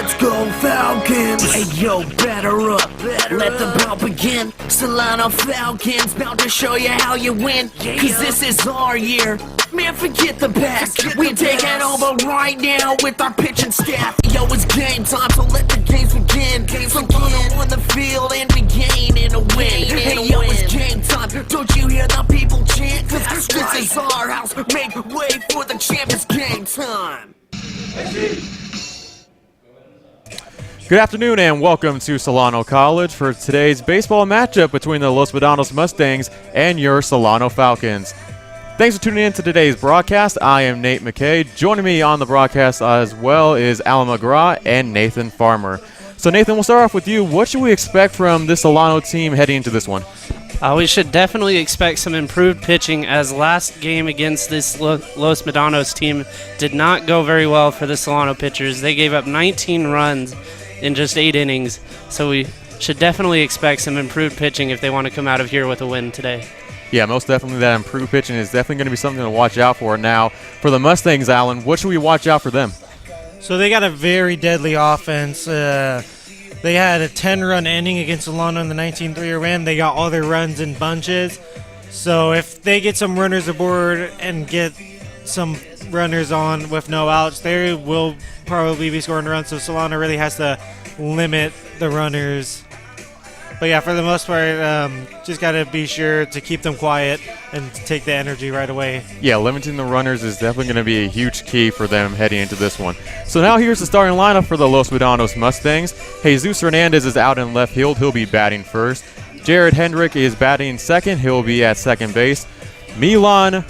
Let's go Falcons! Hey yo, batter up, let the ball begin. Solano Falcons, bout to show you how you win. Cause this is our year, man, forget the past. We taking over right now with our pitching staff. Yo, it's game time, so let the games begin. Solano on the field and we gain in a win. Hey yo, it's game time, don't you hear the people chant? Cause this is our house, make way for the champions. Game time. Good afternoon and welcome to Solano College for today's baseball matchup between the Los Medanos Mustangs and your Solano Falcons. Thanks for tuning in to today's broadcast. I am Nate McKay. Joining me on the broadcast as well is Alan McGraw and Nathan Farmer. So Nathan, we'll start off with you. What should we expect from this Solano team heading into this one? We should definitely expect some improved pitching, as last game against this Los Medanos team did not go very well for the Solano pitchers. They gave up 19 runs in just 8 innings, so we should definitely expect some improved pitching if they want to come out of here with a win today. Yeah, most definitely that improved pitching is definitely going to be something to watch out for. Now, for the Mustangs, Alan, what should we watch out for them? So they got a very deadly offense. They had a 10-run inning against Solano in the 19-3 win. They got all their runs in bunches. So if they get some runners aboard and get some runners on with no outs, they will probably be scoring runs. So Solano really has to limit the runners. But yeah, for the most part, just got to be sure to keep them quiet and take the energy right away. Yeah, limiting the runners is definitely going to be a huge key for them heading into this one. So now here's the starting lineup for the Los Medanos Mustangs. Jesus Hernandez is out in left field. He'll be batting first. Jared Hendrick is batting second. He'll be at second base. Milan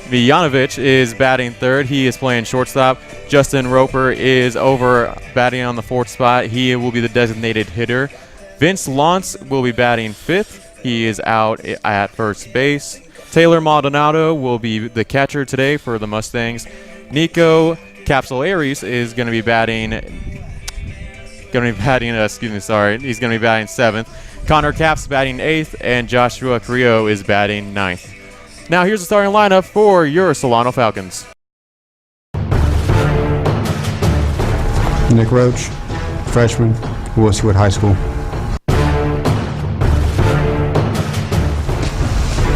Vijanovic is batting third. He is playing shortstop. Justin Roper is over batting on the fourth spot. He will be the designated hitter. Vince Lantz will be batting fifth. He is out at first base. Taylor Maldonado will be the catcher today for the Mustangs. Nico Capsularis is going to be batting. He's going to be batting seventh. Connor Capps batting eighth, and Joshua Carrillo is batting ninth. Now here's the starting lineup for your Solano Falcons. Nick Roach, freshman, Williswood High School.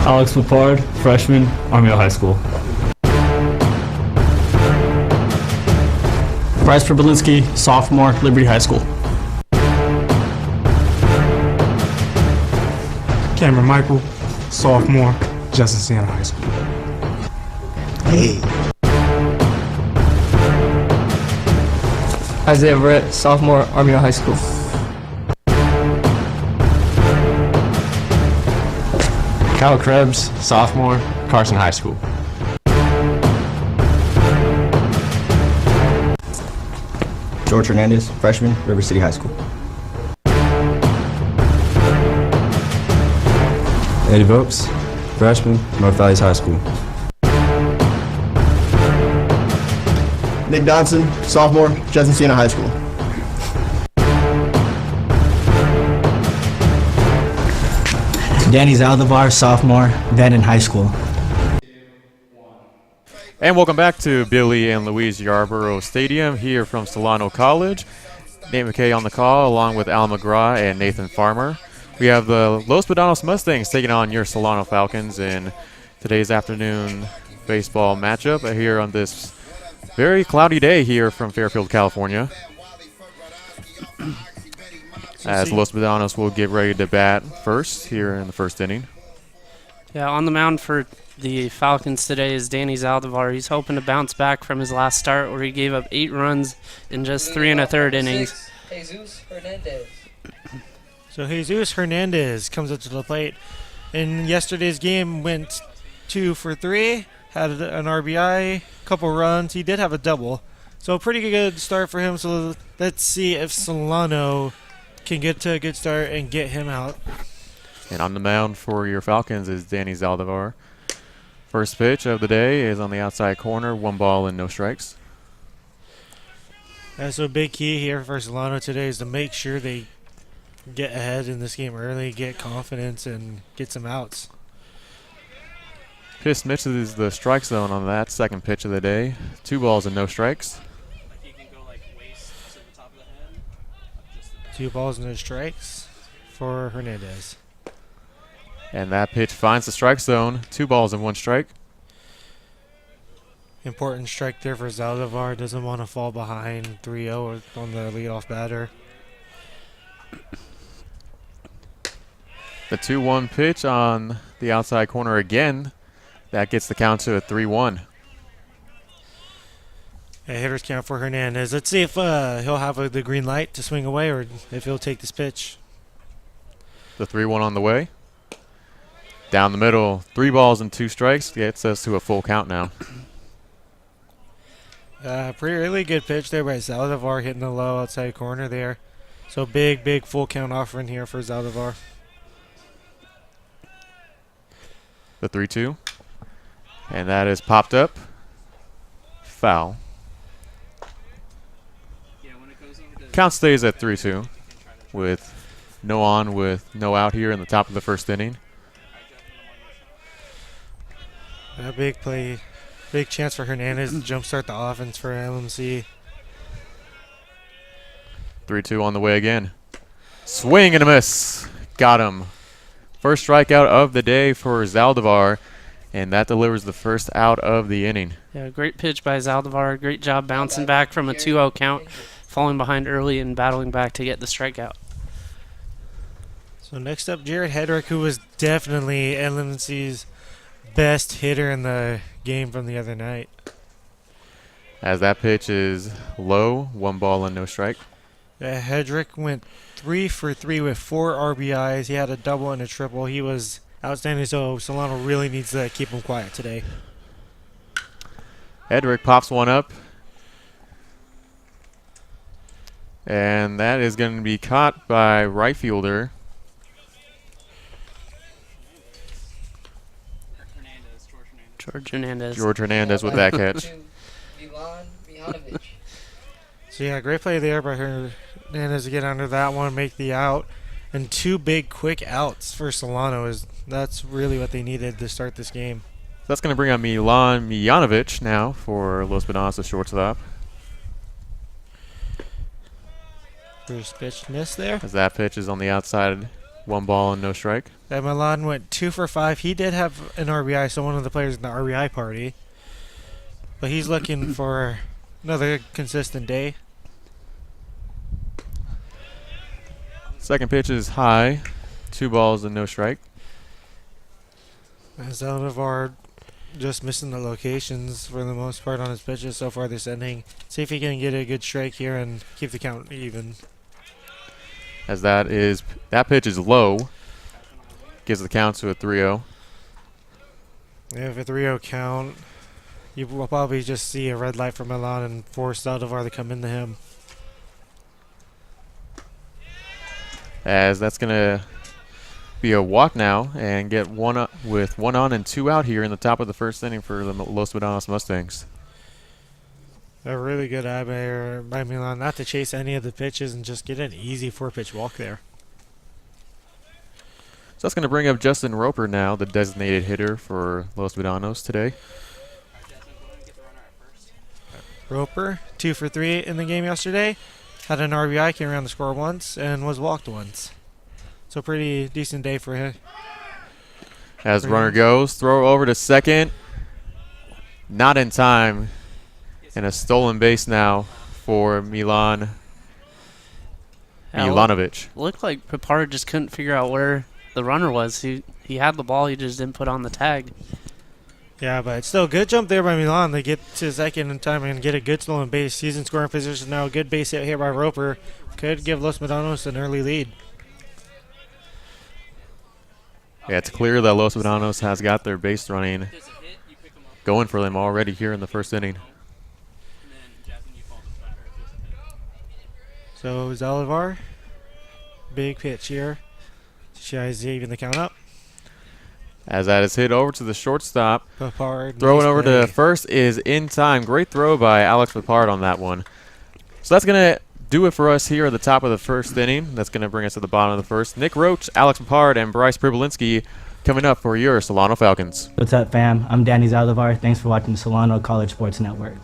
Alex Lepard, freshman, Armiel High School. Bryce Probolinsky, sophomore, Liberty High School. Cameron Michael, sophomore, Justin Siena High School. Hey. Isaiah Brett, sophomore, Armiel High School. Kyle Krebs, sophomore, Carson High School. George Hernandez, freshman, River City High School. Eddie Vokes, freshman, North Valleys High School. Nick Dodson, sophomore, Justin Siena High School. Danny Zaldivar, sophomore, Vanden High School. And welcome back to Billy and Louise Yarborough Stadium here from Solano College. Nate McKay on the call along with Al McGraw and Nathan Farmer. We have the Los Medanos Mustangs taking on your Solano Falcons in today's afternoon baseball matchup here on this very cloudy day here from Fairfield, California. As Los Medanos will get ready to bat first here in the first inning. Yeah, on the mound for the Falcons today is Danny Zaldivar. He's hoping to bounce back from his last start where he gave up 8 runs in just 3 1/3 innings. Jesus Hernandez. So Jesus Hernandez comes up to the plate. In yesterday's game, went 2 for 3, had an RBI, couple runs. He did have a double. So a pretty good start for him. So let's see if Solano can get to a good start and get him out. And on the mound for your Falcons is Danny Zaldivar. First pitch of the day is on the outside corner, 1 ball and no strikes. So a big key here for Solano today is to make sure they get ahead in this game early, get confidence, and get some outs. Pitch misses the strike zone on that second pitch of the day. 2 balls and no strikes. Like you can go like waist 2 balls and no strikes for Hernandez. And that pitch finds the strike zone. 2 balls and 1 strike. Important strike there for Zaldivar. Doesn't want to fall behind 3-0 on the leadoff batter. The 2-1 pitch on the outside corner again. That gets the count to a 3-1. A hitter's count for Hernandez. Let's see if he'll have the green light to swing away or if he'll take this pitch. The 3-1 on the way. Down the middle, 3 balls and 2 strikes. Gets us to a full count now. Pretty really good pitch there by Zaldivar, hitting the low outside corner there. So big full count offering here for Zaldivar. The 3-2. And that is popped up. Foul. Count stays at 3-2 with no on with no out here in the top of the first inning. A big play, big chance for Hernandez to jumpstart the offense for LMC. 3-2 on the way again. Swing and a miss. Got him. First strikeout of the day for Zaldivar, and that delivers the first out of the inning. Yeah, great pitch by Zaldivar. Great job bouncing back from a 2-0 count, falling behind early and battling back to get the strikeout. So next up, Jared Hedrick, who was definitely LMC's best hitter in the game from the other night. As that pitch is low, 1 ball and no strike. Hedrick went 3 for 3 with 4 RBIs. He had a double and a triple. He was outstanding, so Solano really needs to keep him quiet today. Hedrick pops one up. And that is going to be caught by right fielder. George Hernandez with that catch. So yeah, great play there by Hernandez to get under that one, make the out, and 2 big quick outs for Solano. That's really what they needed to start this game. That's going to bring up Milan Mijanovic now for Los Medanos, the shortstop. First pitch missed there. As that pitch is on the outside, 1 ball and no strike. Milan went 2 for 5. He did have an RBI, so one of the players in the RBI party. But he's looking for another consistent day. Second pitch is high, 2 balls and no strike. Zaldivar just missing the locations for the most part on his pitches so far this inning. See if he can get a good strike here and keep the count even. As that pitch is low, gives the count to a 3-0. Yeah, if a 3-0 count, you will probably just see a red light from Milan and force Zaldivar to come into him. As that's going to be a walk now and get one up with 1 on and 2 out here in the top of the first inning for the Los Medanos Mustangs. A really good eye by Milan not to chase any of the pitches and just get an easy 4-pitch walk there. So that's going to bring up Justin Roper now, the designated hitter for Los Medanos today. Roper, 2 for 3 in the game yesterday. Had an RBI, came around the score once, and was walked once. So pretty decent day for him. As runner goes, throw over to second. Not in time. And a stolen base now for Milanovic. Looked like Pipard just couldn't figure out where the runner was. He had the ball, he just didn't put on the tag. Yeah, but it's still a good jump there by Milan. They get to second in time and get a good stolen base. Season scoring position now. A good base hit here by Roper. Could give Los Medanos an early lead. Yeah, it's clear that Los Medanos has got their base running going for them already here in the first inning. So Zaldivar, big pitch here. Tries even the count up. As that is hit over to the shortstop. Pipard. Throwing nice over play. to first is in time. Great throw by Alex Pipard on that one. So that's going to do it for us here at the top of the first inning. That's going to bring us to the bottom of the first. Nick Roach, Alex Pipard, and Bryce Pribolinski coming up for your Solano Falcons. What's up, fam? I'm Danny Zaldivar. Thanks for watching the Solano College Sports Network.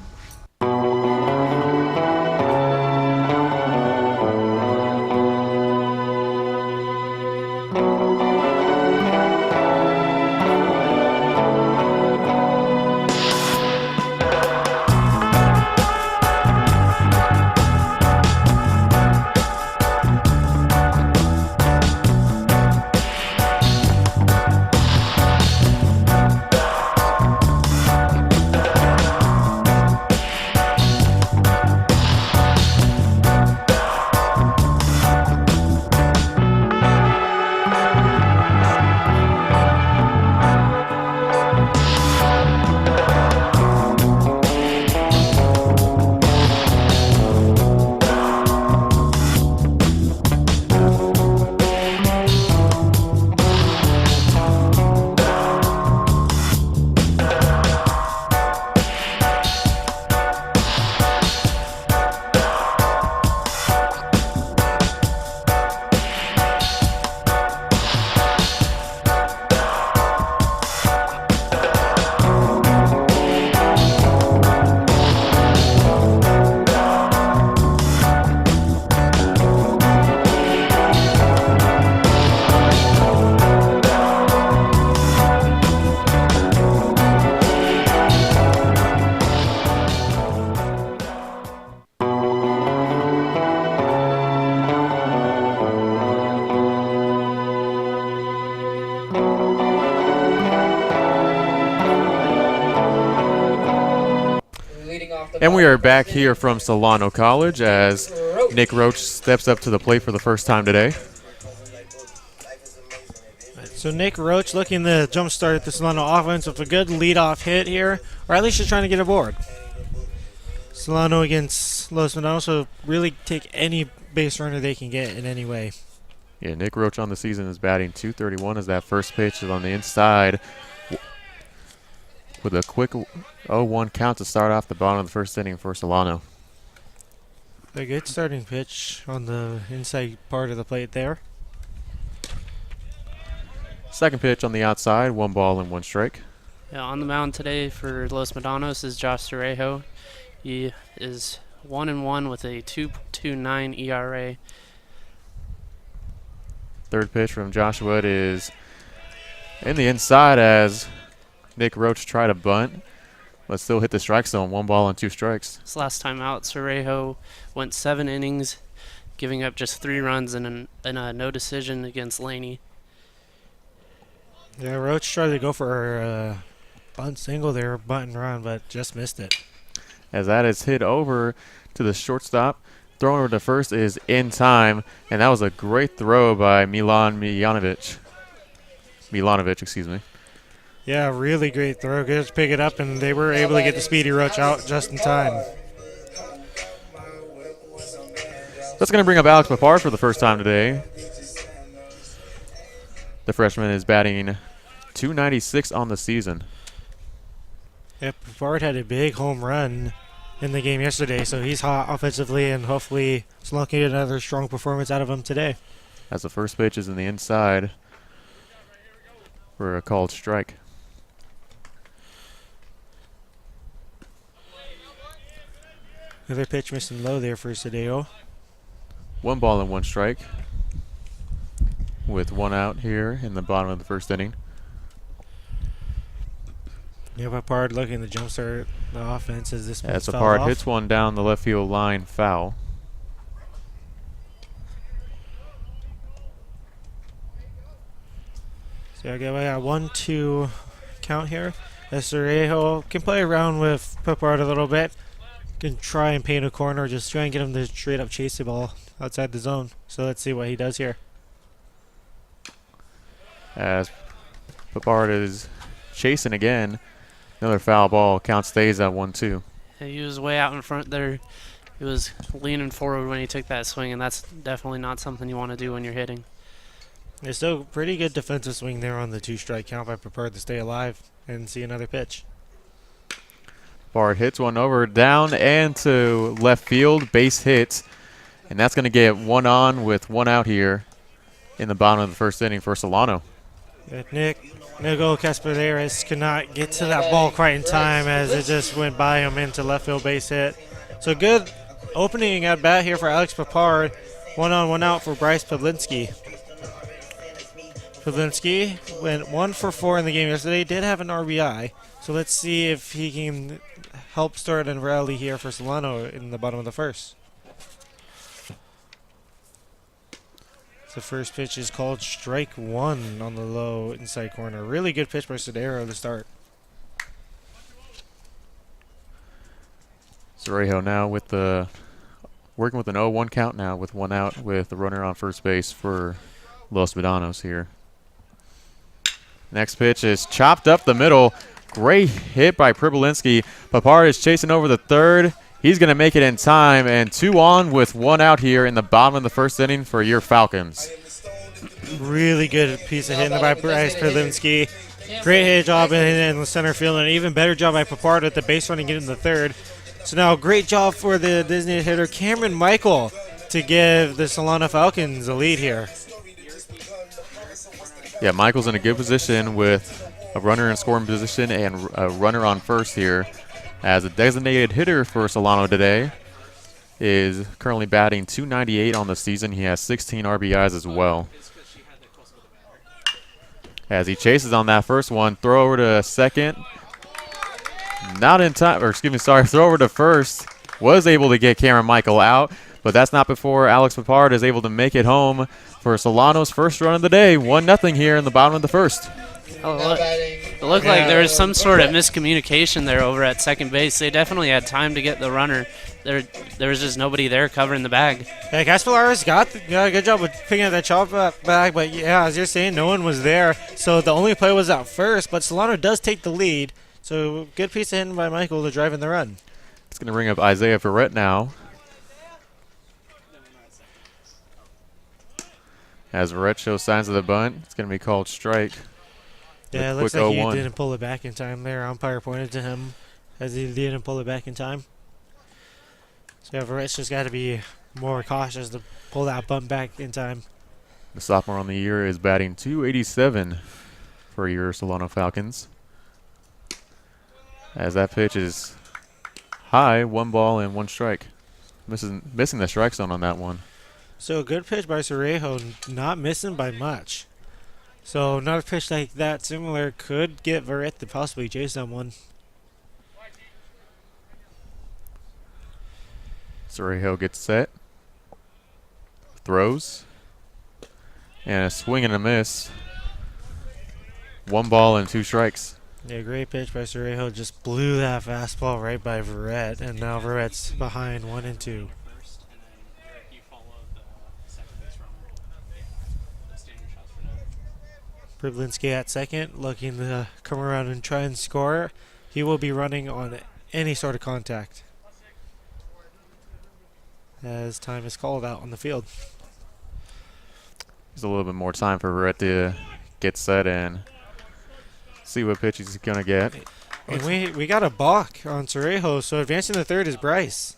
are back here from Solano College as Nick Roach steps up to the plate for the first time today. So Nick Roach looking to jumpstart the Solano offense with a good leadoff hit here, or at least just trying to get aboard. Solano against Los Medanos, so really take any base runner they can get in any way. Yeah, Nick Roach on the season is batting .231 as that first pitch is on the inside with a quick 0-1 count to start off the bottom of the first inning for Solano. A good starting pitch on the inside part of the plate there. Second pitch on the outside, 1 ball and 1 strike. Yeah, on the mound today for Los Medanos is Josh Cerejo. He is 1-1 with a 2.29 ERA. Third pitch from Joshua is in the inside as Nick Roach tried to bunt, but still hit the strike zone. 1 ball and 2 strikes. This last time out, Cerejo went 7 innings, giving up just 3 runs and a no decision against Laney. Yeah, Roach tried to go for a bunt single there, bunt and run, but just missed it. As that is hit over to the shortstop. Throwing over to first is in time, and that was a great throw by Milanovic, excuse me. Yeah, really great throw. Good to pick it up, and they were able to get the Speedy Roach out just in time. That's going to bring up Alex Papard for the first time today. The freshman is batting .296 on the season. Yep, Papard had a big home run in the game yesterday, so he's hot offensively, and hopefully Solano can get another strong performance out of him today. As the first pitch is in the inside for a called strike. Another pitch missing low there for Sadeo. 1 ball and 1 strike with 1 out here in the bottom of the first inning. Yeah, Papard looking to jumpstart the offense as this As fell Papard off. hits one down the left field line, foul. So I got a 1-2 count here. Cerejo can play around with Papard a little bit. Can try and paint a corner, just try and get him to straight up chase the ball outside the zone. So let's see what he does here. As Papard is chasing again. Another foul ball. Count stays at 1-2. Yeah, he was way out in front there. He was leaning forward when he took that swing, and that's definitely not something you want to do when you're hitting. There's still pretty good defensive swing there on the 2-strike count by Papard to stay alive and see another pitch. Papard hits one over down and to left field. Base hit. And that's going to get 1 on with 1 out here in the bottom of the first inning for Solano. Nico Caspaderas could not get to that ball quite in time as it just went by him into left field base hit. So good opening at bat here for Alex Papard. 1 on, 1 out for Bryce Pavlinski. Pavlinski went 1 for 4 in the game yesterday. Did have an RBI. So let's see if he can help start a rally here for Solano in the bottom of the first. The first pitch is called strike 1 on the low inside corner. Really good pitch by Sodero to start. Cerejo now with the working with an 0-1 count now with 1 out with the runner on first base for Los Medanos here. Next pitch is chopped up the middle. Great hit by Pribolinski. Papard is chasing over the third. He's going to make it in time, and 2 on with 1 out here in the bottom of the first inning for your Falcons. Really good piece of hitting by Bryce Pribolinski. Great hit job in the center field, and an even better job by Papard at the base running getting the third. So now great job for the designated hitter Cameron Michael to give the Solano Falcons a lead here. Yeah, Michael's in a good position with a runner in scoring position and a runner on first here. As a designated hitter for Solano today is currently batting .298 on the season. He has 16 RBIs as well. As he chases on that first one, throw over to second. Not in time, or excuse me, sorry, throw over to first. Was able to get Cameron Michael out, but that's not before Alex Papard is able to make it home for Solano's first run of the day. 1-0 here in the bottom of the first. Oh, look. It looked like there was some sort of miscommunication there over at second base. They definitely had time to get the runner. There was just nobody there covering the bag. Yeah, Gaspararis got a good job with picking up that chop bag, but yeah, as you're saying, no one was there. So the only play was out first, but Solano does take the lead. So good piece of hitting by Michael to drive in the run. It's going to bring up Isaiah Verrett now. As Verrett shows signs of the bunt, it's going to be called strike. Yeah, it looks like he didn't pull it back in time there. Umpire pointed to him as he didn't pull it back in time. So yeah, Verrett's just got to be more cautious to pull that bunt back in time. The sophomore on the year is batting .287 for your Solano Falcons. As that pitch is high, 1 ball and 1 strike. Missing the strike zone on that one. So a good pitch by Cerejo, not missing by much. So another pitch like that similar could get Verrett to possibly chase someone. Cerejo gets set. Throws. And a swing and a miss. 1 ball and 2 strikes. Yeah, great pitch by Cerejo. Just blew that fastball right by Verrett. And now Verrett's behind 1-2. Priblinski at second, looking to come around and try and score. He will be running on any sort of contact as time is called out on the field. There's a little bit more time for Verrett to get set and see what pitch he's going to get. And we got a balk on Cerejo, so advancing the third is Bryce.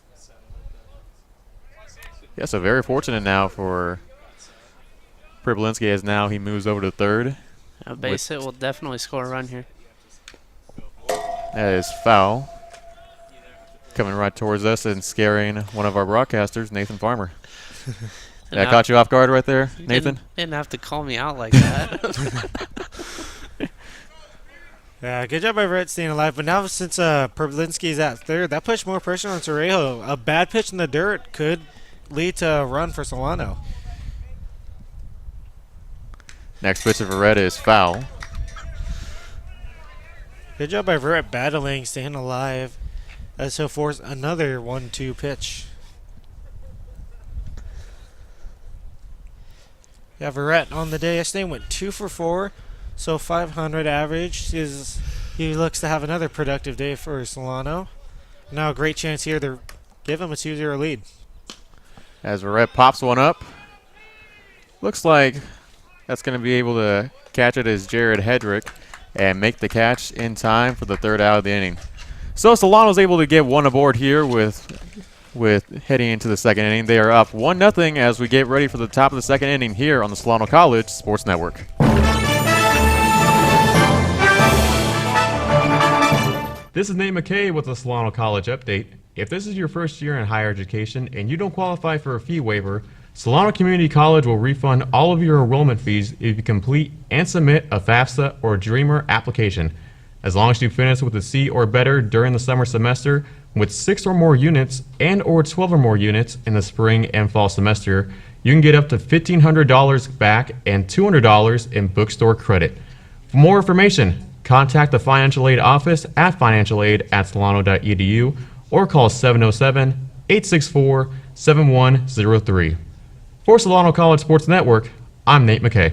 Yeah, so very fortunate now for Priblinski as now he moves over to third. A base hit will definitely score a run here. That is foul. Coming right towards us and scaring one of our broadcasters, Nathan Farmer. That caught you off guard right there, Nathan? Didn't have to call me out like that. Yeah, good job by Verrett staying alive. But now since Priblinski's at third, that pushed more pressure on Cerejo. A bad pitch in the dirt could lead to a run for Solano. Next pitch of Verrett is foul. Good job by Verrett battling, staying alive, as he'll force another 1-2 pitch. Yeah, Verrett on the day yesterday went 2 for 4, so 500 average. He looks to have another productive day for Solano. Now a great chance here to give him a 2-0 lead. As Verrett pops one up. Looks like that's going to be able to catch it as Jared Hedrick and make the catch in time for the third out of the inning. So Solano's able to get one aboard here with heading into the second inning. They are up 1-0 as we get ready for the top of the second inning here on the Solano College Sports Network. This is Nate McKay with the Solano College Update. If this is your first year in higher education and you don't qualify for a fee waiver, Solano Community College will refund all of your enrollment fees if you complete and submit a FAFSA or DREAMER application. As long as you finish with a C or better during the summer semester with 6 or more units and or 12 or more units in the spring and fall semester, you can get up to $1,500 back and $200 in bookstore credit. For more information, contact the Financial Aid Office at financialaid@solano.edu or call 707-864-7103. For Solano College Sports Network, I'm Nate McKay.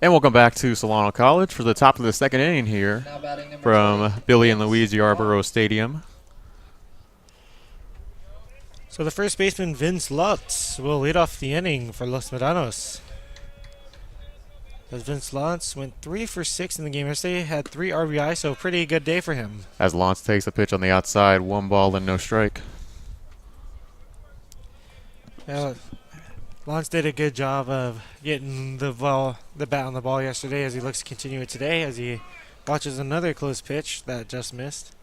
And welcome back to Solano College for the top of the second inning here from Billy and Louise Yarborough Stadium. So the first baseman, Vince Lutz, will lead off the inning for Los Medanos. As Vince Lutz went 3 for 6 in the game yesterday, had 3 RBI, so pretty good day for him. As Lance takes a pitch on the outside, 1 ball and no strike. Lance did a good job of getting the bat on the ball yesterday as he looks to continue it today as he watches another close pitch that just missed.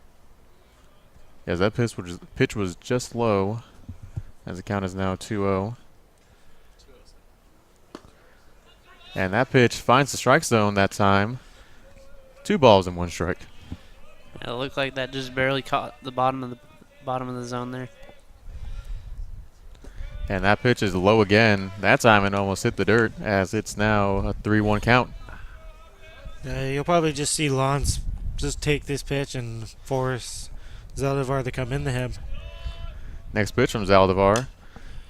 Yes, that pitch was just low, as the count is now 2-0. And that pitch finds the strike zone that time. 2 balls and 1 strike. Yeah, it looked like that just barely caught the bottom of the zone there. And that pitch is low again. That time it almost hit the dirt, as it's now a 3-1 count. You'll probably just see Lance just take this pitch and force Zaldivar to come into him. Next pitch from Zaldivar,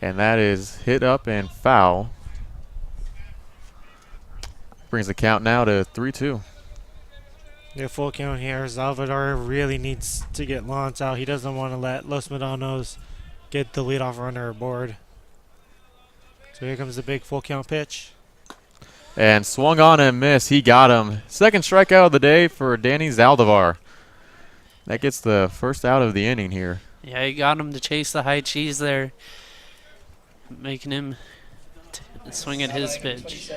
and that is hit up and foul. Brings the count now to 3-2. Yeah, full count here. Zaldivar really needs to get Lance out. He doesn't want to let Los Medanos get the leadoff runner aboard. So here comes the big full count pitch. And swung on and missed. He got him. Second strikeout of the day for Danny Zaldivar. That gets the first out of the inning here. Yeah, he got him to chase the high cheese there, making him swing at his pitch.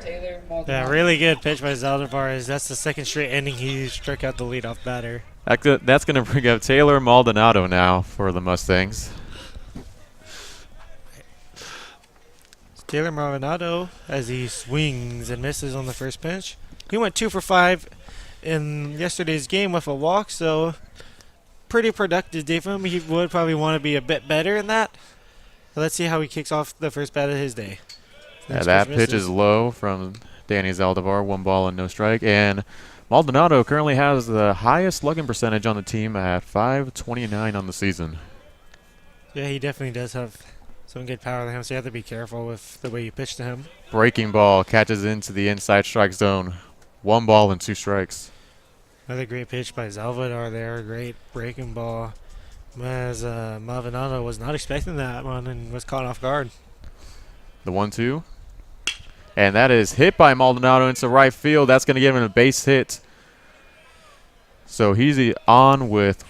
Yeah, really good pitch by Zaldivar. That's the second straight inning he struck out the leadoff batter. That's going to bring up Taylor Maldonado now for the Mustangs. Taylor Maldonado, as he swings and misses on the first pitch. He went 2 for 5 in yesterday's game with a walk, so pretty productive day for him. He would probably want to be a bit better in that. So let's see how he kicks off the first bat of his day. Yeah, that pitch is low from Danny Zaldivar, 1 ball and no strike. And Maldonado currently has the highest slugging percentage on the team at .529 on the season. Yeah, he definitely does have some good power to him, so you have to be careful with the way you pitch to him. Breaking ball catches into the inside strike zone. 1 ball and 2 strikes. Another great pitch by Zaldivar there. Great breaking ball. As Maldonado was not expecting that one and was caught off guard. The 1-2. And that is hit by Maldonado into right field. That's going to give him a base hit. So he's on with,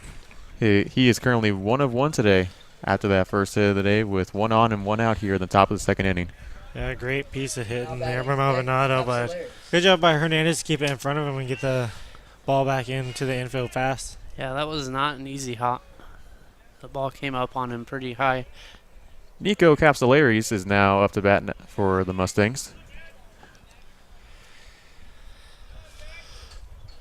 he is currently 1 of 1 today after that first hit of the day, with 1 on and 1 out here at the top of the second inning. Yeah, great piece of hitting there by Maldonado, but good job by Hernandez to keep it in front of him and get the ball back into the infield fast. Yeah, that was not an easy hop. The ball came up on him pretty high. Nico Capsularis is now up to bat for the Mustangs.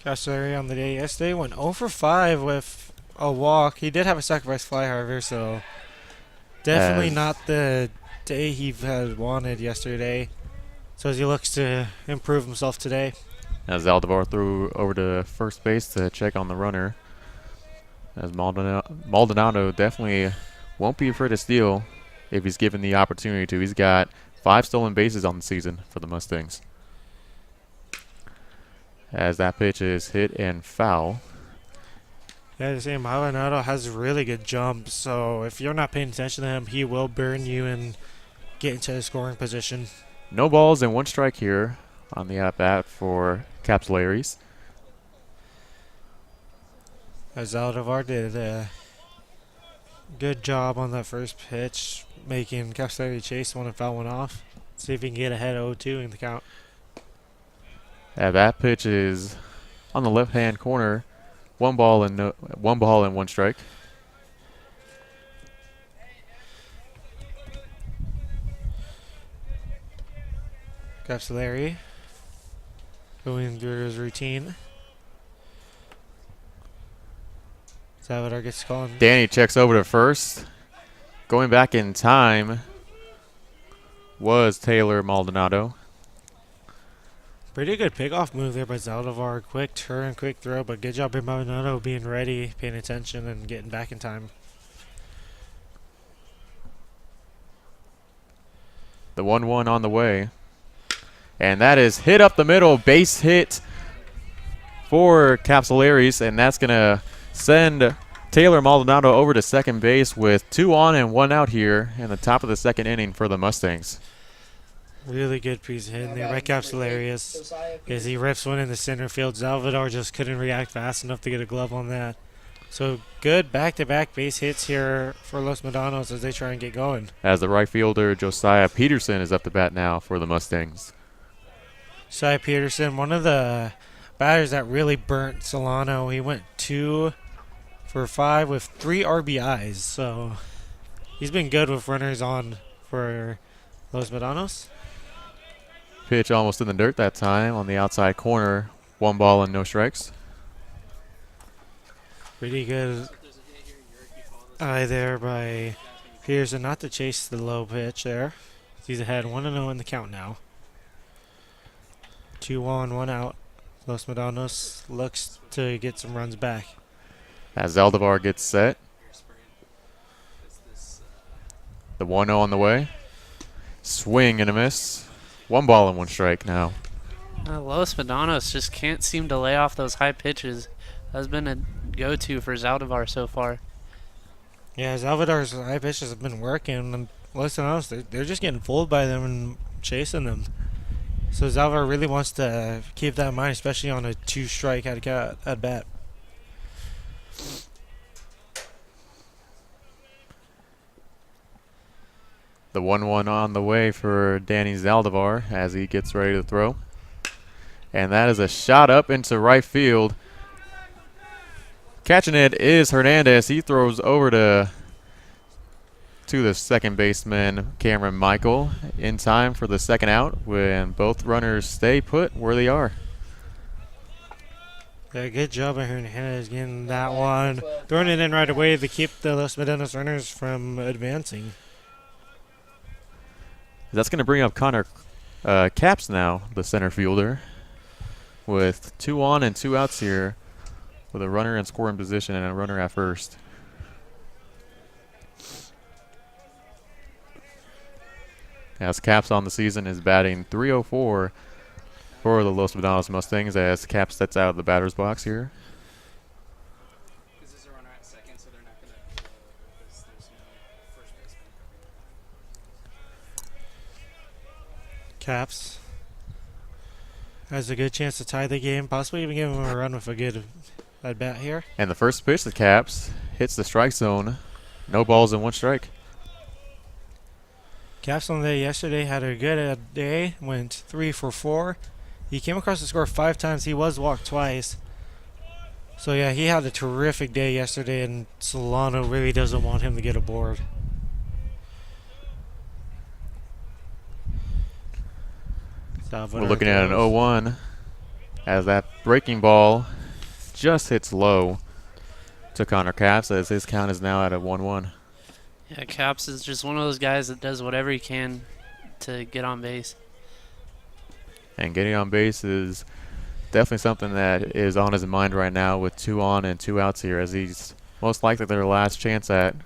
Capsulari on the day yesterday went 0 for 5 with a walk. He did have a sacrifice fly, however, so definitely not the day he had wanted yesterday. So as he looks to improve himself today. As Zaldivar threw over to first base to check on the runner. As Maldonado definitely won't be afraid to steal if he's given the opportunity to. He's got 5 stolen bases on the season for the Mustangs. As that pitch is hit and foul. Yeah, the same. Maldonado has really good jump, so if you're not paying attention to him, he will burn you and get into a scoring position. No balls and 1 strike here on the at-bat for Capsularis. As Zaldivar did a good job on that first pitch, making Capsulari chase one and foul one off. See if he can get ahead of 0-2 in the count. Yeah, that pitch is on the left-hand corner. 1 ball and 1 strike. Capsulari going through his routine. Salvador gets called. Danny checks over to first. Going back in time was Taylor Maldonado. Pretty good pickoff move there by Zaldivar. Quick turn, quick throw, but good job by Maldonado being ready, paying attention, and getting back in time. The 1-1 on the way. And that is hit up the middle, base hit for Capsularis, and that's going to send Taylor Maldonado over to second base with 2 on and 1 out here in the top of the second inning for the Mustangs. Really good piece of hitting there by Capsularius as he rips one in the center field. Zaldivar just couldn't react fast enough to get a glove on that. So good back-to-back base hits here for Los Medanos as they try and get going. As the right fielder Josiah Peterson is up to bat now for the Mustangs. Josiah Peterson, one of the batters that really burnt Solano. He went 2 for 5 with 3 RBIs. So he's been good with runners on for Los Medanos. Pitch almost in the dirt that time on the outside corner. 1 ball and no strikes. Pretty good eye there by Pearson not to chase the low pitch there. He's ahead 1-0 in the count now. 2 on, 1 out. Los Medanos looks to get some runs back. As Zaldivar gets set. The 1-0 on the way. Swing and a miss. 1 ball and 1 strike now. Los Medanos just can't seem to lay off those high pitches. That's been a go-to for Zaldivar so far. Yeah, Zaldivar's high pitches have been working. And Los Medanos, they're just getting fooled by them and chasing them. So Zaldivar really wants to keep that in mind, especially on a 2-strike at bat. The 1-1 on the way for Danny Zaldivar as he gets ready to throw. And that is a shot up into right field. Catching it is Hernandez. He throws over to the second baseman, Cameron Michael, in time for the second out when both runners stay put where they are. Yeah, good job by Hernandez getting that one. Throwing it in right away to keep the Los Medanos runners from advancing. That's going to bring up Connor Capps now, the center fielder, with 2 on and 2 outs here with a runner in scoring position and a runner at first. As Capps on the season is batting .304 for the Los Medanos Mustangs as Capps steps out of the batter's box here. Capps has a good chance to tie the game, possibly even give him a run with a good at bat here. And the first pitch to Capps hits the strike zone. No balls and 1 strike. Capps on the day yesterday had a good day, went 3 for 4. He came across the score 5 times. He was walked twice. So yeah, he had a terrific day yesterday, and Solano really doesn't want him to get aboard. We're looking at an 0-1 as that breaking ball just hits low to Connor Capps as his count is now at a 1-1. Yeah, Capps is just one of those guys that does whatever he can to get on base. And getting on base is definitely something that is on his mind right now with 2 on and 2 outs here as he's most likely their last chance at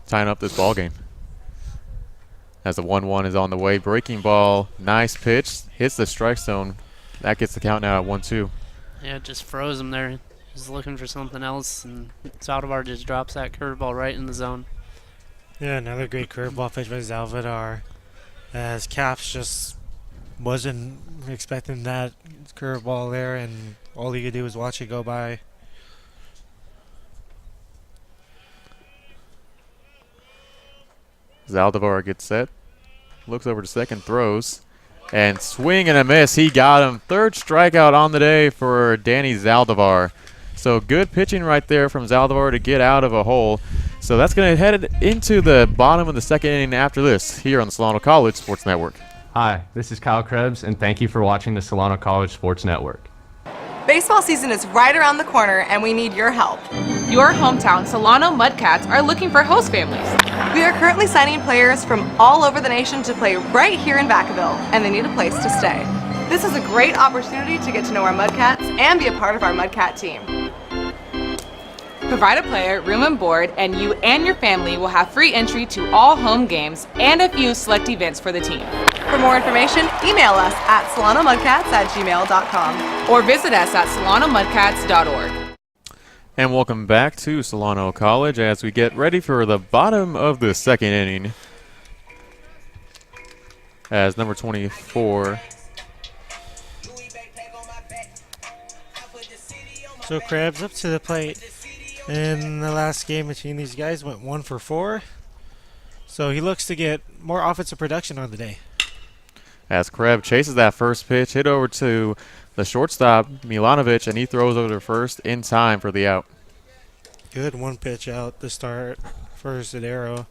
tying up this ball game. As the 1-1 is on the way. Breaking ball, nice pitch, hits the strike zone. That gets the count now at 1-2. Yeah, it just froze him there. He was looking for something else, and Zaldivar just drops that curveball right in the zone. Yeah, another great curveball pitch by Zaldivar, as Capps just wasn't expecting that curveball there, and all he could do was watch it go by. Zaldivar gets set, looks over to second, throws, and swing and a miss. He got him. 3rd strikeout on the day for Danny Zaldivar. So good pitching right there from Zaldivar to get out of a hole. So that's going to head into the bottom of the 2nd inning after this here on the Solano College Sports Network. Hi, this is Kyle Krebs, and thank you for watching the Solano College Sports Network. Baseball season is right around the corner, and we need your help. Your hometown Solano Mudcats are looking for host families. We are currently signing players from all over the nation to play right here in Vacaville, and they need a place to stay. This is a great opportunity to get to know our Mudcats and be a part of our Mudcat team. Provide a player room and board, and you and your family will have free entry to all home games and a few select events for the team. For more information, email us at solonomudcats@gmail.com or visit us at solonomudcats.org. And welcome back to Solano College as we get ready for the bottom of the 2nd inning. As number 24. So Krebs up to the plate. In the last game between these guys, went 1 for 4. So he looks to get more offensive production on the day. As Krebs chases that first pitch, hit over to the shortstop, Milanovic, and he throws over to first in time for the out. Good one pitch out to start for Zadero.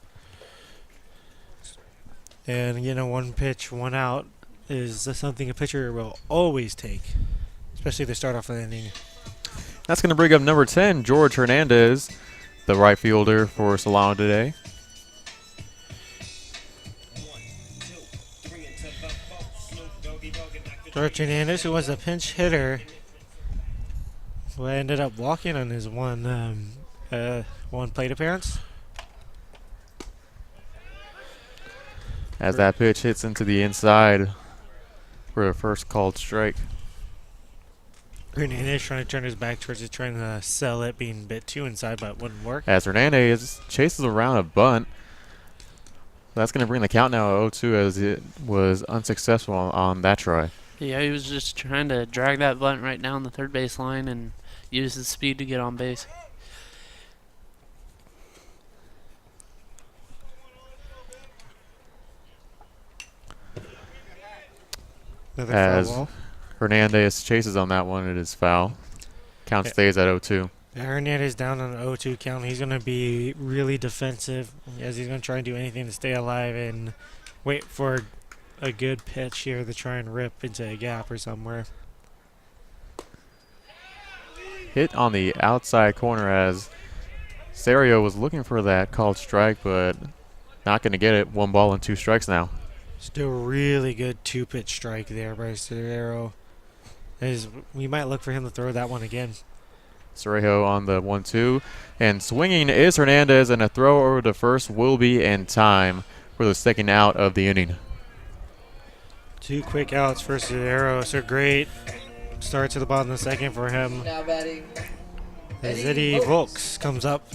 And, you know, one pitch, one out is something a pitcher will always take, especially to start off an inning. That's going to bring up number 10, George Hernandez, the right fielder for Solano today. George Hernandez, who was a pinch hitter, who ended up walking on his one plate appearance. As that pitch hits into the inside for a first called strike. Hernandez trying to turn his back towards it, trying to sell it, being a bit too inside, but wouldn't work. As Hernandez chases around a bunt. That's going to bring the count now at 0-2 as it was unsuccessful on that try. Yeah, he was just trying to drag that bunt right down the third base line and use his speed to get on base. Another As foul ball. Hernandez chases on that one, it is foul. Count stays at 0-2. Yeah, Hernandez down on an 0-2 count. He's going to be really defensive as he's going to try and do anything to stay alive and wait for a good pitch here to try and rip into a gap or somewhere. Hit on the outside corner as Serio was looking for that called strike, but not going to get it. 1 ball and 2 strikes now. Still really good 2-pitch strike there by Cerrero. We might look for him to throw that one again. Cerejo on the 1-2. And swinging is Hernandez, and a throw over to first will be in time for the second out of the inning. 2 quick outs for Cerrero. So great start to the bottom of the second for him. Now batting. As Eddie Volks comes up.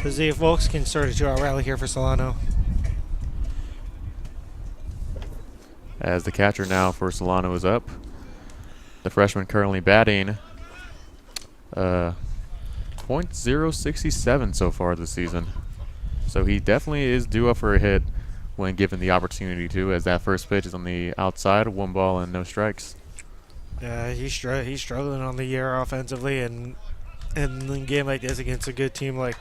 Let's see if Volks can start a 2-out rally here for Solano. As the catcher now for Solano is up. The freshman currently batting .067 so far this season. So he definitely is due up for a hit when given the opportunity to, as that first pitch is on the outside, 1 ball and no strikes. Yeah, he's struggling on the year offensively, and in a game like this against a good team like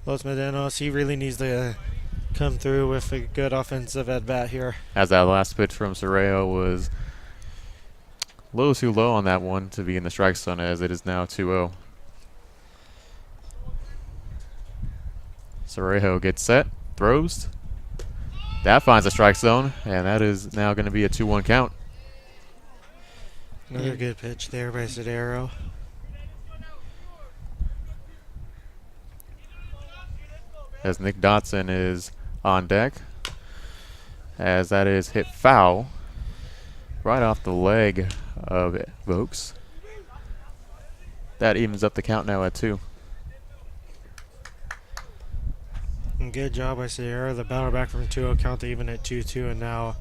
Los Medanos, he really needs to come through with a good offensive at-bat here. As that last pitch from Cerejo was a little too low on that one to be in the strike zone, as it is now 2-0. Cerejo gets set, throws. That finds the strike zone, and that is now going to be a 2-1 count. Another good pitch there by Zadero. As Nick Dotson is on deck, as that is hit foul right off the leg of Vokes. That evens up the count now at 2. And good job by Sierra. The battle back from 2-0 count to even at 2-2, and now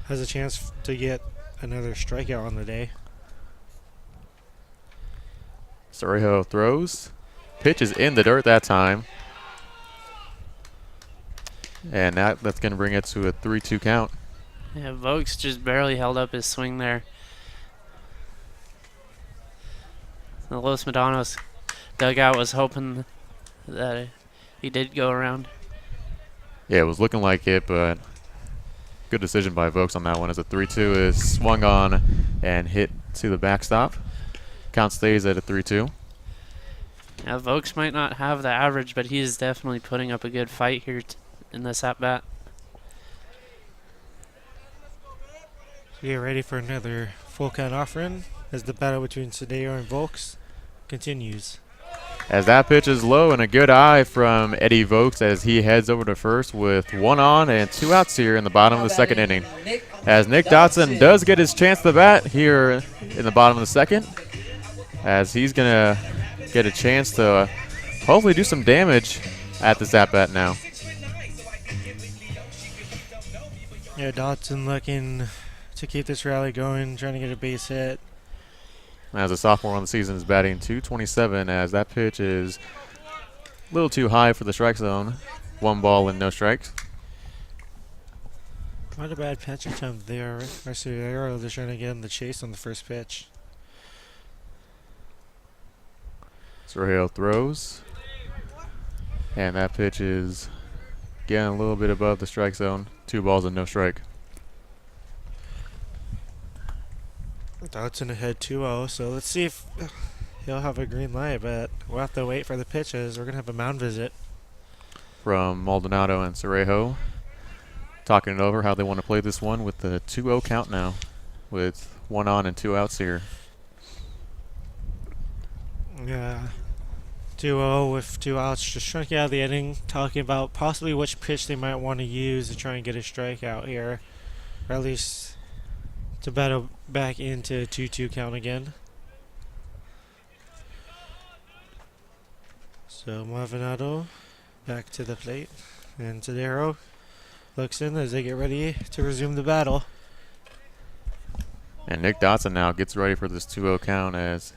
has a chance to get another strikeout on the day. Cerejo throws. Pitch is in the dirt that time. And that's going to bring it to a 3-2 count. Yeah, Vokes just barely held up his swing there. The Los Medanos dugout was hoping that he did go around. Yeah, it was looking like it, but good decision by Vokes on that one, as a 3-2 is swung on and hit to the backstop. Count stays at a 3-2. Yeah, Vokes might not have the average, but he is definitely putting up a good fight here in this at-bat. So get ready for another full count offering as the battle between Sadeo and Volks continues. As that pitch is low, and a good eye from Eddie Vokes as he heads over to first with 1 on and 2 outs here in the bottom of the second inning. As Nick Dotson does get his chance to bat here in the bottom of the second, as he's going to get a chance to hopefully do some damage at this at-bat now. Yeah, Dotson looking to keep this rally going, trying to get a base hit. As a sophomore on the season is batting .227, as that pitch is a little too high for the strike zone. 1 ball and no strikes. Not a bad pitch attempt there. Arcero just trying to get in the chase on the first pitch. Sorreo throws. And that pitch is getting a little bit above the strike zone. 2 balls and no strike. Dodson ahead 2-0, so let's see if he'll have a green light, but we'll have to wait for the pitches. We're going to have a mound visit. From Maldonado and Cerejo, talking it over how they want to play this one with the 2-0 count now, with 1 on and 2 outs here. Yeah, 2-0 with 2 outs, just trying to get out of the inning, talking about possibly which pitch they might want to use to try and get a strikeout here, or at least to battle back into a 2-2 count again. So Maldonado back to the plate, and Tadero looks in as they get ready to resume the battle. And Nick Dotson now gets ready for this 2-0 count as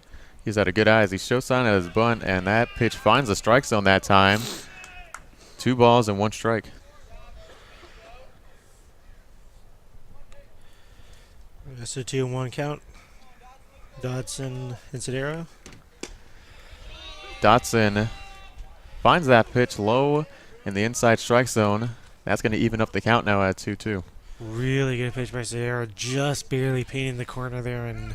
he's had a good eye as he shows sign of his bunt, and that pitch finds the strike zone that time. 2 balls and 1 strike. That's a 2-1 count. Dodson and Tadero. Dotson finds that pitch low in the inside strike zone. That's going to even up the count now at 2-2. Really good pitch by Sierra, just barely painting the corner there and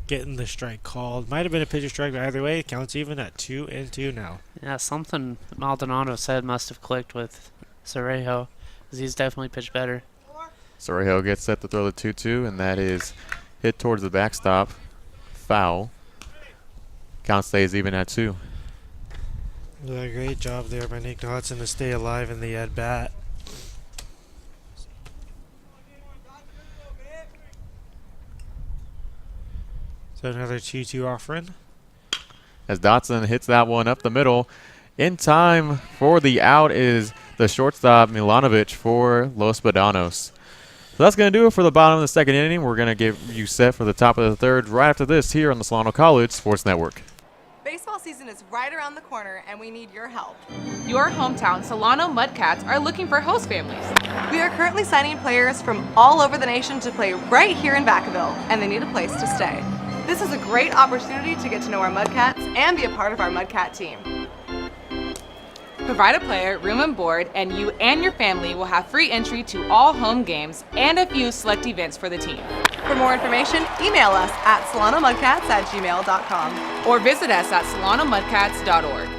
getting the strike called. Might have been a pitcher strike, but either way, counts even at 2-2 now. Yeah, something Maldonado said must have clicked with Cerejo, because he's definitely pitched better. Cerejo gets set to throw the 2-2, and that is hit towards the backstop. Foul. Count stays even at 2. Yeah, great job there by Nick Dodson to stay alive in the at-bat. So another 2-2 offering. As Dotson hits that one up the middle. In time for the out is the shortstop Milanovic for Los Medanos. So that's going to do it for the bottom of the second inning. We're going to get you set for the top of the third right after this here on the Solano College Sports Network. Baseball season is right around the corner, and we need your help. Your hometown Solano Mudcats are looking for host families. We are currently signing players from all over the nation to play right here in Vacaville, and they need a place to stay. This is a great opportunity to get to know our Mudcats and be a part of our Mudcat team. Provide a player room and board, and you and your family will have free entry to all home games and a few select events for the team. For more information, email us at solonomudcats@gmail.com or visit us at solonomudcats.org.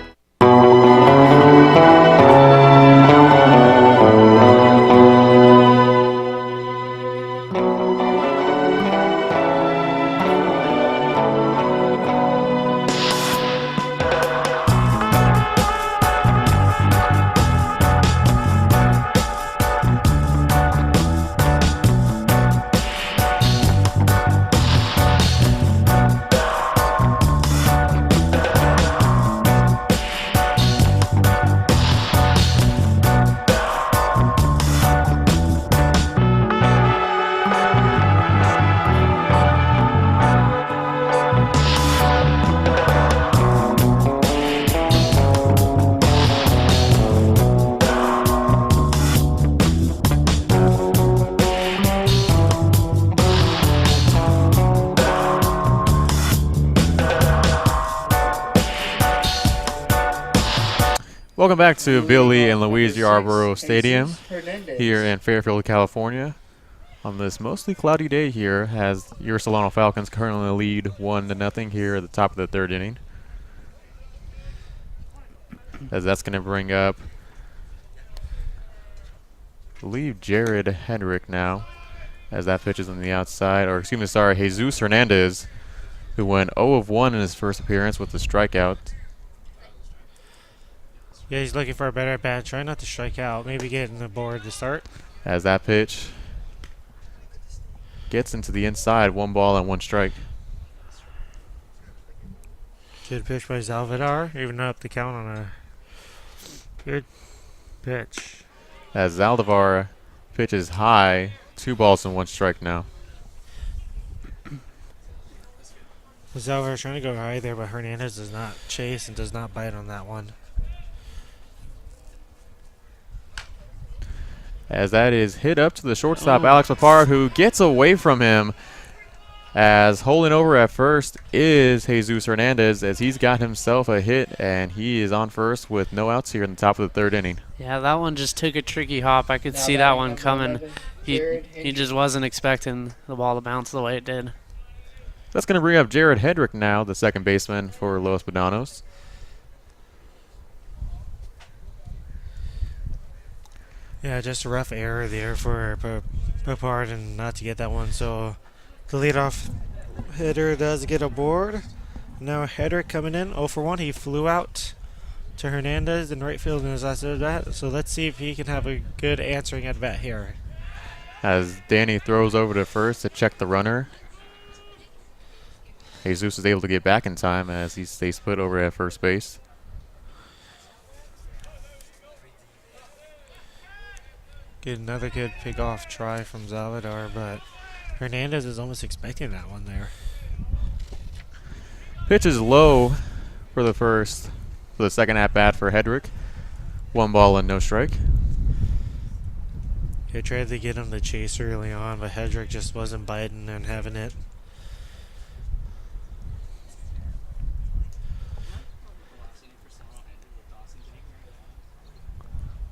Welcome back to Billy and Louise Yarborough Stadium here in Fairfield, California. On this mostly cloudy day here, as your Solano Falcons currently lead 1-0 here at the top of the third inning. As that's going to bring up, I believe, Jared Hendrick now, as that pitch is on the outside, or excuse me, sorry, Jesus Hernandez, who went 0 of 1 in his first appearance with the strikeout. Yeah, he's looking for a better at-bat. Try not to strike out. Maybe getting the board to start. As that pitch gets into the inside, 1 ball and 1 strike. Good pitch by Zalvidar, even up the count on a good pitch. As Zaldivar pitches high, 2 balls and 1 strike now. Zalvidar trying to go high there, but Hernandez does not chase and does not bite on that one. as that is hit up to the shortstop, Alex Papard, who gets away from him. As holding over at first is Jesus Hernandez, as he's got himself a hit, and he is on first with no outs here in the top of the third inning. Yeah, that one just took a tricky hop. I could see that one coming. He just wasn't expecting the ball to bounce the way it did. That's going to bring up Jared Hedrick now, the second baseman for Los Medanos. Yeah, just a rough error there for Papard and not to get that one. So the leadoff hitter does get aboard. Now Hedrick coming in, 0 for 1. He flew out to Hernandez in right field in his last at bat. So let's see if he can have a good answering at bat here. As Danny throws over to first to check the runner. Jesus is able to get back in time as he stays put over at first base. Get another good pick-off try from Salvador, but Hernandez is almost expecting that one there. Pitch is low for the second at-bat for Hedrick. 1 ball and no strike. He tried to get him to chase early on, but Hedrick just wasn't biting and having it.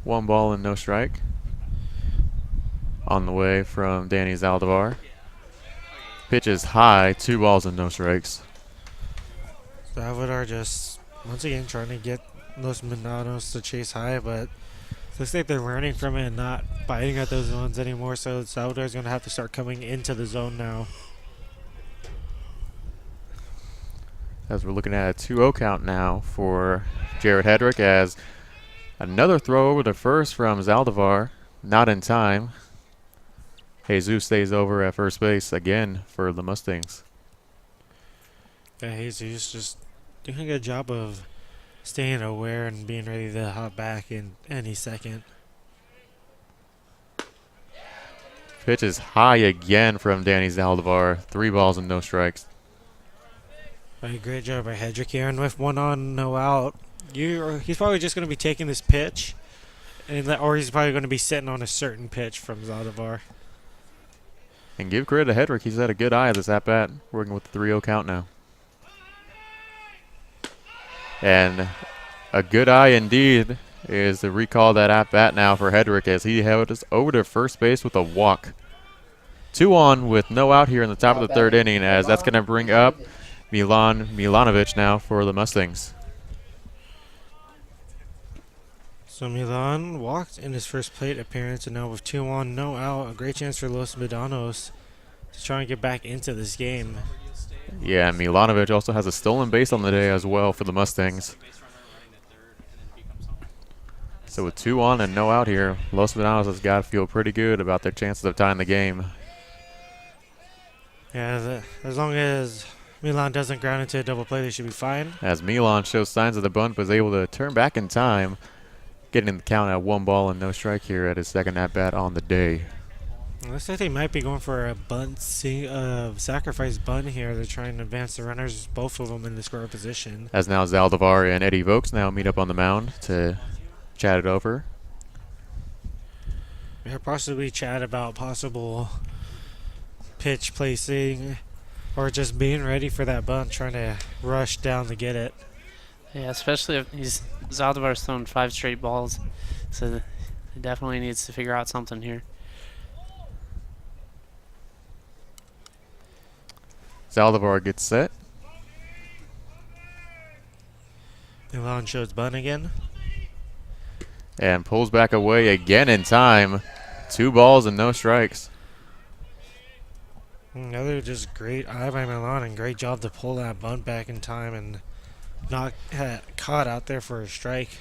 One ball and no strike. On the way from Danny Zaldivar. Pitch is high, 2 balls and no strikes. Salvador just, once again, trying to get Los Medanos to chase high, but it looks like they're learning from it and not biting at those zones anymore, so Salvador's going to have to start coming into the zone now. As we're looking at a 2-0 count now for Jared Hedrick, as another throw over to first from Zaldivar, not in time. Jesus stays over at first base again for the Mustangs. Yeah, Jesus just doing a good job of staying aware and being ready to hop back in any second. Pitch is high again from Danny Zaldivar. 3 balls and no strikes. Great job by Hedrick here, and with 1 on, no out. He's probably just going to be taking this pitch, or he's probably going to be sitting on a certain pitch from Zaldivar. And give credit to Hedrick. He's had a good eye at this at-bat, working with the 3-0 count now. And a good eye indeed is the recall that at-bat now for Hedrick, as he held us over to first base with a walk. 2 on with no out here in the top of the third inning, as that's going to bring up Milan Milanovic now for the Mustangs. So Milan walked in his first plate appearance, and now with 2 on, no out, a great chance for Los Medanos to try and get back into this game. Yeah, Milanovic also has a stolen base on the day as well for the Mustangs. So with 2 on and no out here, Los Medanos has got to feel pretty good about their chances of tying the game. Yeah, as long as Milan doesn't ground into a double play, they should be fine. As Milan shows signs of the bunt, was able to turn back in time, getting the count at 1 ball and no strike here at his second at-bat on the day. Looks like they might be going for a bunt, sacrifice bunt here. They're trying to advance the runners, both of them in the scorer position. As now Zaldivar and Eddie Vokes now meet up on the mound to chat it over. Yeah, possibly chat about possible pitch placing or just being ready for that bunt, trying to rush down to get it. Yeah, especially if Zaldivar's thrown 5 straight balls, so he definitely needs to figure out something here. Zaldivar gets set. Milan shows bunt again. And pulls back away again in time. 2 balls and no strikes. Another just great eye by Milan, and great job to pull that bunt back in time and not caught out there for a strike.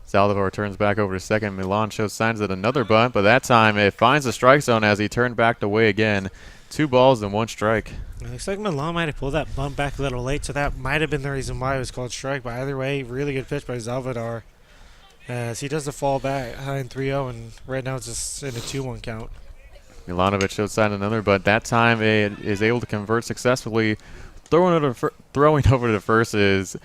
Zaldivar turns back over to second. Milan shows signs of another bunt, but that time it finds the strike zone as he turned back away again. 2 balls and 1 strike. It looks like Milan might have pulled that bunt back a little late, so that might have been the reason why it was called strike. But either way, really good pitch by Zaldivar, as he does the fall back behind 3-0, and right now it's just in a 2-1 count. Milanovic showed sign of another, but that time it is able to convert successfully. Throwing over to first is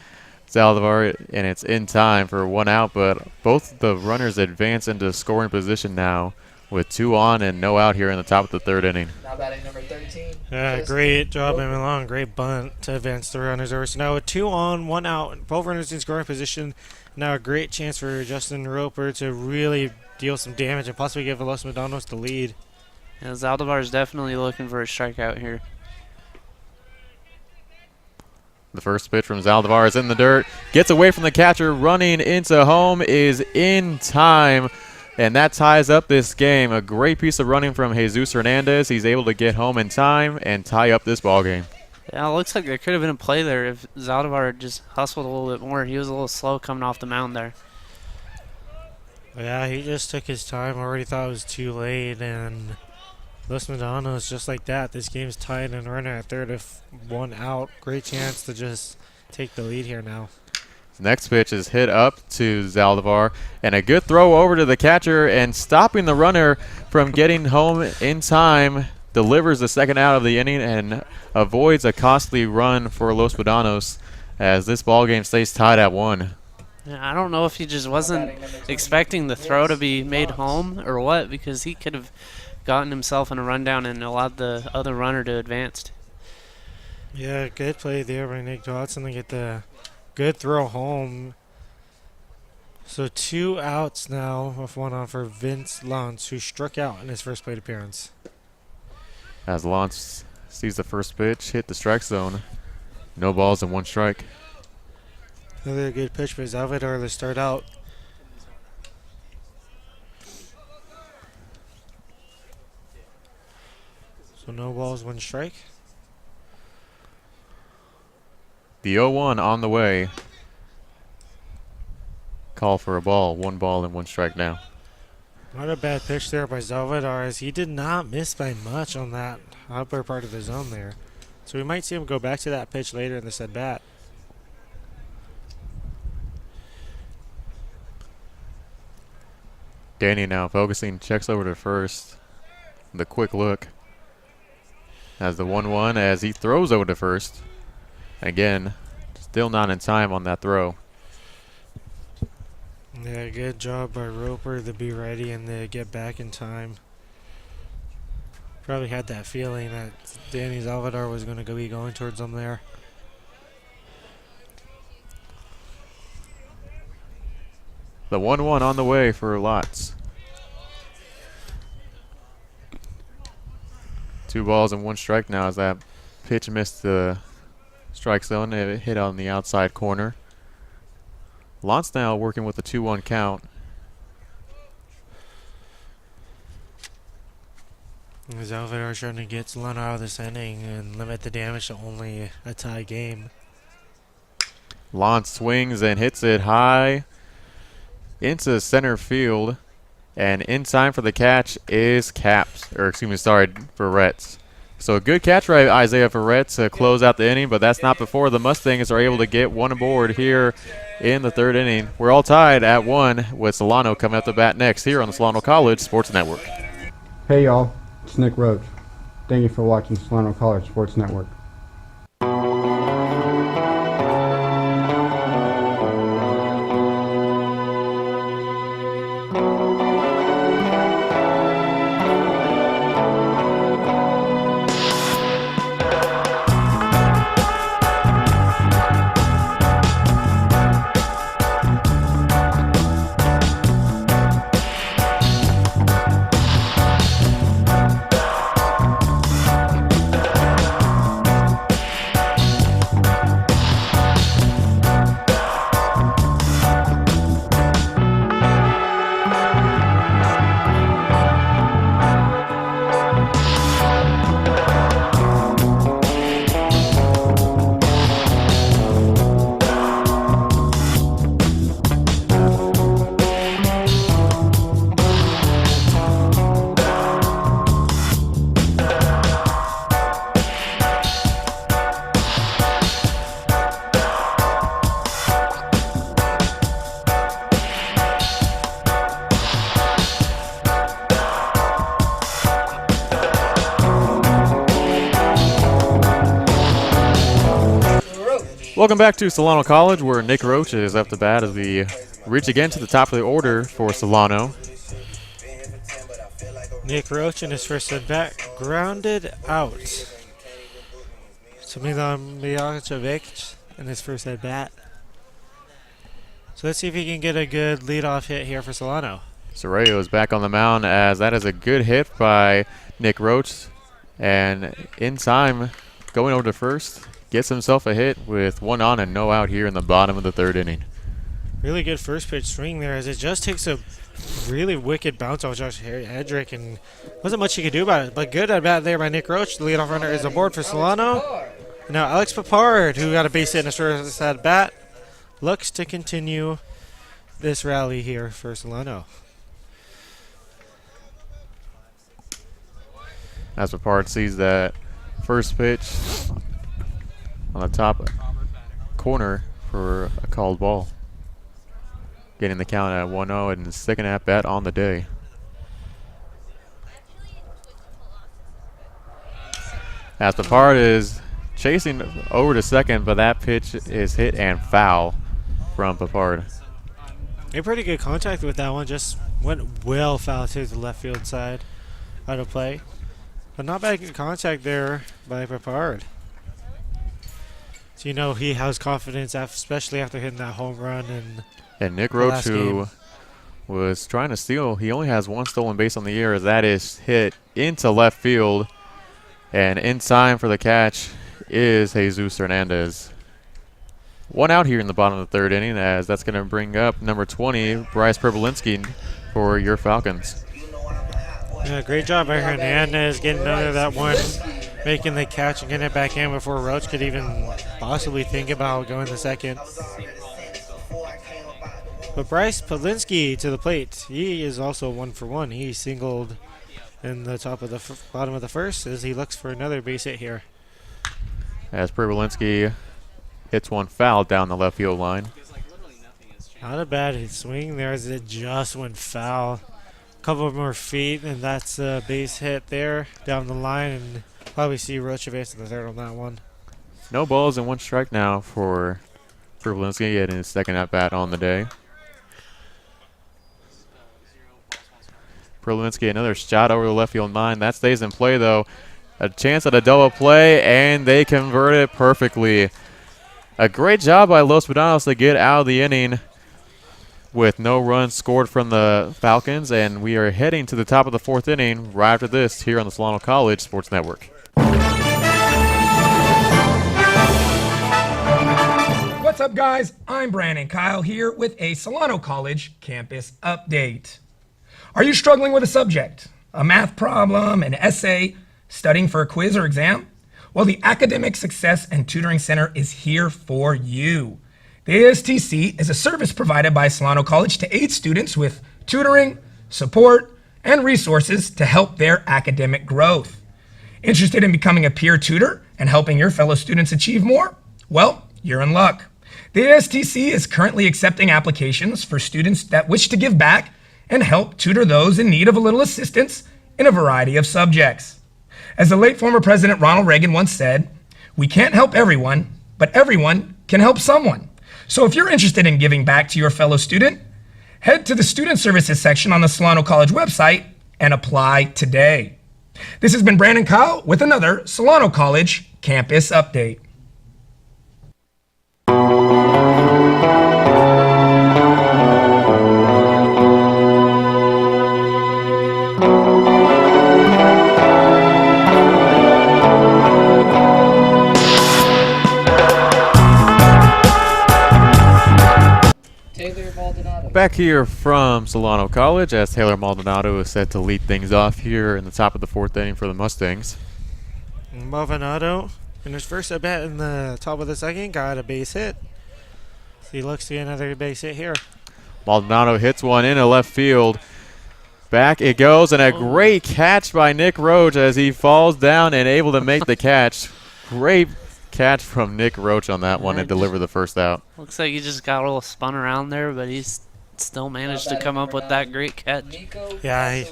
Zaldivar, and it's in time for 1 out, but both the runners advance into scoring position now with 2 on and no out here in the top of the 3rd inning. Now batting number 13. Yeah, great job, Milan. Great bunt to advance the runners over. So now with 2 on, 1 out, both runners in scoring position. Now a great chance for Justin Roper to really deal some damage and possibly give Los Medanos the lead. Yeah, Zaldivar is definitely looking for a strikeout here. The first pitch from Zaldivar is in the dirt, gets away from the catcher, running into home, is in time, and that ties up this game. A great piece of running from Jesus Hernandez. He's able to get home in time and tie up this ball game. Yeah, it looks like there could have been a play there if Zaldivar had just hustled a little bit more. He was a little slow coming off the mound there. Yeah, he just took his time. Already thought it was too late, and Los Medanos, just like that, this game's tied and running at 3rd if 1 out. Great chance to just take the lead here now. Next pitch is hit up to Zaldivar, and a good throw over to the catcher, and stopping the runner from getting home in time, delivers the 2nd out of the inning and avoids a costly run for Los Medanos as this ball game stays tied at 1. Yeah, I don't know if he just wasn't expecting the throw to be made home or what, because he could have gotten himself in a rundown and allowed the other runner to advance. Yeah, good play there by Nick Dodson to get the good throw home. So 2 outs now with 1 on for Vince Lance, who struck out in his first plate appearance. As Lance sees the first pitch hit the strike zone. No balls and 1 strike. Another good pitch by Salvador to start out. So no balls, 1 strike. The 0-1 on the way. Call for a ball. 1 ball and 1 strike now. Not a bad pitch there by Salvador, as he did not miss by much on that upper part of the zone there. So we might see him go back to that pitch later in this at bat. Danny now focusing, checks over to first. The quick look. As the 1-1 as he throws over to first. Again, still not in time on that throw. Yeah, good job by Roper to be ready and to get back in time. Probably had that feeling that Danny Salvador was going to be going towards him there. The 1-1 on the way for Lots. 2 balls and 1 strike now as that pitch missed the strike zone. It hit on the outside corner. Lots now working with a 2-1 count. Salvador trying to get Solano out of this inning and limit the damage to only a tie game. Lance swings and hits it high into center field, and in time for the catch is Ferretz. So a good catch by Isaiah Ferretz to close out the inning, but that's not before the Mustangs are able to get 1 aboard here in the 3rd inning. We're all tied at 1 with Solano coming up to bat next here on the Solano College Sports Network. Hey y'all, it's Nick Roach. Thank you for watching Solano College Sports Network. Welcome back to Solano College, where Nick Roach is up to bat as we reach again to the top of the order for Solano. Nick Roach in his first at bat, grounded out. Milan Mijakovic in his first at bat. So let's see if he can get a good leadoff hit here for Solano. Sorreo is back on the mound as that is a good hit by Nick Roach. And in time, going over to first, gets himself a hit with 1 on and no out here in the bottom of the 3rd inning. Really good first pitch swing there as it just takes a really wicked bounce off Josh Hedrick, and wasn't much he could do about it. But good at bat there by Nick Roach. The leadoff runner is aboard for Solano. Now Alex Papard, who got a base hit in his first at bat, looks to continue this rally here for Solano. As Papard sees that first pitch on the top corner for a called ball. Getting the count at 1-0 and his second at bat on the day. As Papard is chasing over to second, but that pitch is hit and foul from Papard. A pretty good contact with that one. Just went well foul to the left field side out of play. But not bad contact there by Papard. So you know he has confidence, especially after hitting that home run. And Nick Roach, who was trying to steal, he only has 1 stolen base on the year as that is hit into left field. And in time for the catch is Jesus Hernandez. 1 out here in the bottom of the 3rd inning as that's going to bring up number 20, Bryce Perbolinski, for your Falcons. Yeah, great job by Hernandez getting under that one, making the catch and getting it back in before Roach could even possibly think about going to second. But Bryce Podlinski to the plate. He is also 1 for 1. He singled in the top of the bottom of the 1st as he looks for another base hit here. As Perbolinski hits one foul down the left field line. Not a bad swing there as it just went foul. Couple more feet and that's a base hit there down the line, and probably see Roach advance to the 3rd on that one. No balls and 1 strike now for Perbolinski getting his second at bat on the day. Perbolinski another shot over the left field line. That stays in play though. A chance at a double play, and they convert it perfectly. A great job by Los Medanos to get out of the inning with no runs scored from the Falcons, and we are heading to the top of the 4th inning right after this here on the Solano College Sports Network. What's up, guys? I'm Brandon Kyle here with a Solano College campus update. Are you struggling with a subject, a math problem, an essay, studying for a quiz or exam? Well, the Academic Success and Tutoring Center is here for you. The ASTC is a service provided by Solano College to aid students with tutoring, support, and resources to help their academic growth. Interested in becoming a peer tutor and helping your fellow students achieve more? Well, you're in luck. The ASTC is currently accepting applications for students that wish to give back and help tutor those in need of a little assistance in a variety of subjects. As the late former President Ronald Reagan once said, "We can't help everyone, but everyone can help someone." So if you're interested in giving back to your fellow student, head to the Student Services section on the Solano College website and apply today. This has been Brandon Kyle with another Solano College Campus Update. Back here from Solano College as Taylor Maldonado is set to lead things off here in the top of the 4th inning for the Mustangs. Maldonado in his first at bat in the top of the 2nd got a base hit. So he looks to get another base hit here. Maldonado hits one into left field. Back it goes, and a great catch by Nick Roach as he falls down and able to make the catch. Great catch from Nick Roach on that one and deliver the first out. Looks like he just got a little spun around there, but he's still managed to come up with that great catch. Yeah,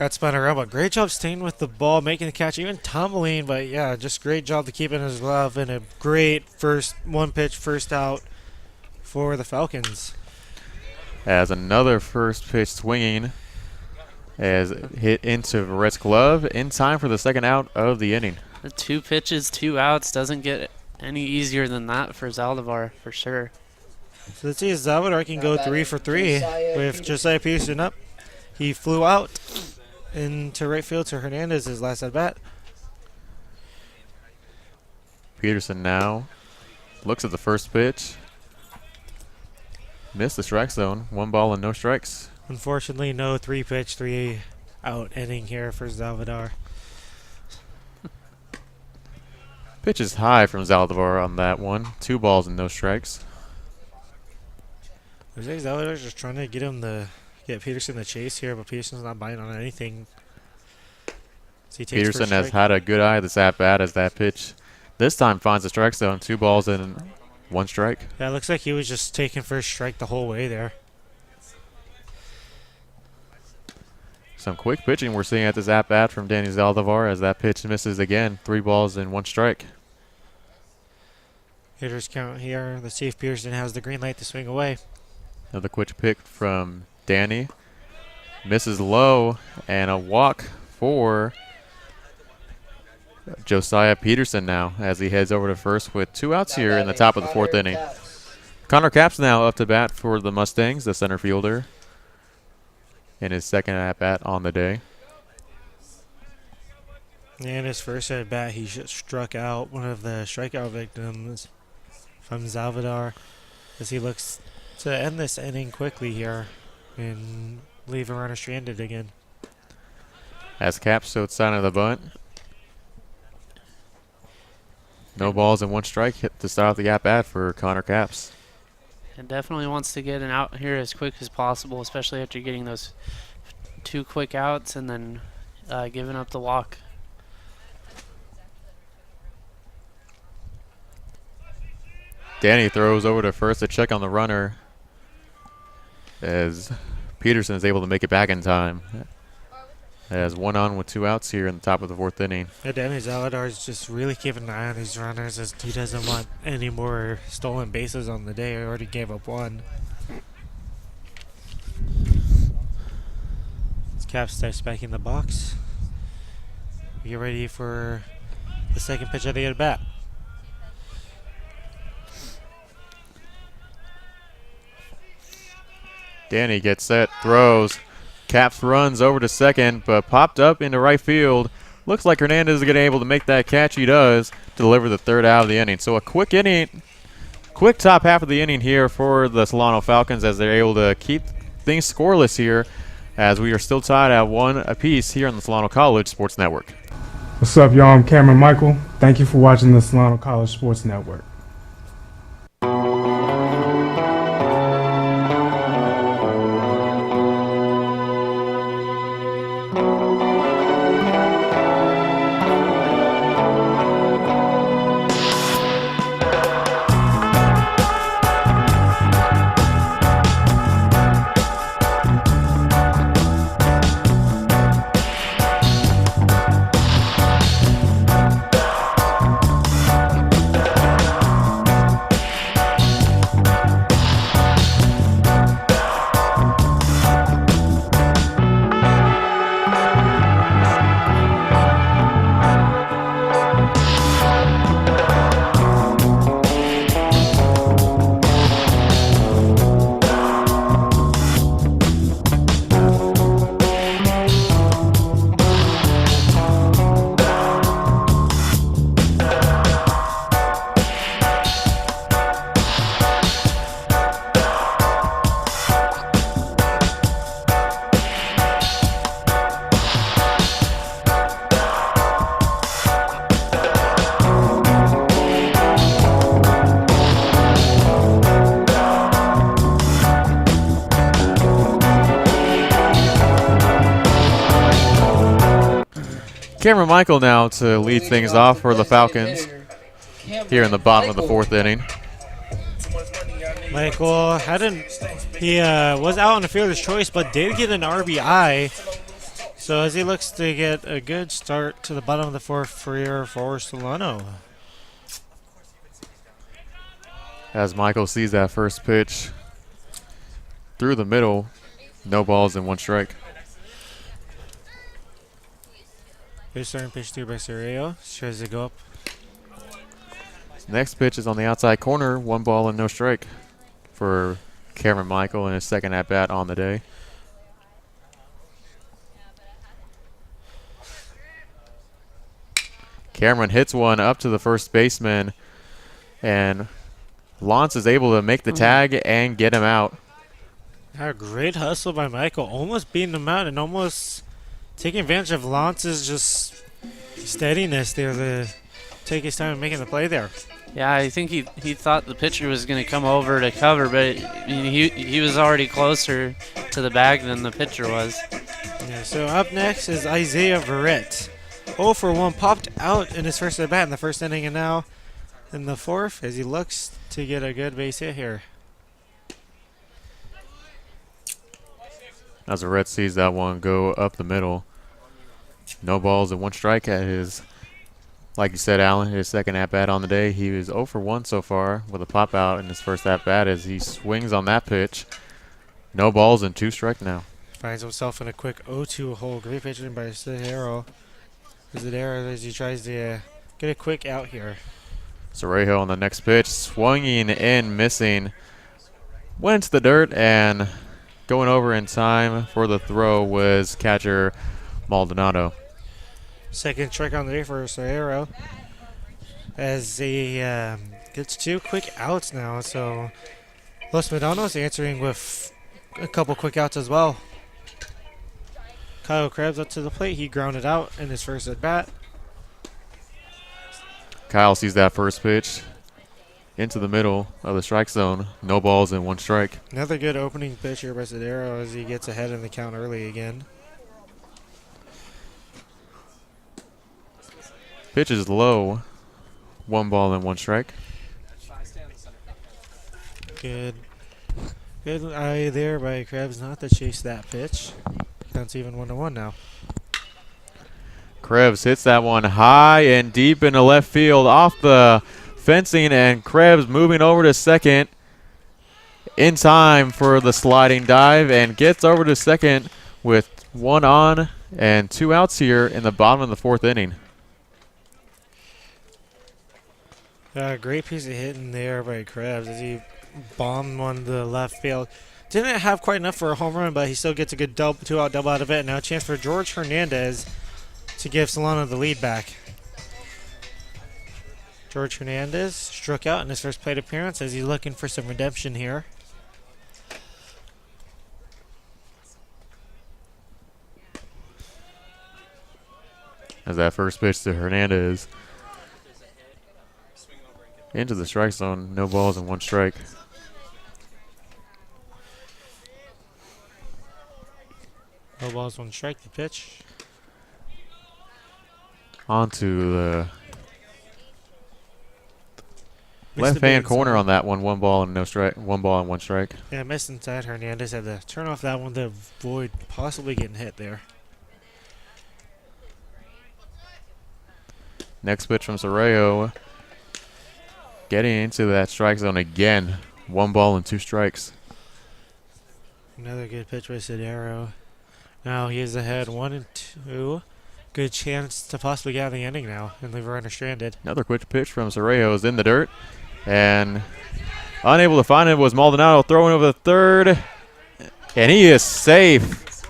Got spun around, but great job staying with the ball, making the catch, even tumbling. But yeah, just great job to keep it in his glove, and a great one pitch, first out for the Falcons. As another first pitch swinging as hit into Verrett's glove in time for the second out of the inning. The 2 pitches, 2 outs doesn't get any easier than that for Zaldivar, for sure. So let's see if Zaldivar can go 3 for 3 with Josiah Peterson up. He flew out into right field to Hernandez his last at bat. Peterson now looks at the first pitch. Missed the strike zone. 1 ball and no strikes. Unfortunately, no 3-pitch, 3-out inning here for Zaldivar. Pitch is high from Zaldivar on that one. 2 balls and no strikes. Looks like Zaldivar's just trying to get Peterson the chase here, but Peterson's not biting on anything. Peterson has had a good eye this at-bat as that pitch this time finds the strike zone. 2 balls and 1 strike. Yeah, it looks like he was just taking first strike the whole way there. Some quick pitching we're seeing at this at-bat from Danny Zaldivar as that pitch misses again. 3 balls and 1 strike. Hitters count here. Let's see if Peterson has the green light to swing away. Another quick pick from Danny. Misses low, and a walk for Josiah Peterson now as he heads over to first with 2 outs here in the top of the 4th inning. Connor Capps now up to bat for the Mustangs, the center fielder, in his second at-bat on the day. And his first at-bat, he just struck out one of the strikeout victims from Zaldivar as he looks to end this inning quickly here and leave a runner stranded again. As Capps showed sign of the bunt. No balls and 1 strike hit to start off the at-bat for Connor Capps. And definitely wants to get an out here as quick as possible, especially after getting those 2 quick outs and then giving up the walk. Danny throws over to first to check on the runner as Peterson is able to make it back in time. As 1 on with 2 outs here in the top of the 4th inning. Yeah, Danny Zaldivar is just really keeping an eye on these runners as he doesn't want any more stolen bases on the day. He already gave up 1. Cap steps back in the box. We get ready for the second pitch of the at-bat. Danny gets set, throws. Capps runs over to second, but popped up into right field. Looks like Hernandez is going to be able to make that catch. He does, to deliver the 3rd out of the inning. So a quick inning, quick top half of the inning here for the Solano Falcons as they're able to keep things scoreless here as we are still tied at 1 apiece here on the Solano College Sports Network. What's up, y'all? I'm Cameron Michael. Thank you for watching the Solano College Sports Network. Cameron Michael now to lead things off for the Falcons here in the bottom of the 4th inning. Michael was out on the fielder's choice, but did get an RBI. So as he looks to get a good start to the bottom of the fourth here for Solano. As Michael sees that first pitch through the middle, no balls and 1 strike. Good starting pitch through by Sorreo. Tries to go up. Next pitch is on the outside corner, 1 ball and no strike for Cameron Michael in his second at bat on the day. Cameron hits one up to the first baseman, and Lance is able to make the tag and get him out. A great hustle by Michael, almost beating him out and almost taking advantage of Lance's just steadiness there to take his time in making the play there. Yeah, I think he thought the pitcher was going to come over to cover, but he was already closer to the bag than the pitcher was. Yeah, so up next is Isaiah Verrett. 0 for 1, popped out in his first at bat in the first inning, and now in the fourth as he looks to get a good base hit here. As Verrett sees that one go up the middle. No balls and 1 strike at his, like you said, Alan, his second at-bat on the day. He was 0 for 1 so far with a pop out in his first at-bat as he swings on that pitch. No balls and 2 strike now. Finds himself in a quick 0-2 hole. Great pitching by Zedero. As he tries to get a quick out here. Sorejo on the next pitch, swinging in, missing. Went to the dirt, and going over in time for the throw was catcher Maldonado. Second strike on the day for Zedero. As he gets 2 quick outs now, so Los Medanos answering with a couple quick outs as well. Kyle Krebs up to the plate. He grounded out in his first at bat. Kyle sees that first pitch into the middle of the strike zone. No balls and 1 strike. Another good opening pitch here by Zedero as he gets ahead in the count early again. Pitch is low. 1 ball and 1 strike. Good eye there by Krebs not to chase that pitch. Counts even 1-1 now. Krebs hits that one high and deep into left field off the fencing, and Krebs moving over to second in time for the sliding dive and gets over to second with 1 on and 2 outs here in the bottom of the 4th inning. Great piece of hitting there by Krebs as he bombed one to the left field. Didn't have quite enough for a home run, but he still gets a good 2-out double out of it. Now a chance for George Hernandez to give Solano the lead back. George Hernandez struck out in his first plate appearance as he's looking for some redemption here. As that first pitch to Hernandez into the strike zone, no balls and 1 strike. No balls, 1 strike, the pitch. Onto the left-hand corner on that one. 1 ball and no strike. 1 ball and 1 strike. Yeah, missed inside. Hernandez had to turn off that one to avoid possibly getting hit there. Next pitch from Sorreo. Getting into that strike zone again. 1 ball and 2 strikes. Another good pitch by Zedero. Now he is ahead 1-2. Good chance to possibly get out of the inning now and leave a runner stranded. Another quick pitch from Sorreo is in the dirt. And unable to find it was Maldonado throwing over the third. And he is safe.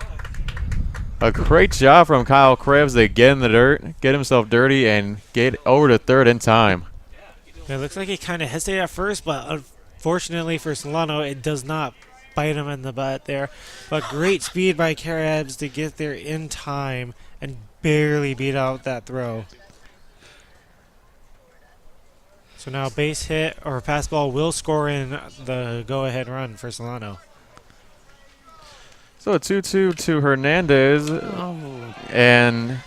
A great job from Kyle Krebs to get in the dirt, get himself dirty, and get over to third in time. It looks like he kind of hesitated at first, but unfortunately for Solano, it does not bite him in the butt there. But great speed by Krebs to get there in time and barely beat out that throw. So now base hit or pass ball will score in the go-ahead run for Solano. So a 2-2 to Hernandez. And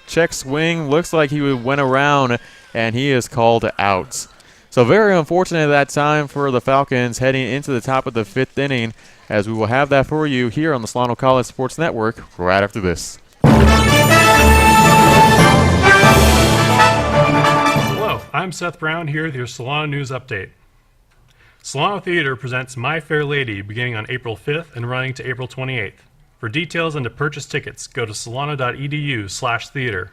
check swing. Looks like he went around, and he is called out. So very unfortunate at that time for the Falcons heading into the top of the 5th inning, as we will have that for you here on the Solano College Sports Network right after this. Hello, I'm Seth Brown here with your Solano News Update. Solano Theater presents My Fair Lady beginning on April 5th and running to April 28th. For details and to purchase tickets, go to solano.edu/theater.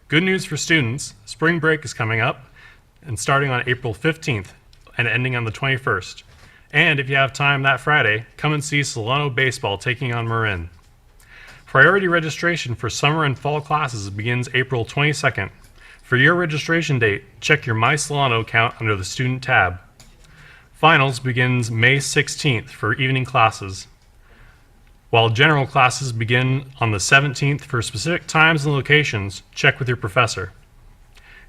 Good news for students, spring break is coming up and starting on April 15th and ending on the 21st. And if you have time that Friday, come and see Solano Baseball taking on Marin. Priority registration for summer and fall classes begins April 22nd. For your registration date, check your My Solano account under the Student tab. Finals begins May 16th for evening classes, while general classes begin on the 17th. For specific times and locations, check with your professor.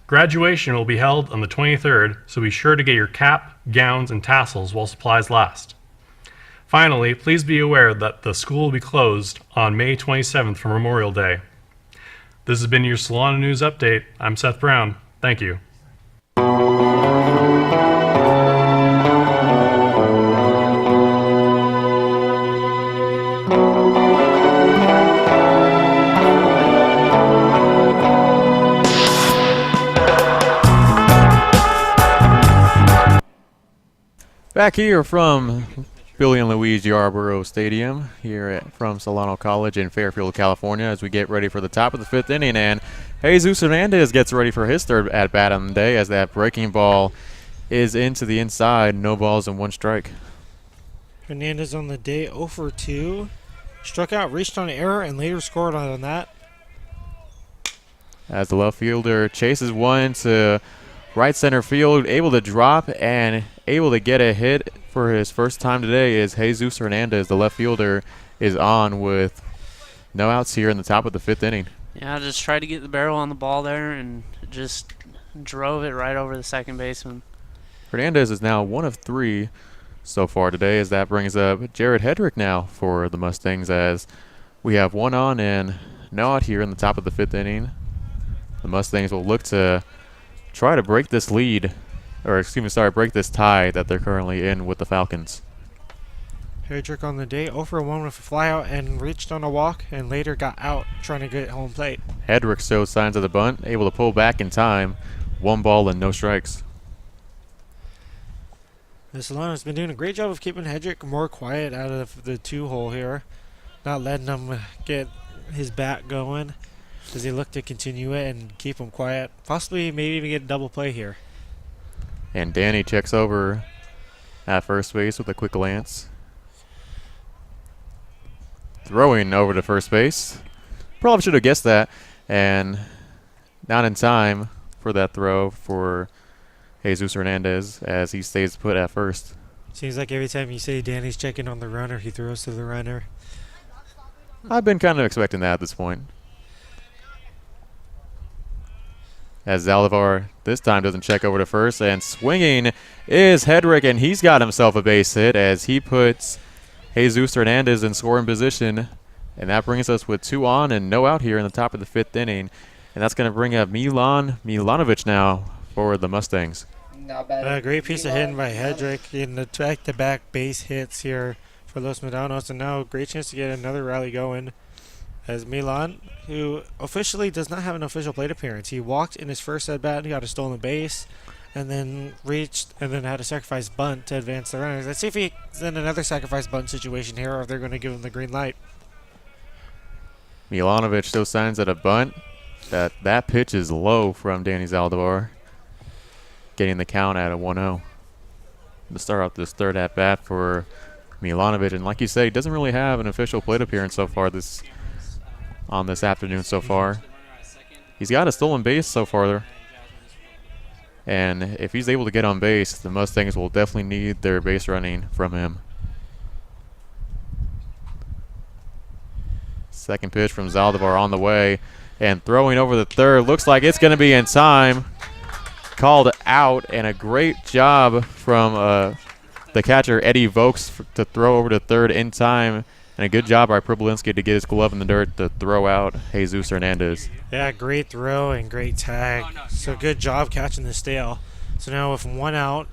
Graduation will be held on the 23rd, so be sure to get your cap, gowns, and tassels while supplies last. Finally, please be aware that the school will be closed on May 27th for Memorial Day. This has been your Solano News Update. I'm Seth Brown. Thank you. Back here from Billy and Louise Yarborough Stadium from Solano College in Fairfield, California, as we get ready for the top of the 5th inning, and Jesus Hernandez gets ready for his third at-bat on the day as that breaking ball is into the inside. No balls and 1 strike. Hernandez on the day 0 for 2. Struck out, reached on error, and later scored on that. As the left fielder chases one to right center field, able to drop and able to get a hit for his first time today is Jesus Hernandez. The left fielder is on with no outs here in the top of the 5th inning. Yeah, just tried to get the barrel on the ball there and just drove it right over the second baseman. Hernandez is now 1 of 3 so far today, as that brings up Jared Hedrick now for the Mustangs, as we have 1 on and no out here in the top of the 5th inning. The Mustangs will look to try to break this lead, or break this tie that they're currently in with the Falcons. Hedrick on the day 0 for 1 with a flyout and reached on a walk and later got out trying to get home plate. Hedrick shows signs of the bunt, able to pull back in time. 1 ball and no strikes. The Solano's been doing a great job of keeping Hedrick more quiet out of the 2-hole here, not letting him get his bat going, as they look to continue it and keep him quiet. Possibly maybe even get a double play here. And Danny checks over at first base with a quick glance. Throwing over to first base. Probably should have guessed that. And not in time for that throw for Jesus Hernandez, as he stays put at first. Seems like every time you say Danny's checking on the runner, he throws to the runner. I've been kind of expecting that at this point. As Zaldivar this time doesn't check over to first, and swinging is Hedrick, and he's got himself a base hit as he puts Jesus Hernandez in scoring position, and that brings us with 2 on and no out here in the top of the 5th inning, and that's going to bring up Milanovic now for the Mustangs. A great piece of hitting by Hedrick in the back-to-back base hits here for Los Medanos, and now a great chance to get another rally going. As Milan, who officially does not have an official plate appearance. He walked in his first at-bat and got a stolen base, and then reached and then had a sacrifice bunt to advance the runners. Let's see if he's in another sacrifice bunt situation here, or if they're going to give him the green light. Milanovic shows signs that a bunt. That pitch is low from Danny Zaldivar, getting the count at a 1-0. To start out this third at-bat for Milanovic, and like you say, he doesn't really have an official plate appearance so far on this afternoon so far. He's got a stolen base so far, and if he's able to get on base, the Mustangs will definitely need their base running from him. Second pitch from Zaldivar on the way, and throwing over the third. Looks like it's going to be in time. Called out, and a great job from the catcher Eddie Vokes to throw over to third in time. And a good job by Pribolinski to get his glove in the dirt to throw out Jesus Hernandez. Yeah, great throw and great tag. So good job catching the steal. So now with 1 out,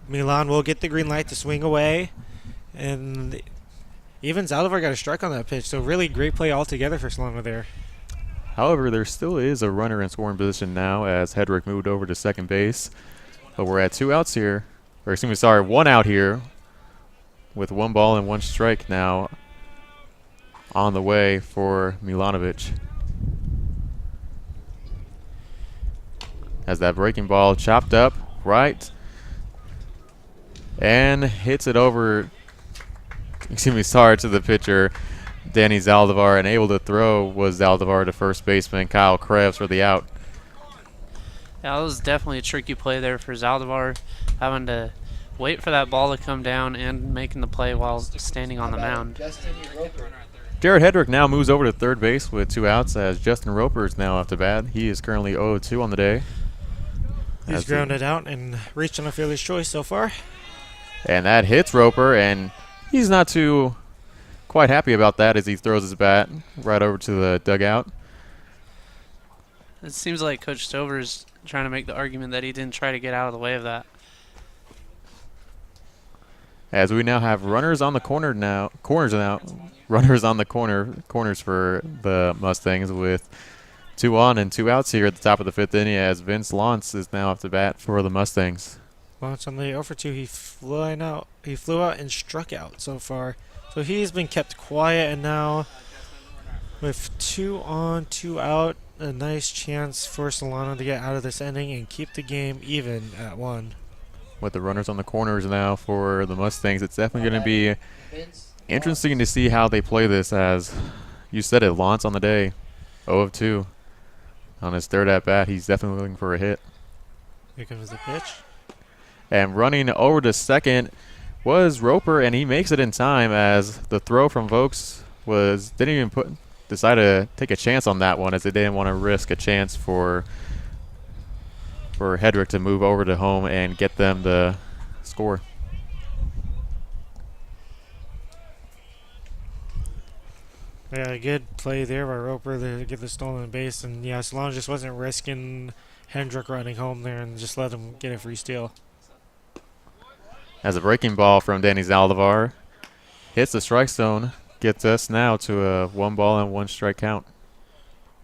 Milan will get the green light to swing away. And Even Zaldivar got a strike on that pitch, so really great play altogether for Solano there. However, there still is a runner in scoring position now as Hedrick moved over to second base. But we're at 2 outs here. Or excuse me, sorry, 1 out here with 1 ball and 1 strike now on the way for Milanovic. As that breaking ball chopped up right and hits it over, excuse me, sorry, to the pitcher, Danny Zaldivar, and able to throw was Zaldivar to first baseman Kyle Krebs for the out. Yeah, that was definitely a tricky play there for Zaldivar, having to wait for that ball to come down and making the play while standing on the mound. Jared Hedrick now moves over to third base with 2 outs as Justin Roper is now off to bat. He is currently 0-2 on the day. He's grounded out and reached on a fielder's choice so far. And that hits Roper, and he's not too quite happy about that as he throws his bat right over to the dugout. It seems like Coach Stover's trying to make the argument that he didn't try to get out of the way of that. As we now have runners on the corners now, runners on the corners for the Mustangs with 2 on and 2 outs here at the top of the 5th inning as Vince Lantz is now off the bat for the Mustangs. Lantz on the 0-for-2, he flew out and struck out so far. So he's been kept quiet, and now with 2 on, 2 out, a nice chance for Solano to get out of this inning and keep the game even at 1. With the runners on the corners now for the Mustangs, it's definitely going to be interesting to see how they play this, as you said it, Lantz on the day, 0-2. On his 3rd at-bat, he's definitely looking for a hit. Here comes the pitch. And running over to second was Roper, and he makes it in time as the throw from Vokes didn't even decide to take a chance on that one, as they didn't want to risk a chance for Hedrick to move over to home and get them the score. Yeah, good play there by Roper to get the stolen base, and yeah, Solano just wasn't risking Hendrick running home there and just let him get a free steal. As a breaking ball from Danny Zaldivar hits the strike zone, gets us now to a 1 ball and 1 strike count.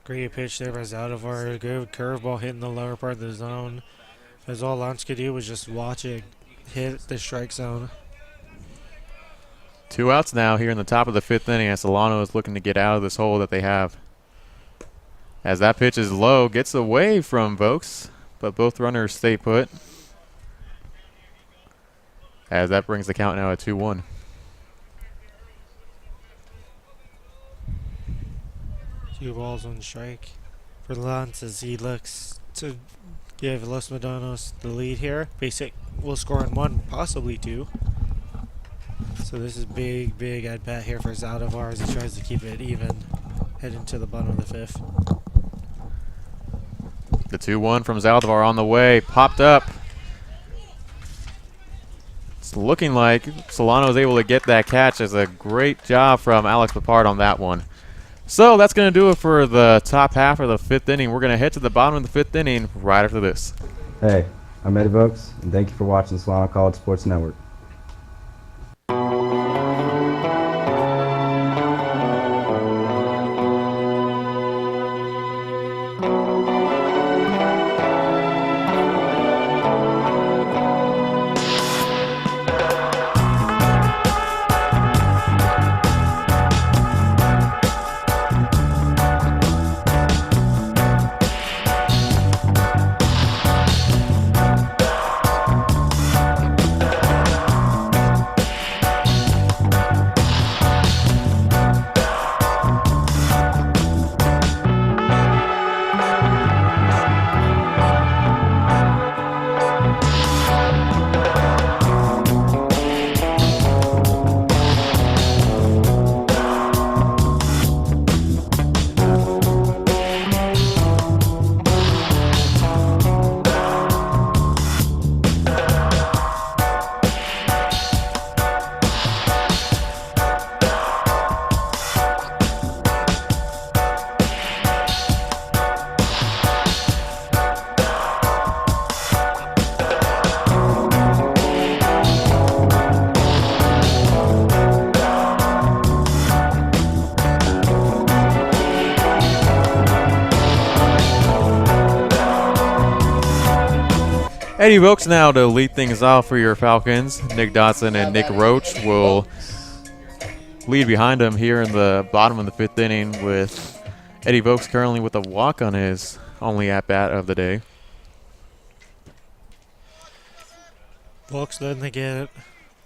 Great pitch there by Zaldivar, good curveball hitting the lower part of the zone. As all Lantz could do was just watch it hit the strike zone. 2 outs now here in the top of the 5th inning as Solano is looking to get out of this hole that they have. As that pitch is low, gets away from Vokes, but both runners stay put. As that brings the count now at 2-1. Two balls, 1 strike for Lantz as he looks to give Los Medanos the lead here. Basic will score in 1, possibly 2. So this is big at bat here for Zaldivar as he tries to keep it even, heading to the bottom of the 5th. The 2-1 from Zaldivar on the way, popped up. It's looking like Solano is able to get that catch. As a great job from Alex Papard on that one. So that's going to do it for the top half of the 5th inning. We're going to head to the bottom of the 5th inning right after this. Hey, I'm Eddie Vokes, and thank you for watching Solano College Sports Network. Eddie Vokes now to lead things off for your Falcons. Nick Dotson and Nick Roach will lead behind him here in the bottom of the 5th inning, with Eddie Vokes currently with a walk on his only at-bat of the day. Vokes then they get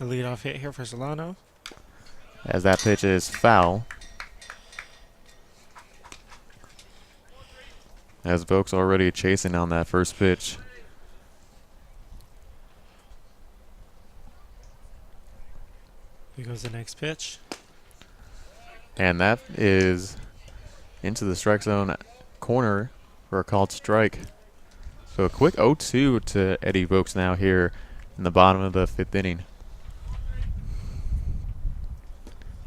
a leadoff hit here for Solano. As that pitch is foul. As Vokes already chasing on that first pitch. Here goes the next pitch. And that is into the strike zone corner for a called strike. So a quick 0-2 to Eddie Vokes now here in the bottom of the 5th inning.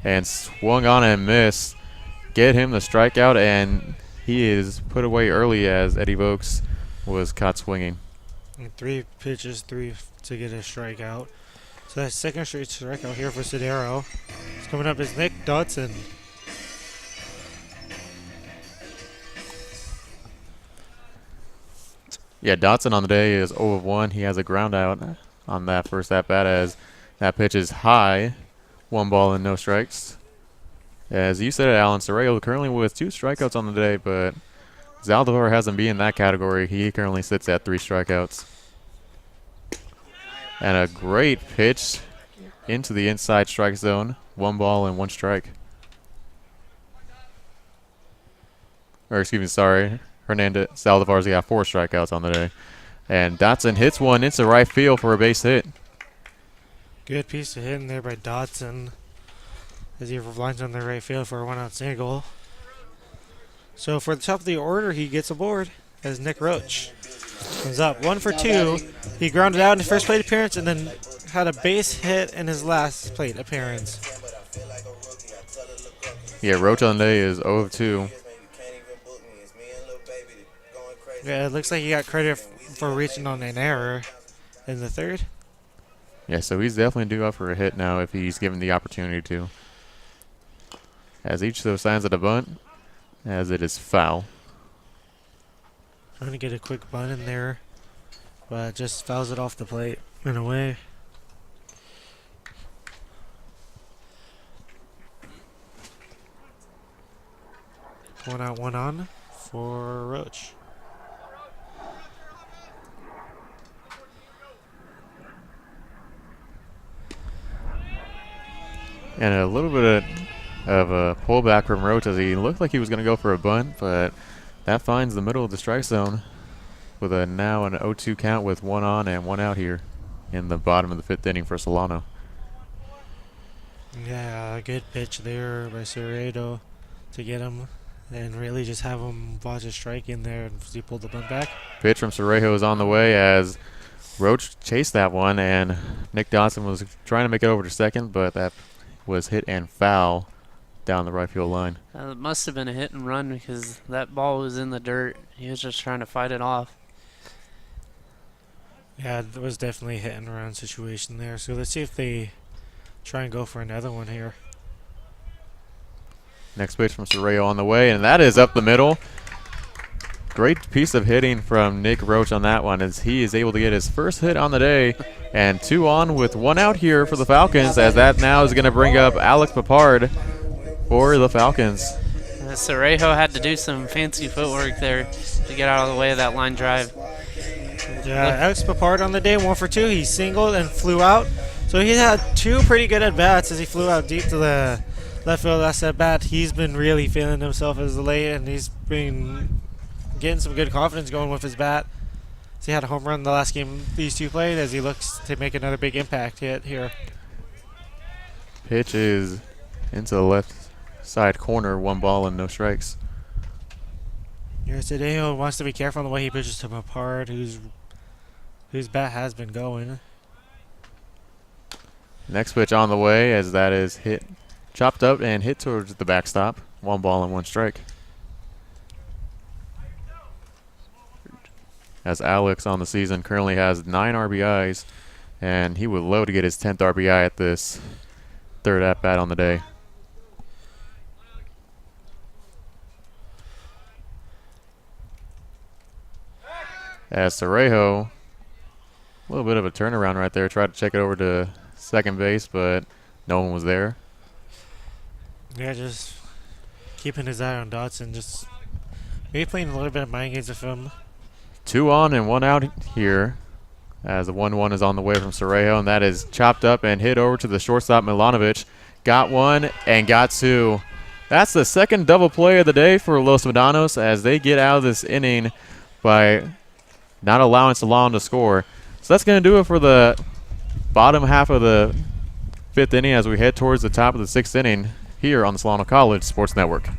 And swung on and missed. Get him the strikeout, and he is put away early as Eddie Vokes was caught swinging. And 3 pitches, 3 to get a strikeout. So that's second straight strikeout here for Sodero. It's coming up is Nick Dotson. Yeah, Dotson on the day is 0 of 1. He has a ground out on that first at bat as that pitch is high. 1 ball and no strikes. As you said, Alan Sorrell currently with 2 strikeouts on the day, but Zaldivar hasn't been in that category. He currently sits at 3 strikeouts. And a great pitch into the inside strike zone. 1 ball and 1 strike. Or excuse me, sorry. Hernandez Zaldivar's got 4 strikeouts on the day. And Dotson hits one into right field for a base hit. Good piece of hitting there by Dotson as he lines on the right field for a 1-out single. So for the top of the order, he gets aboard as Nick Roach comes up 1 for 2. He grounded out in his first plate appearance and then had a base hit in his last plate appearance. Yeah, Roach on the day is 0 of 2. Yeah, it looks like he got credit for reaching on an error in the 3rd. Yeah, so he's definitely due up for a hit now if he's given the opportunity to. As each of those signs at a bunt, as it is foul. Trying to get a quick bunt in there, but just fouls it off the plate and away. One out, 1 on for Roach. And a little bit of a pullback from Roach as he looked like he was going to go for a bunt, but that finds the middle of the strike zone with a now an 0-2 count with 1 on and 1 out here in the bottom of the 5th inning for Solano. Yeah, a good pitch there by Cerrado to get him and really just have him watch a strike in there and he pulled the bunt back. Pitch from Cerrejo is on the way as Roach chased that one, and Nick Dotson was trying to make it over to second, but that was hit and foul down the right field line. It must have been a hit and run because that ball was in the dirt. He was just trying to fight it off. Yeah, there was definitely a hit and run situation there. So let's see if they try and go for another one here. Next pitch from Cerrejo on the way, and that is up the middle. Great piece of hitting from Nick Roach on that one as he is able to get his first hit on the day, and 2 on with 1 out here for the Falcons, as that now is going to bring up Alex Papard for the Falcons. Cerrejo had to do some fancy footwork there to get out of the way of that line drive. Yeah, Alex Papard on the day, 1 for 2. He singled and flew out. So he had 2 pretty good at-bats as he flew out deep to the left field last at-bat. He's been really feeling himself as of late, and he's been getting some good confidence going with his bat. So he had a home run the last game these 2 played as he looks to make another big impact hit here. Pitch is into the left side corner, 1 ball and no strikes. Here's Tadeo wants to be careful on the way he pitches to Papard, whose bat has been going. Next pitch on the way as that is hit, chopped up and hit towards the backstop. 1 ball and 1 strike. As Alex on the season currently has 9 RBIs, and he would love to get his 10th RBI at this 3rd at-bat on the day. As Cerrejo A little bit of a turnaround right there. Tried to check it over to second base, but no one was there. Yeah, just keeping his eye on Dodson. Just maybe playing a little bit of mind games with him. 2 on and 1 out here, as the 1-1 is on the way from Sorejo, and that is chopped up and hit over to the shortstop Milanovic. Got 1 and got 2. That's the second double play of the day for Los Medanos as they get out of this inning by not allowing Solano to score. So that's going to do it for the bottom half of the 5th inning as we head towards the top of the 6th inning here on the Solano College Sports Network.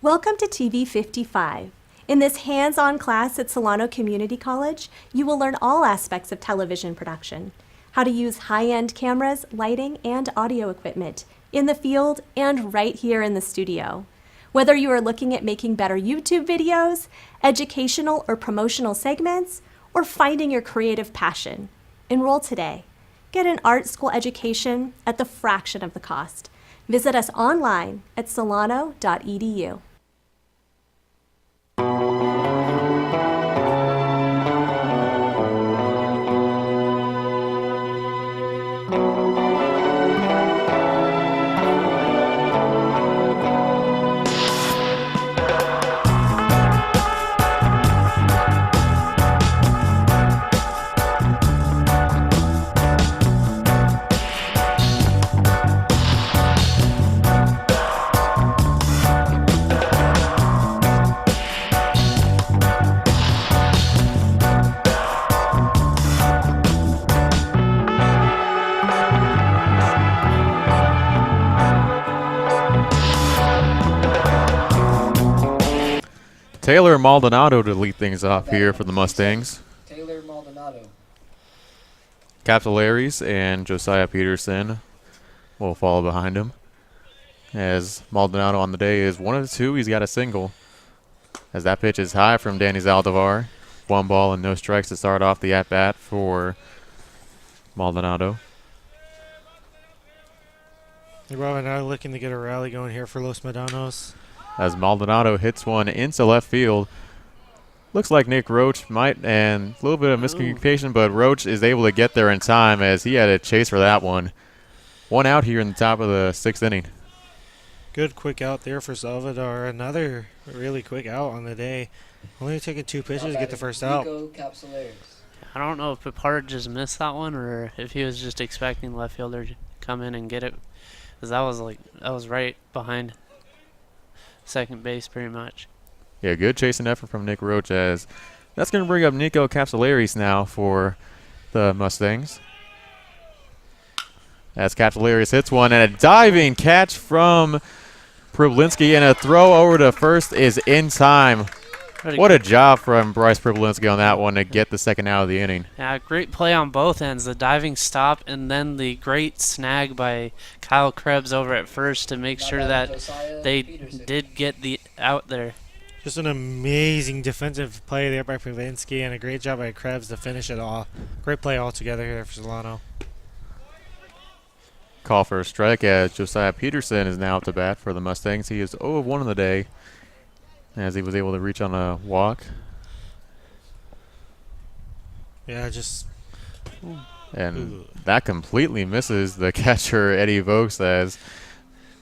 Welcome to TV 55. In this hands-on class at Solano Community College, you will learn all aspects of television production, how to use high-end cameras, lighting, and audio equipment in the field and right here in the studio. Whether you are looking at making better YouTube videos, educational or promotional segments, or finding your creative passion, enroll today. Get an art school education at the fraction of the cost. Visit us online at solano.edu. Taylor Maldonado to lead things off here for the Mustangs. Taylor Maldonado. Capillari's and Josiah Peterson will follow behind him. As Maldonado on the day is 1 of 2, he's got a single. As that pitch is high from Danny Zaldivar. 1 ball and no strikes to start off the at-bat for Maldonado. Robin and I are looking to get a rally going here for Los Medanos. As Maldonado hits one into left field. Looks like Nick Roach might, and a little bit of miscommunication, but Roach is able to get there in time as he had a chase for that one. 1 out here in the top of the 6th inning. Good quick out there for Salvador. Another really quick out on the day. Only taking 2 pitches to get the first out. I don't know if Pipard just missed that one or if he was just expecting left fielder to come in and get it. Because that was right behind second base pretty much. Yeah, good chasing effort from Nick Roach as that's going to bring up Nico Capsularis now for the Mustangs. As Capsularis hits one and a diving catch from Priblinski and a throw over to first is in time. What a job from Bryce Priblinski on that one to get the second out of the inning. Yeah, great play on both ends. The diving stop and then the great snag by Kyle Krebs over at first to make sure that they did get the out there. Just an amazing defensive play there by Priblinski and a great job by Krebs to finish it off. Great play altogether here for Solano. Call for a strike as Josiah Peterson is now up to bat for the Mustangs. He is 0 of 1 on the day as he was able to reach on a walk. Yeah, just... And that completely misses the catcher, Eddie Vokes, as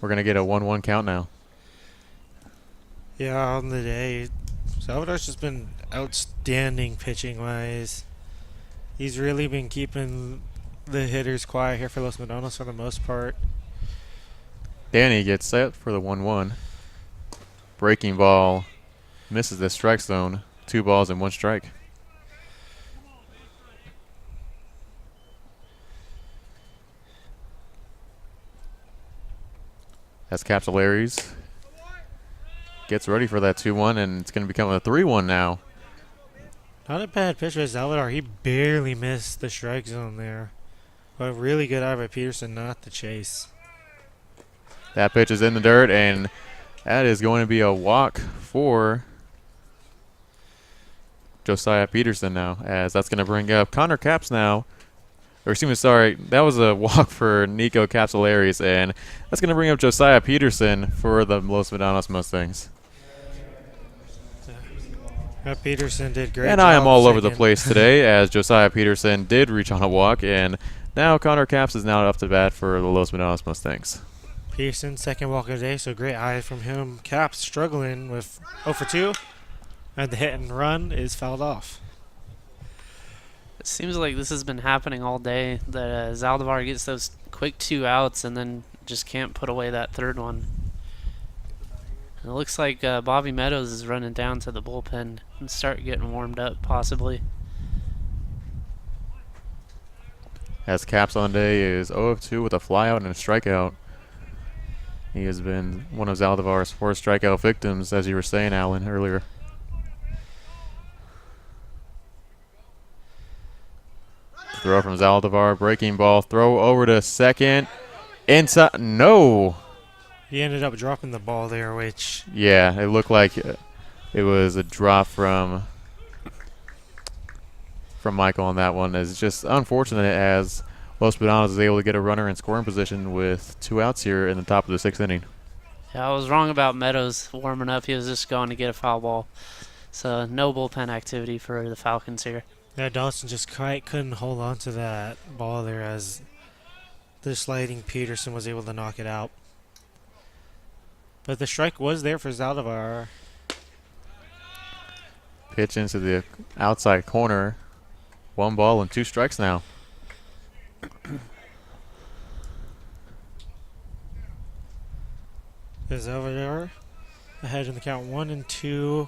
we're going to get a 1-1 count now. Yeah, on the day, Salvador's just been outstanding pitching-wise. He's really been keeping the hitters quiet here for Los Medanos for the most part. Danny gets set for the 1-1. Breaking ball misses the strike zone. 2 balls and 1 strike. As Capsularis gets ready for that 2-1, and it's going to become a 3-1 now. Not a bad pitch by Salvador. He barely missed the strike zone there. But a really good eye by Peterson not to chase. That pitch is in the dirt, and that is going to be a walk for Josiah Peterson now, as that's going to bring up Connor Caps now. Or excuse me, sorry, that was a walk for Nico Capsularis, and that's going to bring up Josiah Peterson for the Los Medanos Mustangs. Peterson did great. And I am all over the second. place today as Josiah Peterson did reach on a walk, and now Connor Capps is now up to bat for the Los Medanos Mustangs. Peterson, second walk of the day, so great eye from him. Capps struggling with 0 for 2, and the hit and run is fouled off. It seems like this has been happening all day, that Zaldivar gets those quick 2 outs and then just can't put away that third one. It looks like Bobby Meadows is running down to the bullpen and start getting warmed up, possibly. As Capps on the day is 0 of 2 with a flyout and a strikeout. He has been one of Zaldivar's 4 strikeout victims, as you were saying, Alan, earlier. Throw from Zaldivar, breaking ball, throw over to second. Inside, no! He ended up dropping the ball there, which... Yeah, it looked like it was a drop from Michael on that one. It's just unfortunate as Los Medanos is able to get a runner in scoring position with 2 outs here in the top of the 6th inning. Yeah, I was wrong about Meadows warming up. He was just going to get a foul ball. So no bullpen activity for the Falcons here. Yeah, Dawson just quite couldn't hold on to that ball there as the sliding Peterson was able to knock it out. But the strike was there for Zaldivar. Pitch into the outside corner. 1 ball and 2 strikes now. Zaldivar ahead in the count 1 and 2.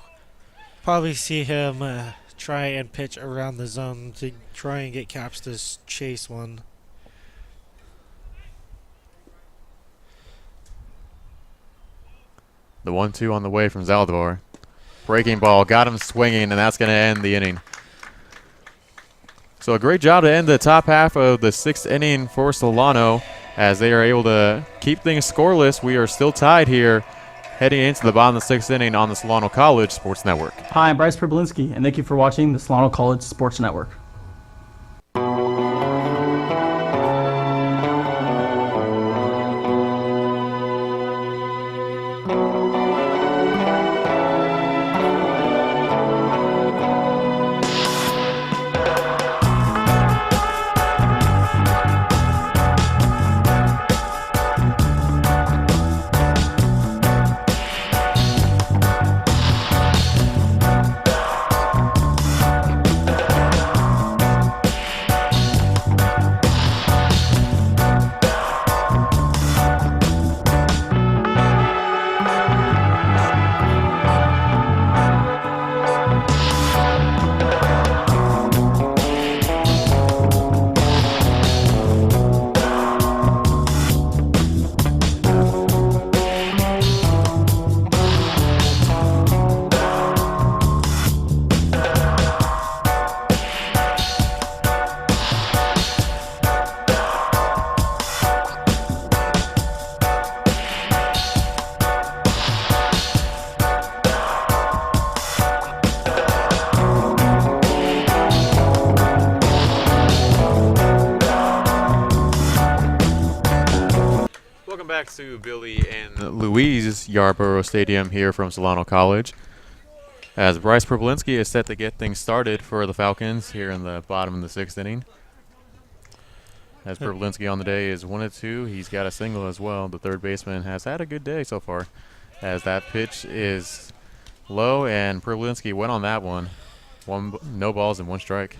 Probably see him try and pitch around the zone to try and get Capps to chase one. The 1-2 on the way from Zaldivar. Breaking ball, got him swinging, and that's going to end the inning. So a great job to end the top half of the 6th inning for Solano as they are able to keep things scoreless. We are still tied here heading into the bottom of the 6th inning on the Solano College Sports Network. Hi, I'm Bryce Problinski, and thank you for watching the Solano College Sports Network. To Billy and Louise Yarborough Stadium here from Solano College as Bryce Problinski is set to get things started for the Falcons here in the bottom of the 6th inning. As Problinski on the day is 1 of 2. He's got a single as well. The third baseman has had a good day so far as that pitch is low and Problinski went on that one. No balls and 1 strike.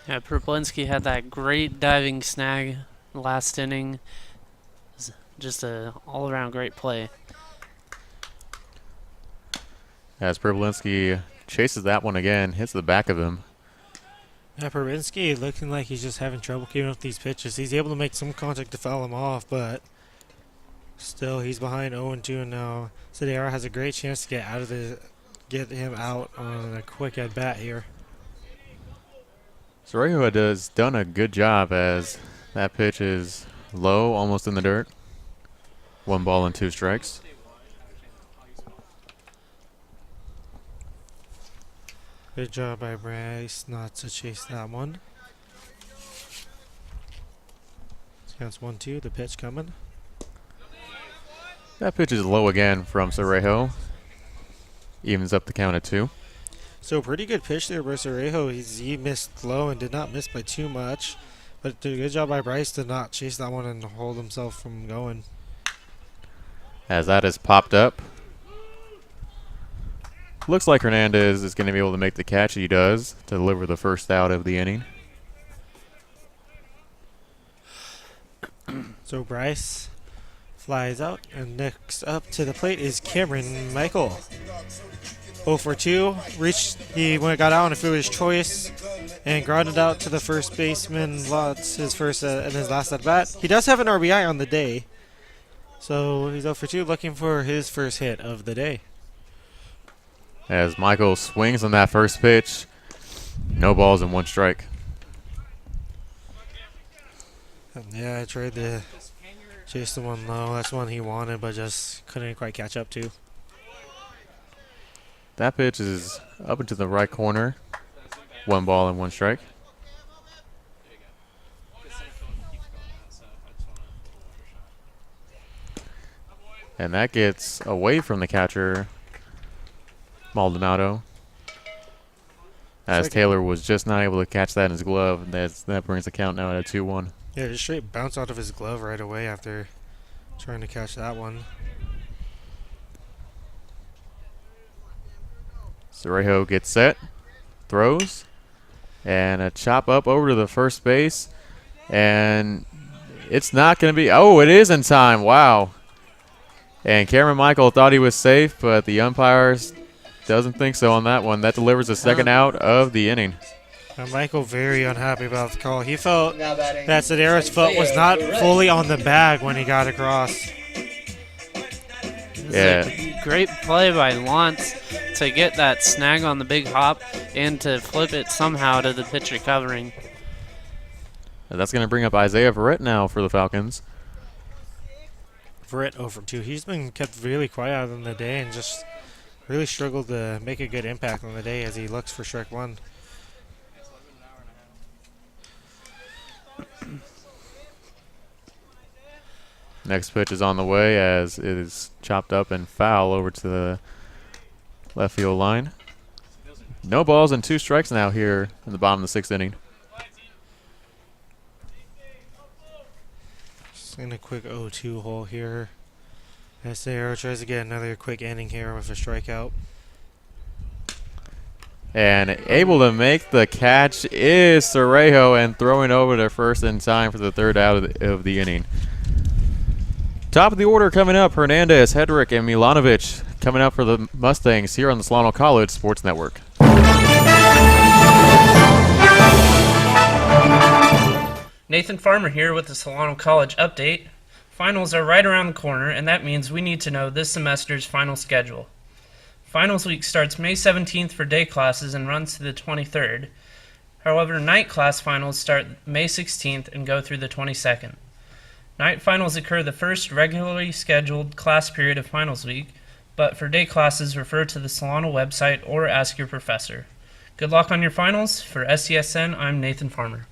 Yeah, Problinski had that great diving snag last inning. Just a all-around great play. As Problinski chases that one again, hits the back of him. Yeah, Problinski looking like he's just having trouble keeping up these pitches. He's able to make some contact to foul him off, but still he's behind 0-2 now. Sidiara has a great chance to get him out on a quick at bat here. Soraya has done a good job as that pitch is low, almost in the dirt. 1 ball and 2 strikes. Good job by Bryce not to chase that one. Counts 1-2, the pitch coming. That pitch is low again from Sorejo. Evens up the count at 2. So pretty good pitch there by Sorejo. He missed low and did not miss by too much. But did a good job by Bryce to not chase that one and hold himself from going. As that is popped up. Looks like Hernandez is going to be able to make the catch. He does to deliver the first out of the inning. So Bryce flies out, and next up to the plate is Cameron Michael. 0 for 2. He got out on a fielder's choice and grounded out to the first baseman. Lots his first and his last at bat. He does have an RBI on the day, so he's 0 for 2, looking for his first hit of the day. As Michael swings on that first pitch, no balls and 1 strike. Yeah, I tried to chase the one low. That's one he wanted, but just couldn't quite catch up to. That pitch is up into the right corner. 1 ball and 1 strike. And that gets away from the catcher, Maldonado. As Taylor was just not able to catch that in his glove. That brings the count now at a 2-1. Yeah, just straight bounce out of his glove right away after trying to catch that one. Sorejo gets set, throws, and a chop up over to the first base. And it's not going to be, oh, it is in time. Wow. And Cameron Michael thought he was safe, but the umpires doesn't think so on that one. That delivers the second out of the inning. Michael very unhappy about the call. He felt that Sedaris' foot was not fully on the bag when he got across. Yeah. Great play by Lantz to get that snag on the big hop and to flip it somehow to the pitcher covering. And that's going to bring up Isaiah Verrett now for the Falcons. Verrett 0 for 2. He's been kept really quiet on the day and just really struggled to make a good impact on the day as he looks for strike 1. Next pitch is on the way as it is chopped up and foul over to the left field line. No balls and 2 strikes now here in the bottom of the 6th inning. Just in a quick 0-2 hole here. Arrow tries to get another quick inning here with a strikeout. And able to make the catch is Sorejo, and throwing over to first in time for the 3rd out of the inning. Top of the order coming up, Hernandez, Hedrick, and Milanovic coming up for the Mustangs here on the Solano College Sports Network. Nathan Farmer here with the Solano College update. Finals are right around the corner, and that means we need to know this semester's final schedule. Finals week starts May 17th for day classes and runs to the 23rd. However, night class finals start May 16th and go through the 22nd. Night finals occur the first regularly scheduled class period of finals week, but for day classes, refer to the Solano website or ask your professor. Good luck on your finals. For SCSN, I'm Nathan Farmer.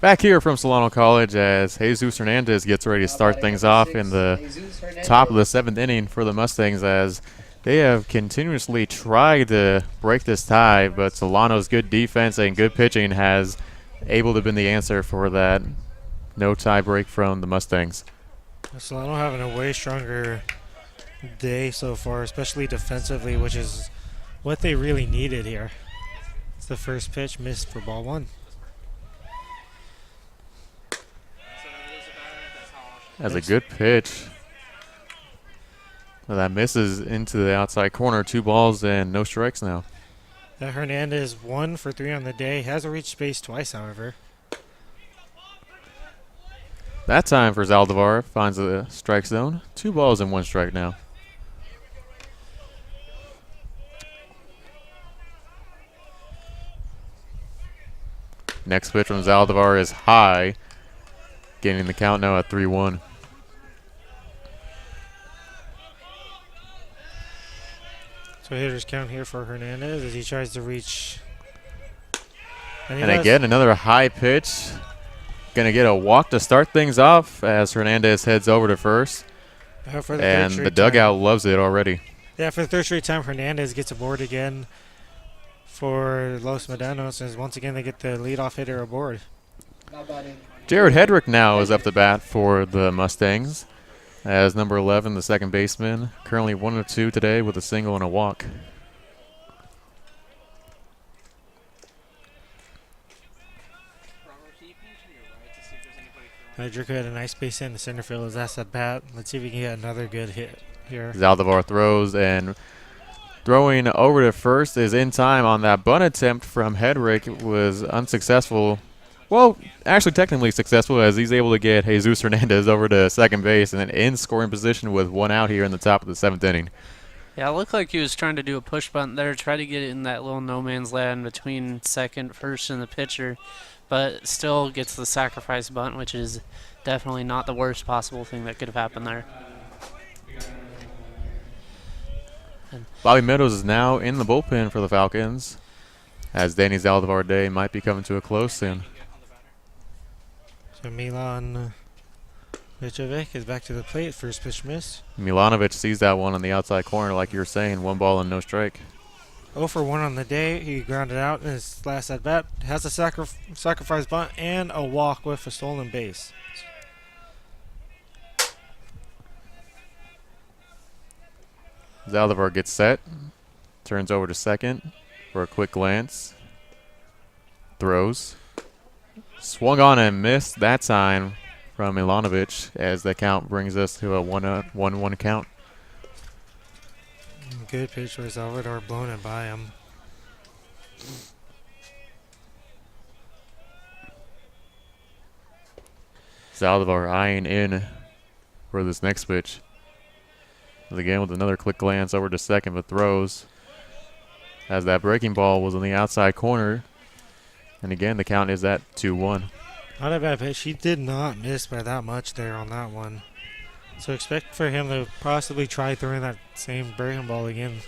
Back here from Solano College as Jesus Hernandez gets ready to start things off in the top of the 7th inning for the Mustangs, as they have continuously tried to break this tie, but Solano's good defense and good pitching has able to been the answer for that no tie break from the Mustangs. Solano having a way stronger day so far, especially defensively, which is what they really needed here. It's the first pitch missed for ball 1. That's a good pitch. Well, that misses into the outside corner. 2 balls and no strikes now. Hernandez 1 for 3 on the day. Hasn't reached base twice, however. That time for Zaldivar finds the strike zone. 2 balls and 1 strike now. Next pitch from Zaldivar is high, getting the count now at 3-1. So hitter's count here for Hernandez as he tries to reach. And again, another high pitch. Gonna get a walk to start things off as Hernandez heads over to first. And the dugout loves it already. Yeah, for the third straight time, Hernandez gets aboard again for Los Medanos, as once again they get the leadoff hitter aboard. Jared Hedrick now is up to bat for the Mustangs as number 11, the second baseman. Currently 1 of 2 today with a single and a walk. Hedrick had a nice base hit in the center field as that's at bat. Let's see if we can get another good hit here. Zaldivar throws, and throwing over to first is in time on that bunt attempt from Hedrick. Was unsuccessful. Well, actually technically successful as he's able to get Jesus Hernandez over to second base and then in scoring position with 1 out here in the top of the 7th inning. Yeah, it looked like he was trying to do a push bunt there, try to get it in that little no man's land between second, first, and the pitcher, but still gets the sacrifice bunt, which is definitely not the worst possible thing that could have happened there. Bobby Meadows is now in the bullpen for the Falcons as Danny Zaldivar Day might be coming to a close soon. So Milan Mitrovic is back to the plate. First pitch missed. Milanovic sees that one on the outside corner, like you were saying. 1 ball and no strike. 0 for 1 on the day. He grounded out in his last at bat. Has a sacrifice bunt and a walk with a stolen base. Zaldivar gets set, turns over to second for a quick glance, throws, swung on and missed that time from Milanovic as the count brings us to a 1-1 count. Good pitch for Zaldivar, blown it by him. Zaldivar eyeing in for this next pitch. Again with another quick glance over to second, but throws as that breaking ball was on the outside corner. And again, the count is at 2-1. Not a bad pitch. He did not miss by that much there on that one. So expect for him to possibly try throwing that same breaking ball again.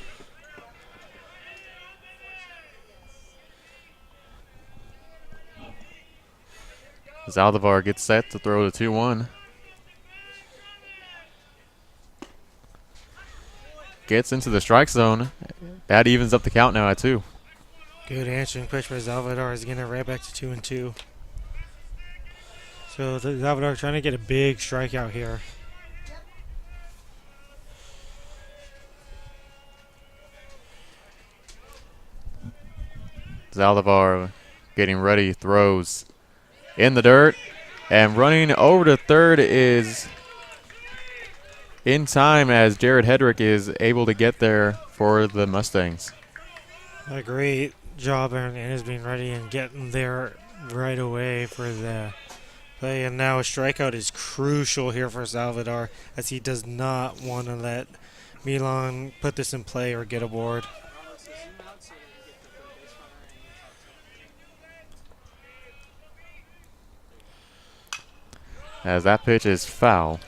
Zaldivar gets set to throw to 2-1. Gets into the strike zone. That evens up the count now at 2. Good answering pitch by Zaldivar is getting it right back to 2-2. So Zaldivar trying to get a big strikeout here. Zaldivar getting ready, throws in the dirt, and running over to third is in time as Jared Hedrick is able to get there for the Mustangs. A great job, and is being ready and getting there right away for the play. And now a strikeout is crucial here for Zaldivar as he does not want to let Milan put this in play or get aboard. As that pitch is foul.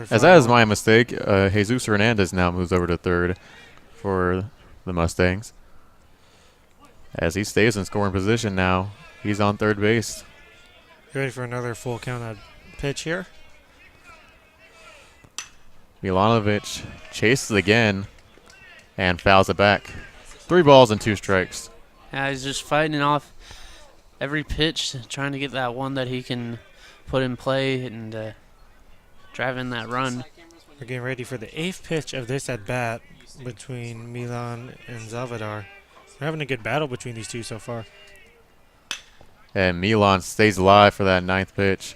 As that is my mistake, Jesus Hernandez now moves over to third for the Mustangs. As he stays in scoring position now, he's on third base. Ready for another full count pitch here. Milanovic chases again and fouls it back. 3 balls and 2 strikes. Yeah, he's just fighting off every pitch, trying to get that one that he can put in play and drive in that run. We're getting ready for the 8th pitch of this at bat between Milan and Zaldivar. We're having a good battle between these two so far. And Milan stays alive for that 9th pitch.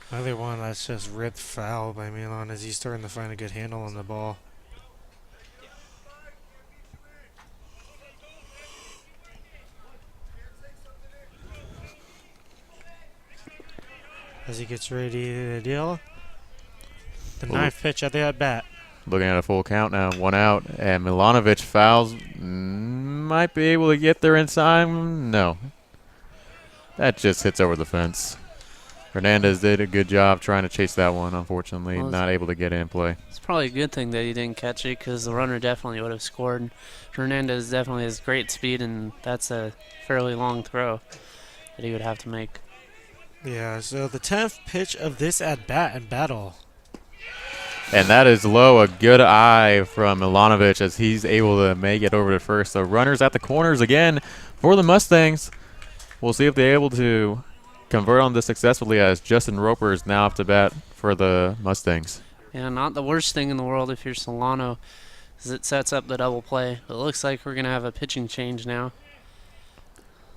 Another one that's just ripped foul by Milan as he's starting to find a good handle on the ball. as he gets ready to deal. The ninth pitch at the at-bat. Looking at a full count now, 1 out, and Milanovic fouls. Might be able to get there in time. No. That just hits over the fence. Hernandez did a good job trying to chase that one, unfortunately. Well, not able to get in play. It's probably a good thing that he didn't catch it because the runner definitely would have scored. Hernandez definitely has great speed, and that's a fairly long throw that he would have to make. Yeah, so the 10th pitch of this at-bat and battle. And that is low, a good eye from Milanovic as he's able to make it over to first. So runners at the corners again for the Mustangs. We'll see if they're able to convert on this successfully as Justin Roper is now up to bat for the Mustangs. Yeah, not the worst thing in the world if you're Solano, as it sets up the double play. It looks like we're going to have a pitching change now.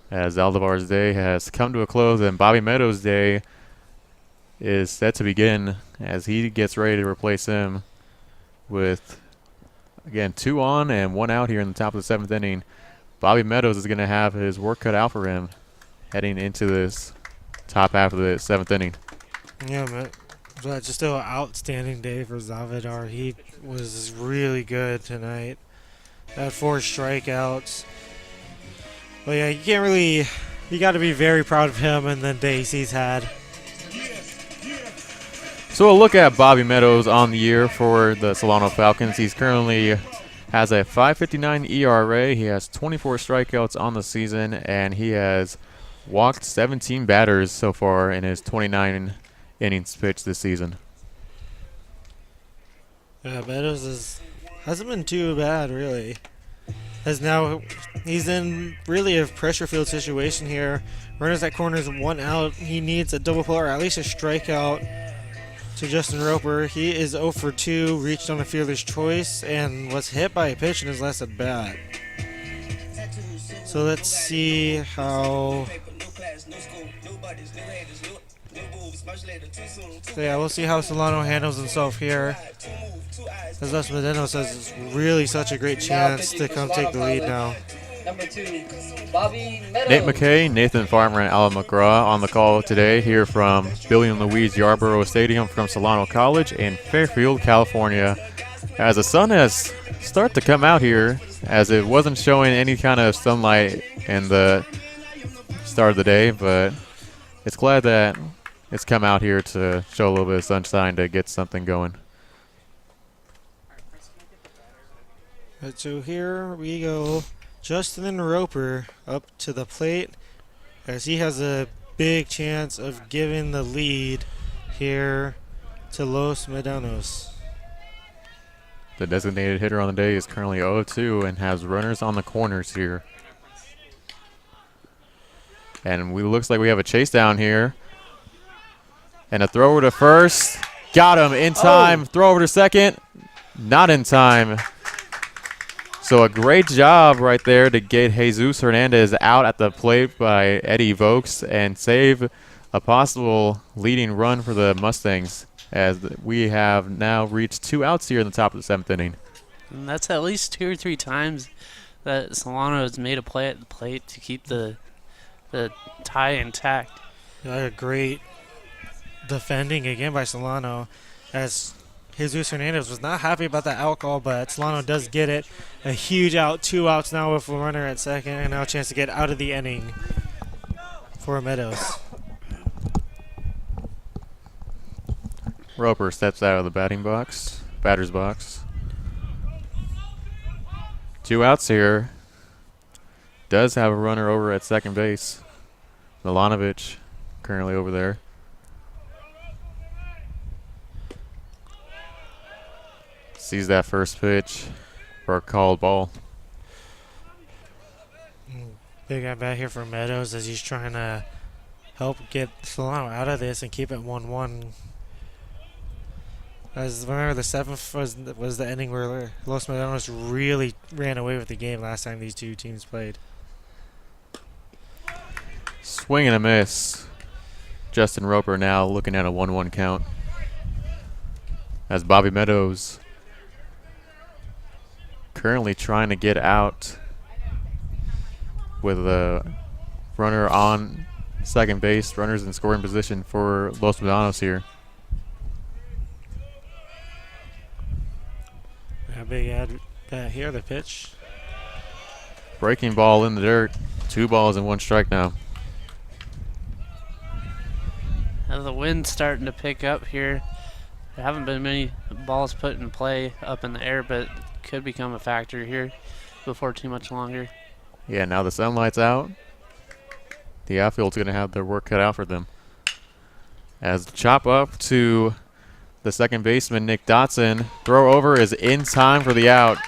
As Aldevar's day has come to a close and Bobby Meadows' day is set to begin as he gets ready to replace him with, again, 2 on and 1 out here in the top of the 7th inning. Bobby Meadows is going to have his work cut out for him heading into this top half of the 7th inning. Yeah, but just an outstanding day for Zavidar. He was really good tonight. Had 4 strikeouts. But yeah, you got to be very proud of him and the days he's had. So a look at Bobby Meadows on the year for the Solano Falcons. He's currently has a 5.59 ERA. He has 24 strikeouts on the season, and he has walked 17 batters so far in his 29 innings pitched this season. Yeah, Meadows hasn't been too bad, really. He's in really a pressure field situation here. Runners at corners, 1 out. He needs a double play or at least a strikeout to Justin Roper. He is 0 for 2, reached on a fielder's choice, and was hit by a pitch in his last at bat. So let's see how. So yeah, we'll see how Solano handles himself here. As Los Medanos has really such a great chance to come take the lead now. Number 2, Bobby Meadows. Nate McKay, Nathan Farmer, and Alan McGraw on the call today here from Billy and Louise Yarborough Stadium from Solano College in Fairfield, California. As the sun has started to come out here, as it wasn't showing any kind of sunlight in the start of the day, but it's glad that it's come out here to show a little bit of sunshine to get something going. So here we go. Justin Roper up to the plate as he has a big chance of giving the lead here to Los Medanos. The designated hitter on the day is currently 0-2 and has runners on the corners here. And looks like we have a chase down here. And a throw over to first. Got him in time. Throw over to second. Not in time. So a great job right there to get Jesus Hernandez out at the plate by Eddie Vokes and save a possible leading run for the Mustangs, as we have now reached 2 outs here in the top of the 7th inning. And that's at least 2 or 3 times that Solano has made a play at the plate to keep the tie intact. Yeah, great defending again by Solano, as Jesus Hernandez was not happy about that out call, but Solano does get it. A huge out, 2 outs now with a runner at second, and now a chance to get out of the inning for Meadows. Roper steps out of the batter's box. 2 outs here. Does have a runner over at second base. Milanovic currently over there. Sees that first pitch for a called ball. Big at bat here for Meadows as he's trying to help get Solano out of this and keep it 1-1. As remember, the 7th was the inning where Los Medanos really ran away with the game last time these two teams played. Swing and a miss. Justin Roper now looking at a 1-1 count. As Bobby Meadows currently trying to get out with a runner on second base. Runners in scoring position for Los Medanos here. A big ad bat here, the pitch. Breaking ball in the dirt. 2 balls and 1 strike now. Now the wind's starting to pick up here. There haven't been many balls put in play up in the air, but could become a factor here before too much longer. Yeah, now the sunlight's out. The outfield's going to have their work cut out for them. As the chop up to the second baseman, Nick Dotson. Throw over is in time for the out.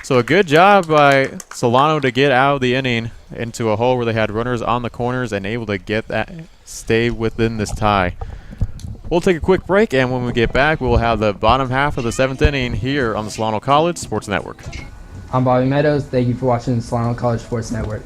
So a good job by Solano to get out of the inning into a hole where they had runners on the corners and able to get that, stay within this tie. We'll take a quick break, and when we get back, we'll have the bottom half of the 7th inning here on the Solano College Sports Network. I'm Bobby Meadows. Thank you for watching the Solano College Sports Network.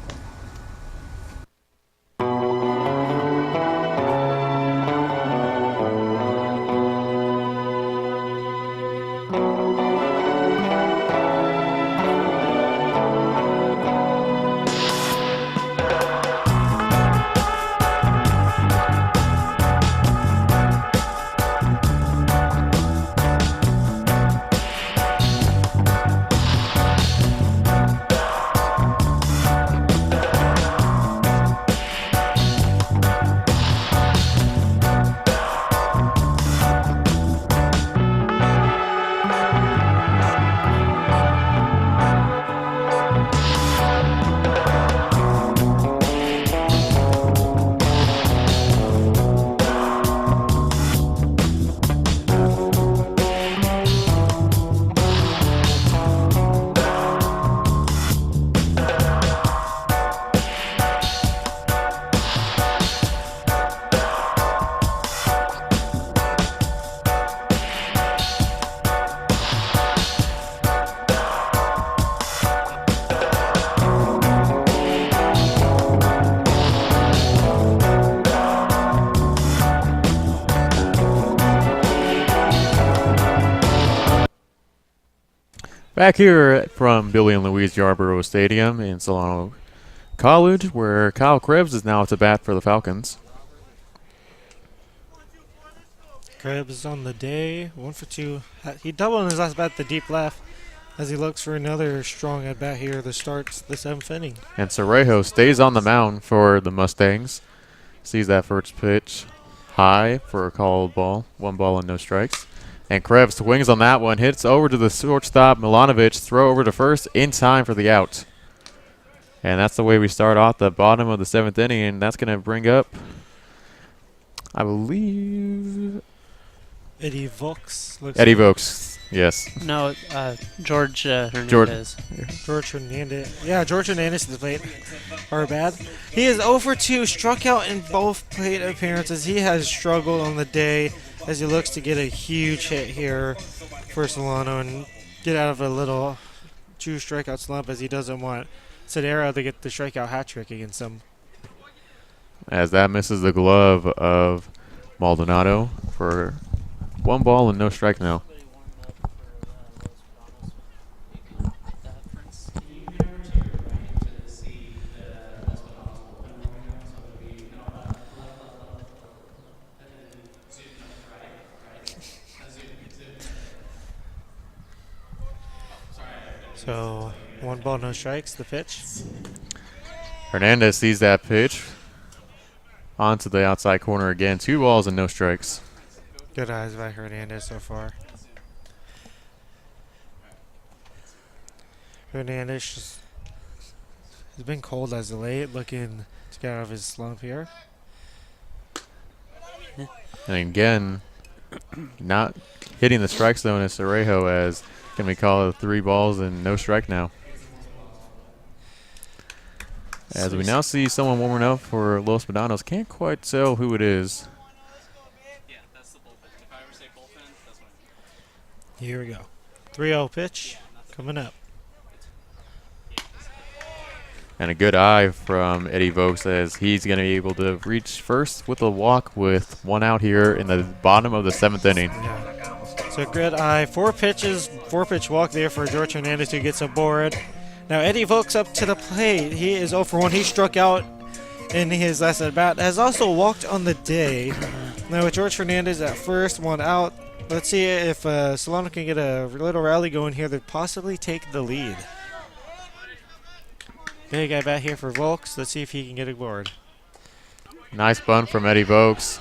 Back here from Billy and Louise Yarborough Stadium in Solano College, where Kyle Krebs is now at the bat for the Falcons. Krebs on the day, 1 for 2. He doubled in his last bat, the deep left, as he looks for another strong at bat here that starts the 7th inning. And Cerejo stays on the mound for the Mustangs. Sees that first pitch high for a called ball. 1 ball and no strikes. And Krebs swings on that one, hits over to the shortstop, Milanovic, throw over to first in time for the out. And that's the way we start off the bottom of the 7th inning, and that's going to bring up, I believe, Eddie Vokes. Eddie Vokes, yes. No, George Hernandez. George Hernandez. Yeah, George Hernandez to the plate. Or bad. He is 0 for 2, struck out in both plate appearances. He has struggled on the day as he looks to get a huge hit here for Solano and get out of a little 2 strikeout slump, as he doesn't want Cedera to get the strikeout hat trick against him. As that misses the glove of Maldonado for 1 ball and no strike now. So 1 ball, no strikes, the pitch. Hernandez sees that pitch onto the outside corner again. 2 balls and no strikes. Good eyes by Hernandez so far. Hernandez has been cold as of late, looking to get out of his slump here. And again, not hitting the strike zone as Cerejo, as can we call it 3 balls and no strike now. As we now see someone warming up for Los Medanos. Can't quite tell who it is. Yeah, that's the bullpen. If I ever say bullpen, that's what I mean. Here we go. 3-0 pitch coming up. And a good eye from Eddie Vokes, as he's going to be able to reach first with a walk with 1 out here in the bottom of the 7th inning. Yeah. So good eye. 4 pitches, 4-pitch walk there for George Hernandez, who gets aboard. Now Eddie Vokes up to the plate. He is 0 for 1. He struck out in his last at bat, has also walked on the day. Now with George Fernandez at first, one out. Let's see if Solano can get a little rally going here to possibly take the lead. Big at bat here for Volks. Let's see if he can get aboard. Nice bunt from Eddie Volks.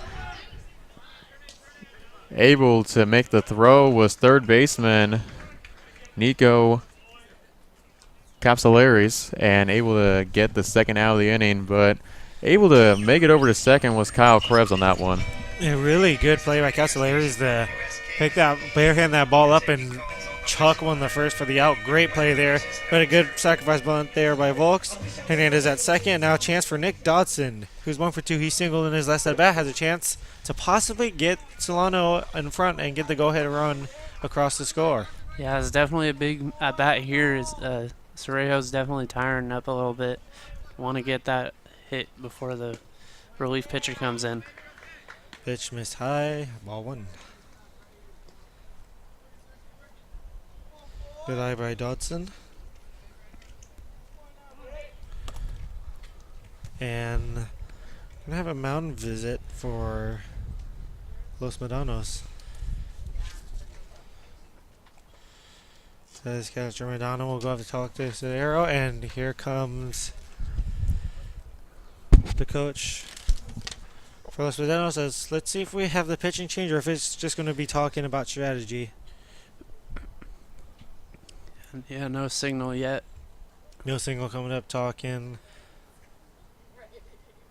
Able to make the throw was third baseman Nico Capsularis, and able to get the second out of the inning, but able to make it over to second was Kyle Krebs on that one. A really good play by Capsularis to pick that, barehand that ball up and chuck one the first for the out. Great play there, but a good sacrifice bunt there by Volks. Hernandez at second. Now a chance for Nick Dodson, who's 1 for 2. He singled in his last at bat, has a chance to possibly get Solano in front and get the go-ahead run across the score. Yeah, it's definitely a big at bat here. Cerejo's definitely tiring up a little bit. Want to get that hit before the relief pitcher comes in. Pitch missed high, ball one. Good eye by Dodson. And I'm gonna have a mound visit for Los Medanos. Says catcher Medano will go up to talk to Cedero, and here comes the coach for Los Medanos. Says, let's see if we have the pitching change or if it's just going to be talking about strategy. Yeah, no signal yet. No signal coming up talking.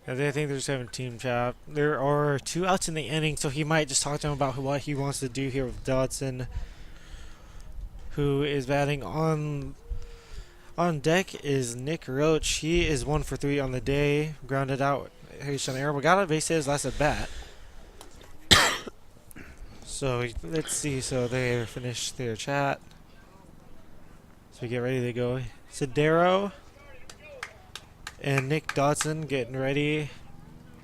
I think they're just having team chat. There are 2 outs in the inning, so he might just talk to him about what he wants to do here with Dodson, who is batting on deck is Nick Roach. He is 1 for 3 on the day. Grounded out. Here's an error. We got a base hit his last at bat. So let's see. So they finished their chat. So we get ready to go. Cedero and Nick Dodson getting ready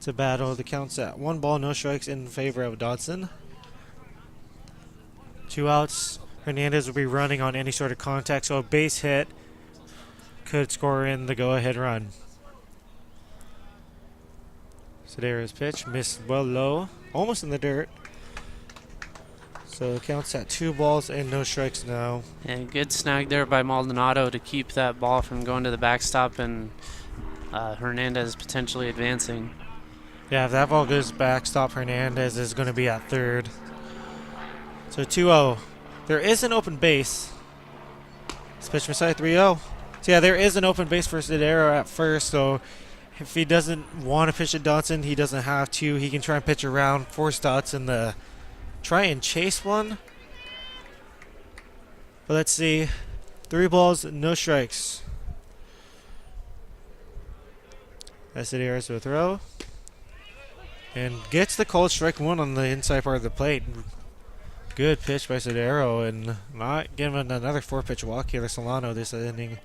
to battle. The count's at 1 ball, no strikes in favor of Dodson. 2 outs. Hernandez will be running on any sort of contact, so a base hit could score in the go-ahead run. Cedero's pitch missed well low, almost in the dirt. So it counts at 2 balls and no strikes now. And good snag there by Maldonado to keep that ball from going to the backstop and Hernandez potentially advancing. Yeah, if that ball goes backstop, Hernandez is going to be at third. So 2-0. There is an open base. This pitch beside 3-0. So yeah, there is an open base for Cedero at first, so if he doesn't want to pitch at Dodson, he doesn't have to. He can try and pitch around, force Dodson to try and chase one. But let's see. 3 balls, no strikes. That's Cedero's to throw. And gets the called strike 1 on the inside part of the plate. Good pitch by Cedero, and not giving another 4-pitch walk here to Solano this inning.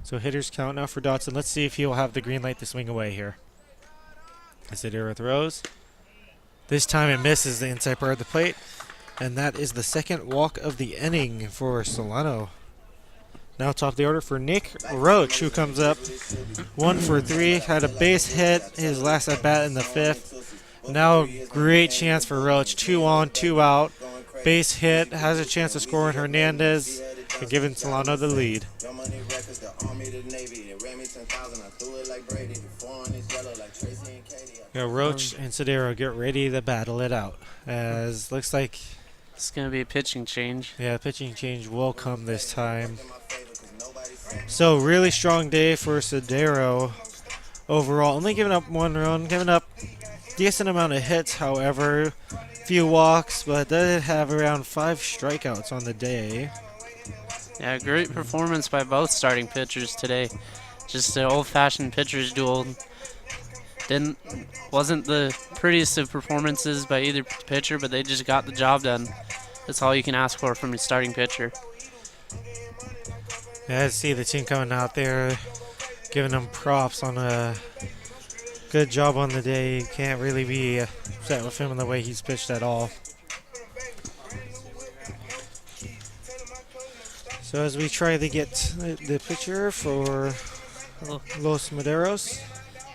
So hitters count now for Dodson. Let's see if he'll have the green light to swing away here. Cedero throws. This time it misses the inside part of the plate, and that is the 2nd walk of the inning for Solano. Now top of the order for Nick Roach, who comes up 1 for 3. Had a base hit his last at bat in the 5th. Now great chance for Roach. 2 on, 2 out. Base hit, has a chance to score in Hernandez, and giving Solano the lead. Yeah, Roach and Cedero get ready to battle it out. As looks like it's going to be a pitching change. Yeah, pitching change will come this time. So really strong day for Cedero overall. Only giving up 1 run, giving up decent amount of hits, however, few walks, but did have around 5 strikeouts on the day. Yeah, great performance by both starting pitchers today. Just an old-fashioned pitchers duel. Wasn't the prettiest of performances by either pitcher, but they just got the job done. That's all you can ask for from your starting pitcher. Yeah, I see the team coming out there, giving them props on a good job on the day. You can't really be upset with him in the way he's pitched at all. So as we try to get the pitcher for Los Medanos.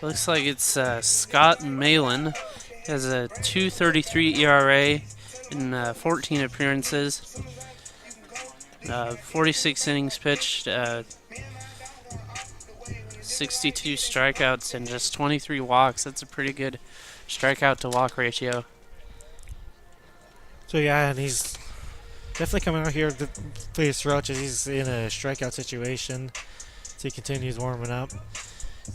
Looks like it's Scott Malin. He has a 2.33 ERA in 14 appearances. 46 innings pitched, 62 strikeouts, and just 23 walks. That's a pretty good strikeout to walk ratio. So yeah, and he's definitely coming out here to face Roach as he's in a strikeout situation. So he continues warming up.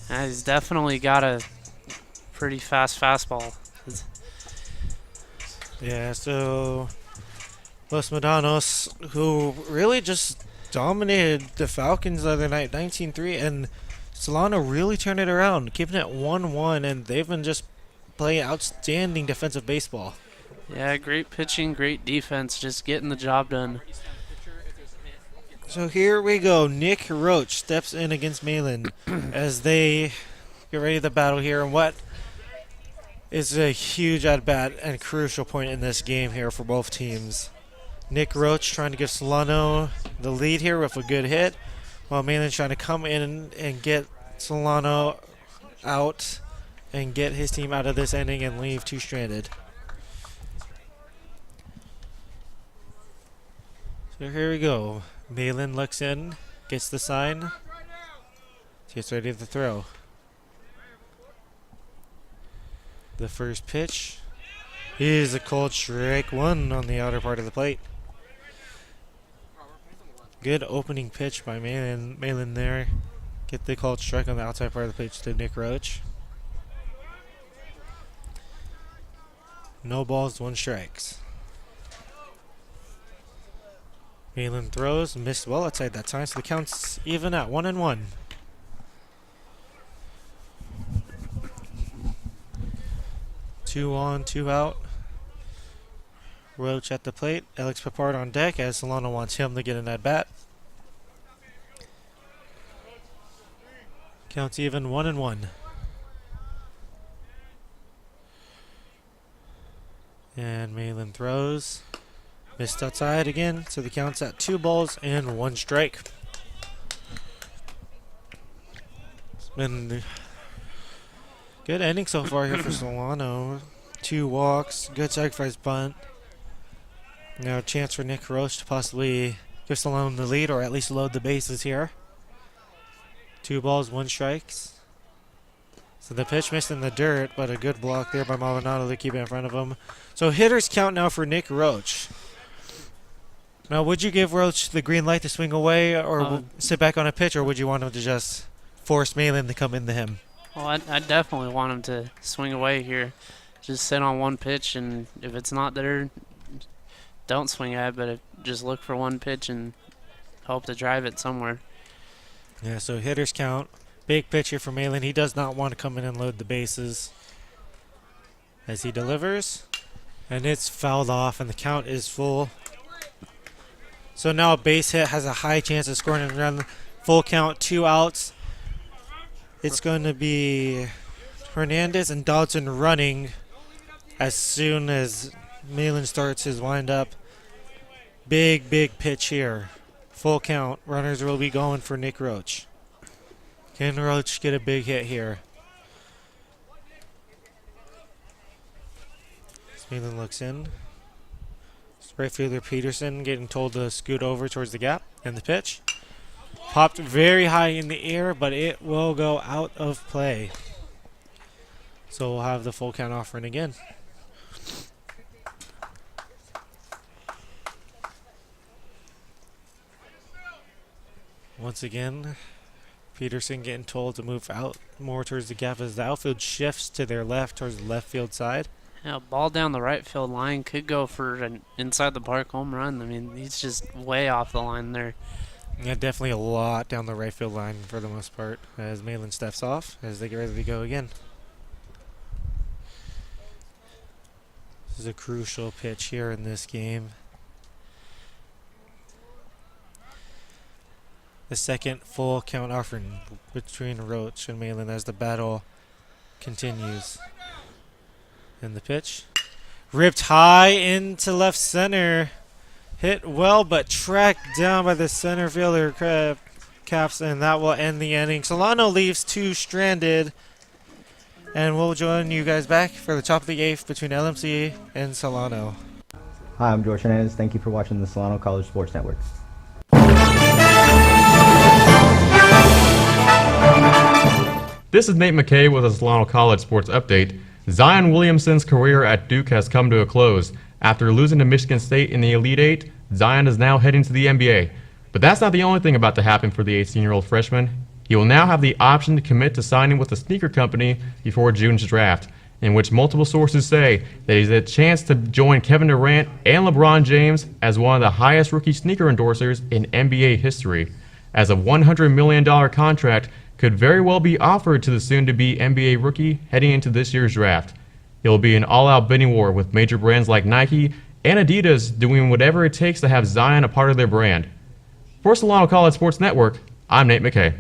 He's definitely got a pretty fast fastball. Yeah, so Los Medanos, who really just dominated the Falcons the other night, 19-3, and Solano really turned it around, keeping it 1-1, and they've been just playing outstanding defensive baseball. Yeah, great pitching, great defense, just getting the job done. So here we go. Nick Roach steps in against Malin as they get ready to battle here. And what is a huge at-bat and crucial point in this game here for both teams. Nick Roach trying to give Solano the lead here with a good hit, while Malin trying to come in and get Solano out and get his team out of this inning and leave two stranded. So here we go. Malin looks in, gets the sign, gets ready to throw. The first pitch is a cold strike one on the outer part of the plate. Good opening pitch by Malin there. Get the cold strike on the outside part of the plate to Nick Roach. No balls, one strikes. Malin throws, missed well outside that time, so the count's even at 1-1. Two on, two out. Roach at the plate. Alex Papard on deck as Solano wants him to get an at-bat. Count's even 1-1. And Malin throws. Missed outside again, so the count's at 2 balls and 1 strike. It's been a good ending so far here for Solano. 2 walks, good sacrifice bunt. Now a chance for Nick Roach to possibly give Solano the lead or at least load the bases here. 2 balls, 1 strikes. So the pitch missed in the dirt, but a good block there by Maldonado to keep it in front of him. So hitters count now for Nick Roach. Now, would you give Roach the green light to swing away or sit back on a pitch, or would you want him to just force Malin to come into him? Well, I definitely want him to swing away here. Just sit on one pitch, and if it's not there, don't swing at it, but just look for one pitch and hope to drive it somewhere. Yeah, so hitters count. Big pitch here for Malin. He does not want to come in and load the bases as he delivers. And it's fouled off, and the count is full. So now a base hit has a high chance of scoring and run. Full count, 2 outs. It's going to be Hernandez and Dodson running as soon as Malin starts his windup. Big pitch here. Full count. Runners will be going for Nick Roach. Can Roach get a big hit here? Malin looks in. Right fielder Peterson getting told to scoot over towards the gap. And the pitch. Popped very high in the air, but it will go out of play. So we'll have the full count offering again. Once again, Peterson getting told to move out more towards the gap as the outfield shifts to their left towards the left field side. Yeah, ball down the right field line could go for an inside the park home run. I mean, he's just way off the line there. Yeah, definitely a lot down the right field line for the most part as Malin steps off as they get ready to go again. This is a crucial pitch here in this game. The second full count offering between Roach and Malin as the battle continues. And the pitch. Ripped high into left center. Hit well, but tracked down by the center fielder, caps, and that will end the inning. Solano leaves 2 stranded, and we'll join you guys back for the top of the 8th between LMC and Solano. Hi, I'm George Hernandez. Thank you for watching the Solano College Sports Network. This is Nate McKay with a Solano College Sports Update. Zion Williamson's career at Duke has come to a close. After losing to Michigan State in the Elite Eight, Zion is now heading to the NBA. But that's not the only thing about to happen for the 18-year-old freshman. He will now have the option to commit to signing with a sneaker company before June's draft, in which multiple sources say that he's a chance to join Kevin Durant and LeBron James as one of the highest rookie sneaker endorsers in NBA history, as a $100 million contract could very well be offered to the soon-to-be NBA rookie heading into this year's draft. It will be an all-out bidding war with major brands like Nike and Adidas doing whatever it takes to have Zion a part of their brand. For Solano College Sports Network, I'm Nate McKay.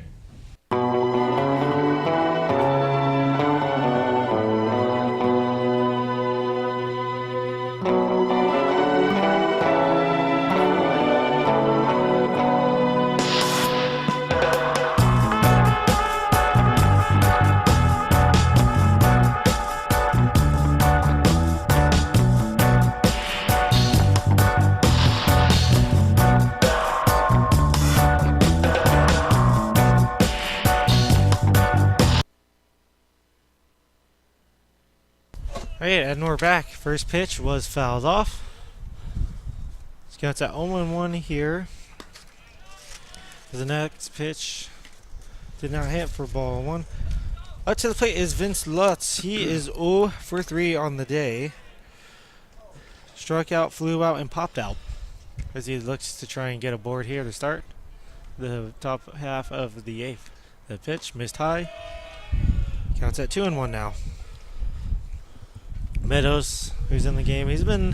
Alright, and we're back. First pitch was fouled off. Counts at 0-1 here. The next pitch did not hit for ball 1. Up to the plate is Vince Lutz. He is 0 for 3 on the day. Struck out, flew out, and popped out as he looks to try and get a board here to start the top half of the 8th. The pitch missed high. Counts at 2-1 now. Meadows, who's in the game, he's been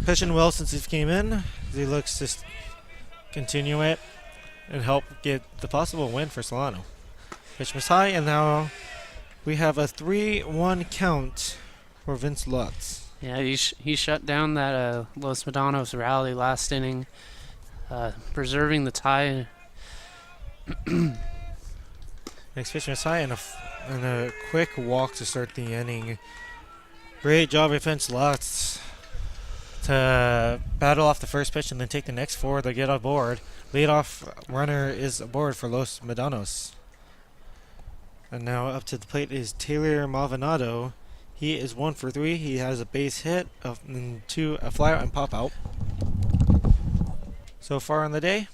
pitching well since he came in. He looks to continue it and help get the possible win for Solano. Pitch missed high, and now we have a 3-1 count for Vince Lutz. Yeah, he shut down that Los Medanos rally last inning, preserving the tie. Next pitch missed high, and a quick walk to start the inning. Great job by Vince Lutz to battle off the first pitch and then take the next 4 to get aboard. Leadoff runner is aboard for Los Medanos. And now up to the plate is Taylor Maldonado. He is 1 for 3. He has a base hit, and 2 a fly out and pop out. So far on the day,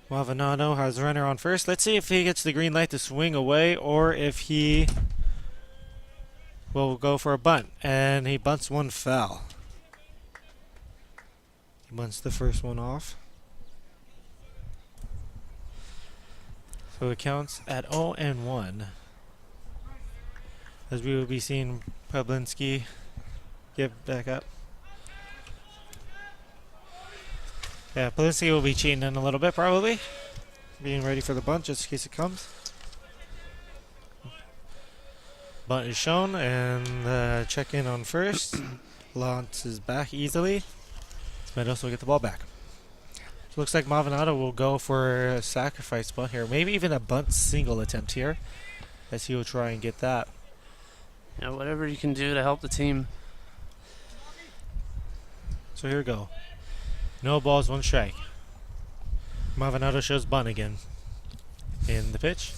Maldonado has a runner on first. Let's see if he gets the green light to swing away or if he will go for a bunt. And he bunts one foul. He bunts the first one off. So it counts at 0-1. As we will be seeing Pablinski get back up. Yeah, Pablinski will be cheating in a little bit probably. Being ready for the bunt just in case it comes. Bunt is shown and check in on first. Lance is back easily. Meadows will get the ball back. So looks like Maldonado will go for a sacrifice bunt here. Maybe even a bunt single attempt here. As he will try and get that. Yeah, whatever you can do to help the team. So here we go. No balls, 1 strike. Maldonado shows bunt again. In the pitch.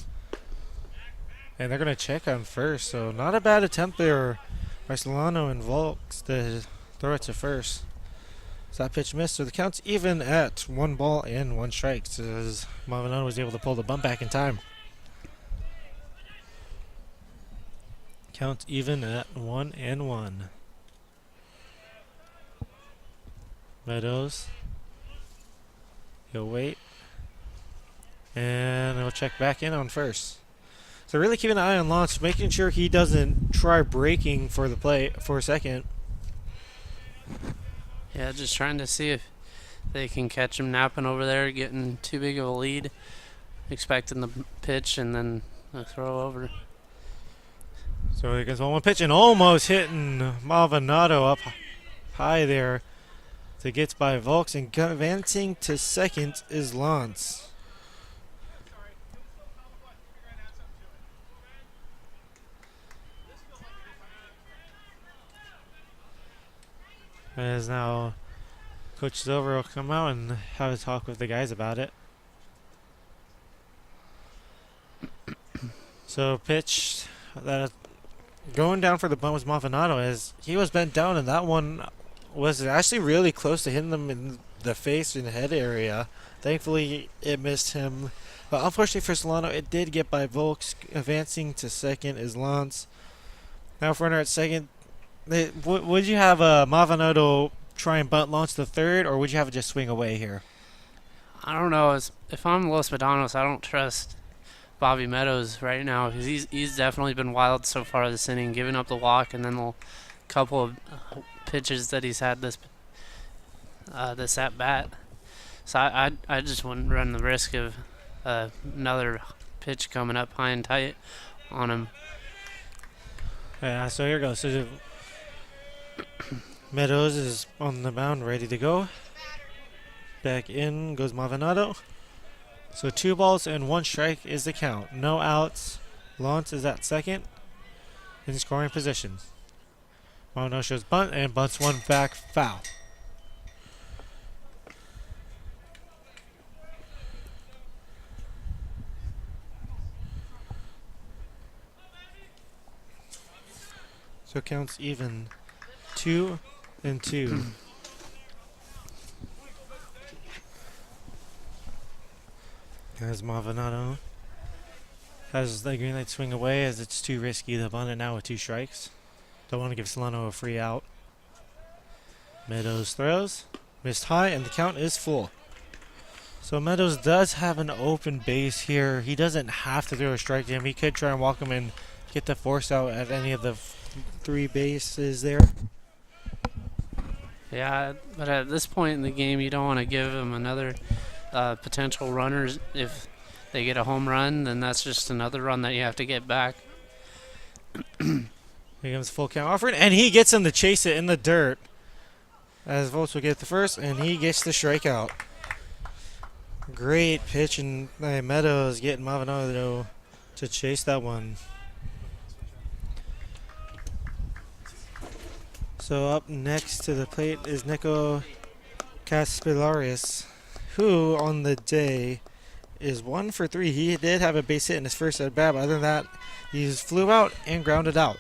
And they're going to check on first. So not a bad attempt there by Solano and Volks to throw it to first. So that pitch missed. So the count's even at 1 ball and 1 strike. So as Maldonado was able to pull the bunt back in time. Count even at 1-1. Meadows. He'll wait. And he'll check back in on first. So really keeping an eye on Lance, making sure he doesn't try breaking for the play for a second. Yeah, just trying to see if they can catch him napping over there, getting too big of a lead, expecting the pitch and then a throw over. So he gets 1-1 pitch and almost hitting Maldonado up high there. to get by Volks, and advancing to second is Lance. As now Coach Silver will come out and have a talk with the guys about it. So pitch that going down for the bunt was Maldonado, as he was bent down, and that one was actually really close to hitting him in the face and head area. Thankfully, it missed him. But unfortunately for Solano, it did get by Volks. Advancing to second is Lance. Now for runner at second, would you have Maldonado try and bunt launch the third, or would you have it just swing away here? I don't know. If I'm Los Medanos, I don't trust Bobby Meadows right now, because he's definitely been wild so far this inning, giving up the walk and then the couple of pitches that he's had this at bat. So I just wouldn't run the risk of another pitch coming up high and tight on him. Yeah, so here goes. So Meadows is on the mound, ready to go. Back in goes Maldonado. So 2 balls and 1 strike is the count. No outs. Lance is at second in scoring position. Maldonado shows bunt and bunts one back, foul. So counts even 2 and 2. As Maldonado has the green light swing away, as it's too risky to bunt it now with 2 strikes. Don't want to give Solano a free out. Meadows throws, missed high, and the count is full. So Meadows does have an open base here. He doesn't have to throw a strike to him. He could try and walk him and get the force out at any of the 3 bases there. Yeah, but at this point in the game, you don't want to give him another potential runners. If they get a home run, then that's just another run that you have to get back. Here comes full count offered, and he gets him to chase it in the dirt. As Volts will get the first, and he gets the strikeout. Great pitch, and Meadows getting Maldonado to chase that one. So up next to the plate is Nico Castellaris, who on the day is 1 for 3. He did have a base hit in his first at bat, but other than that, he flew out and grounded out.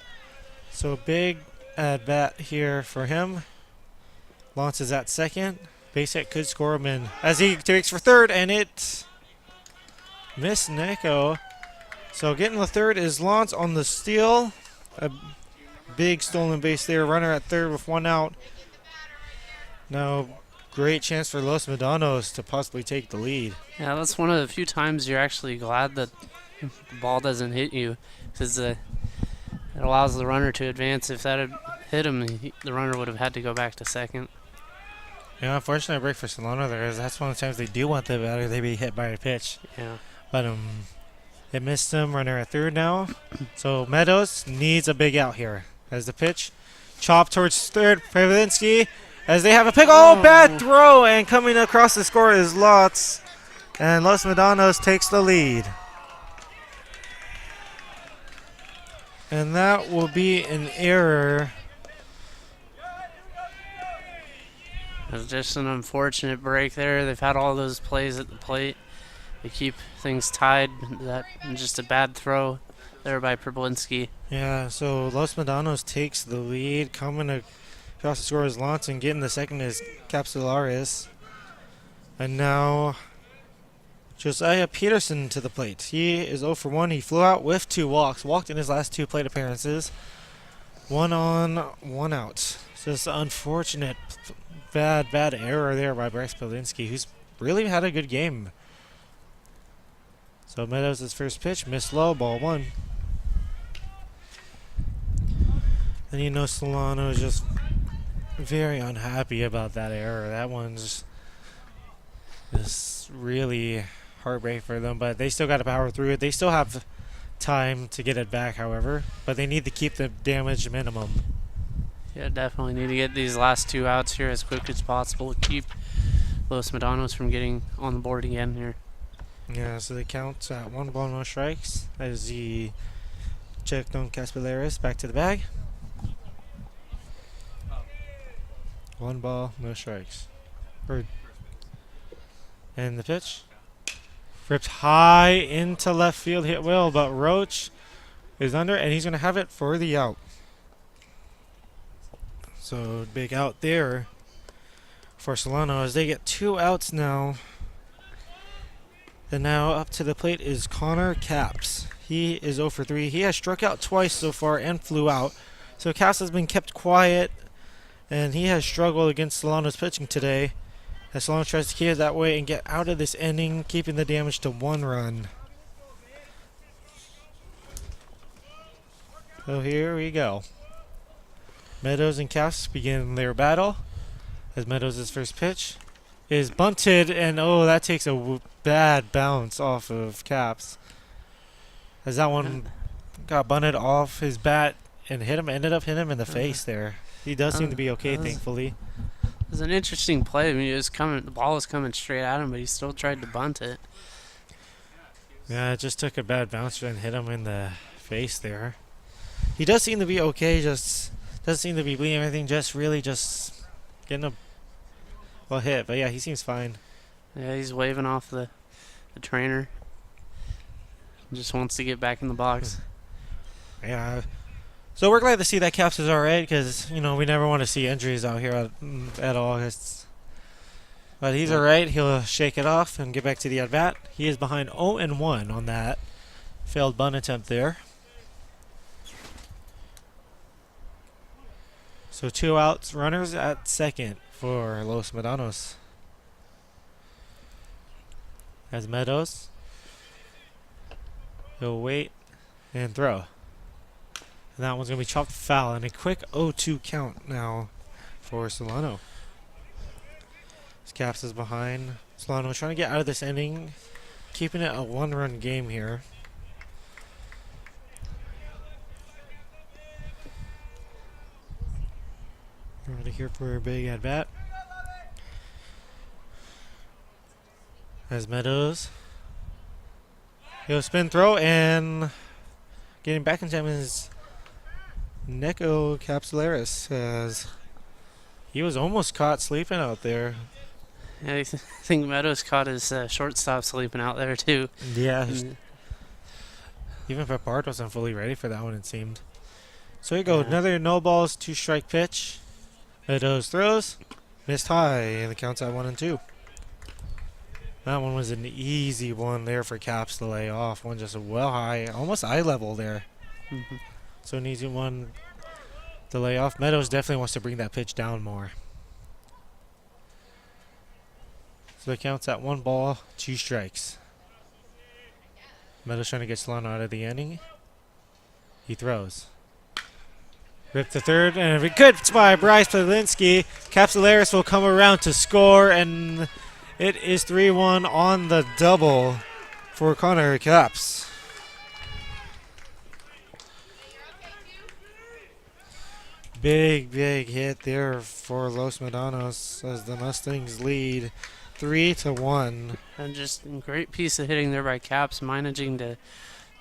So big at bat here for him. Lance is at second. Base hit could score him in as he takes for third, and it missed Nico. So getting the third is Lance on the steal. A big stolen base there. Runner at third with 1 out. Now, great chance for Los Medanos to possibly take the lead. Yeah, that's one of the few times you're actually glad that the ball doesn't hit you, because it allows the runner to advance. If that had hit him, the runner would have had to go back to second. Yeah, unfortunately, a break for Solano there, as that's one of the times they do want the batter. They be hit by a pitch. Yeah. But it missed him. Runner at third now. So Meadows needs a big out here. As the pitch chopped towards third, Pravinsky, as they have a pick. Oh, bad throw, and coming across the score is Lotz, and Los Medanos takes the lead. And that will be an error. It was just an unfortunate break there. They've had all those plays at the plate. They keep things tied. That just a bad throw there by Pravinsky. Yeah, so Los Medanos takes the lead. Coming across the score is Lance, and getting the second is Capsularis. And now Josiah Peterson to the plate. He is 0 for 1. He flew out with 2 walks. Walked in his last 2 plate appearances. 1 on, 1 out. Just unfortunate, bad error there by Bryce Pravinsky, who's really had a good game. So Meadows' first pitch, missed low, ball 1. And you know Solano is just very unhappy about that error. That one's just really heartbreak for them, but they still got to power through it. They still have time to get it back, however, but they need to keep the damage minimum. Yeah, definitely need to get these last 2 outs here as quick as possible to keep Los Medanos from getting on the board again here. Yeah, so they count at 1 ball, no strikes as he checked on Caspilleras back to the bag. 1 ball, no strikes. And the pitch. Ripped high into left field, hit well, but Roach is under, and he's going to have it for the out. So big out there for Solano as they get 2 outs now. And now up to the plate is Connor Caps. He is 0 for 3. He has struck out twice so far and flew out. So Caps has been kept quiet, and he has struggled against Solano's pitching today. As Solano tries to keep it that way and get out of this inning, keeping the damage to 1 run. So here we go. Meadows and Caps begin their battle. As Meadows' first pitch is bunted, and oh, that takes a bad bounce off of Caps. As that one got bunted off his bat and ended up hitting him in the face there. He does seem to be okay, thankfully. It was an interesting play. I mean, the ball was coming straight at him, but he still tried to bunt it. Yeah, it just took a bad bounce and hit him in the face there. He does seem to be okay, just doesn't seem to be bleeding or anything, just really just getting a hit. But yeah, he seems fine. Yeah, he's waving off the trainer. Just wants to get back in the box. Yeah. So we're glad to see that Caps is alright, because, we never want to see injuries out here at all. But he's alright. He'll shake it off and get back to the at-bat. He is behind 0-1 on that failed bunt attempt there. So 2 outs, runners at second for Los Medanos. As Meadows, he'll wait and throw. And that one's going to be chopped foul, and a quick 0-2 count now for Solano. His Caps is behind. Solano trying to get out of this inning, keeping it a 1-run game here. Ready here for a big at bat. As Meadows, he'll spin throw, and getting back in time is Nico Capsularis, as he was almost caught sleeping out there. Yeah, I think Meadows caught his shortstop sleeping out there too. Yeah. Even Pepard wasn't fully ready for that one, it seemed. So here you go, another no balls, 2-strike pitch. Meadows throws, missed high, and the count's at 1-2. That one was an easy one there for Caps to lay off. One just well high, almost eye level there. So an easy one to lay off. Meadows definitely wants to bring that pitch down more. So the count's at 1 ball, 2 strikes. Meadows trying to get Solano out of the inning. He throws. Rip to third, and a good by Bryce Polinsky. Capsularis will come around to score, and it is 3-1 on the double for Connor Caps. Big hit there for Los Medanos as the Mustangs lead 3-1. And just a great piece of hitting there by Caps, managing to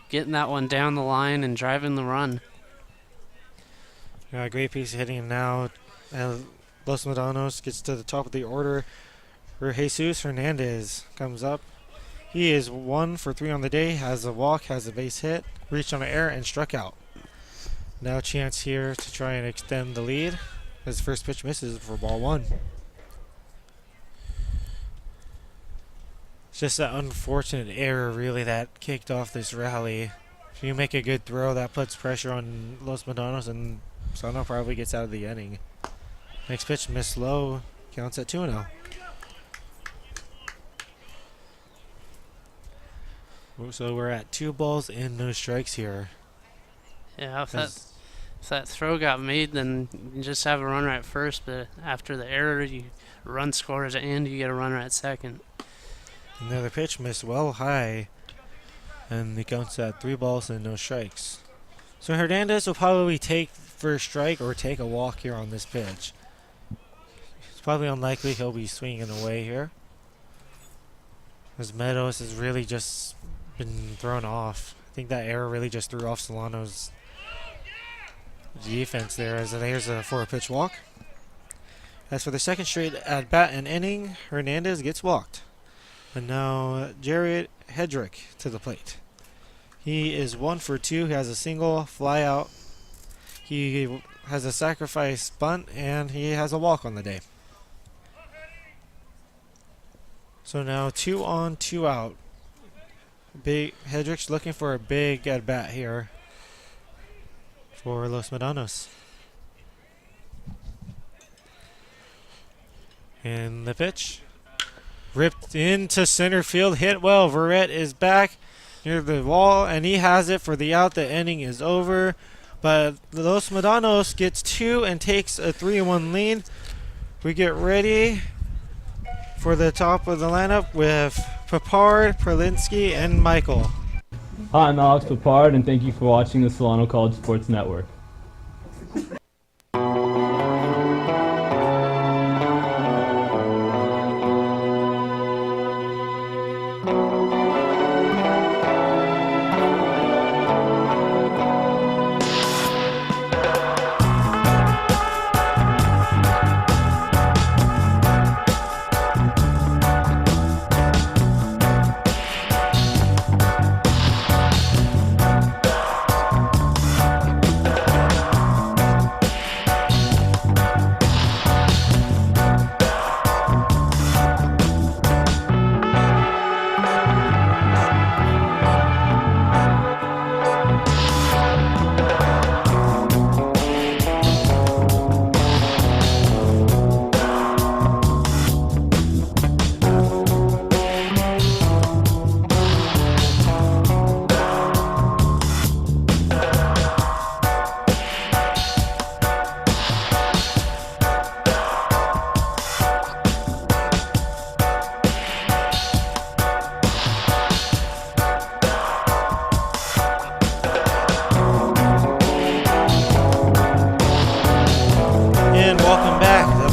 getting that one down the line and driving the run. Great piece of hitting now. Los Medanos gets to the top of the order. For Jesus Hernandez comes up. He is 1 for 3 on the day, has a walk, has a base hit, reached on an error, and struck out. Now a chance here to try and extend the lead. His first pitch misses for ball 1. It's just that unfortunate error, really, that kicked off this rally. If you make a good throw, that puts pressure on Los Medanos, and Solano probably gets out of the inning. Next pitch missed low, counts at 2-0. So we're at 2 balls and no strikes here. Yeah, if that throw got made, then you just have a runner at first, but after the error, you run scores and you get a runner at second. Another pitch missed well high, and he counts at 3 balls and no strikes. So Hernandez will probably take for a strike or take a walk here on this pitch. It's probably unlikely he'll be swinging away here, as Meadows has really just been thrown off. I think that error really just threw off Solano's defense there, as there's a 4-pitch walk. As for the second straight at bat and inning, Hernandez gets walked. And now Jared Hedrick to the plate. He is 1 for 2. He has a single, fly out. He has a sacrifice bunt, and he has a walk on the day. So now 2 on, 2 out. Hedrick's looking for a big at bat here for Los Medanos. And the pitch. Ripped into center field, hit well. Verrett is back near the wall, and he has it for the out. The inning is over, but Los Medanos gets 2 and takes a 3-1 lead. We get ready for the top of the lineup with Papard, Perlinsky, and Michael. Hi, I'm Alex Papard, and thank you for watching the Solano College Sports Network.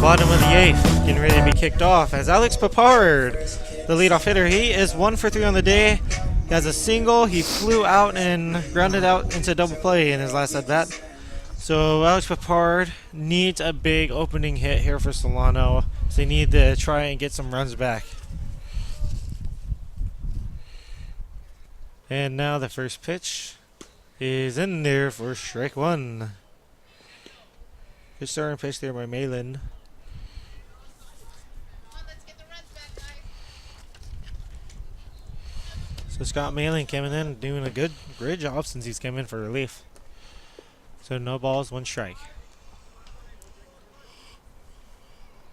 Bottom of the 8th, getting ready to be kicked off as Alex Papard, the leadoff hitter. He is 1 for 3 on the day. He has a single. He flew out and grounded out into double play in his last at bat. So Alex Papard needs a big opening hit here for Solano. So they need to try and get some runs back. And now the first pitch is in there for strike 1. Good starting pitch there by Malin. So Scott Malin coming in, doing a great job since he's come in for relief. So no balls, 1 strike.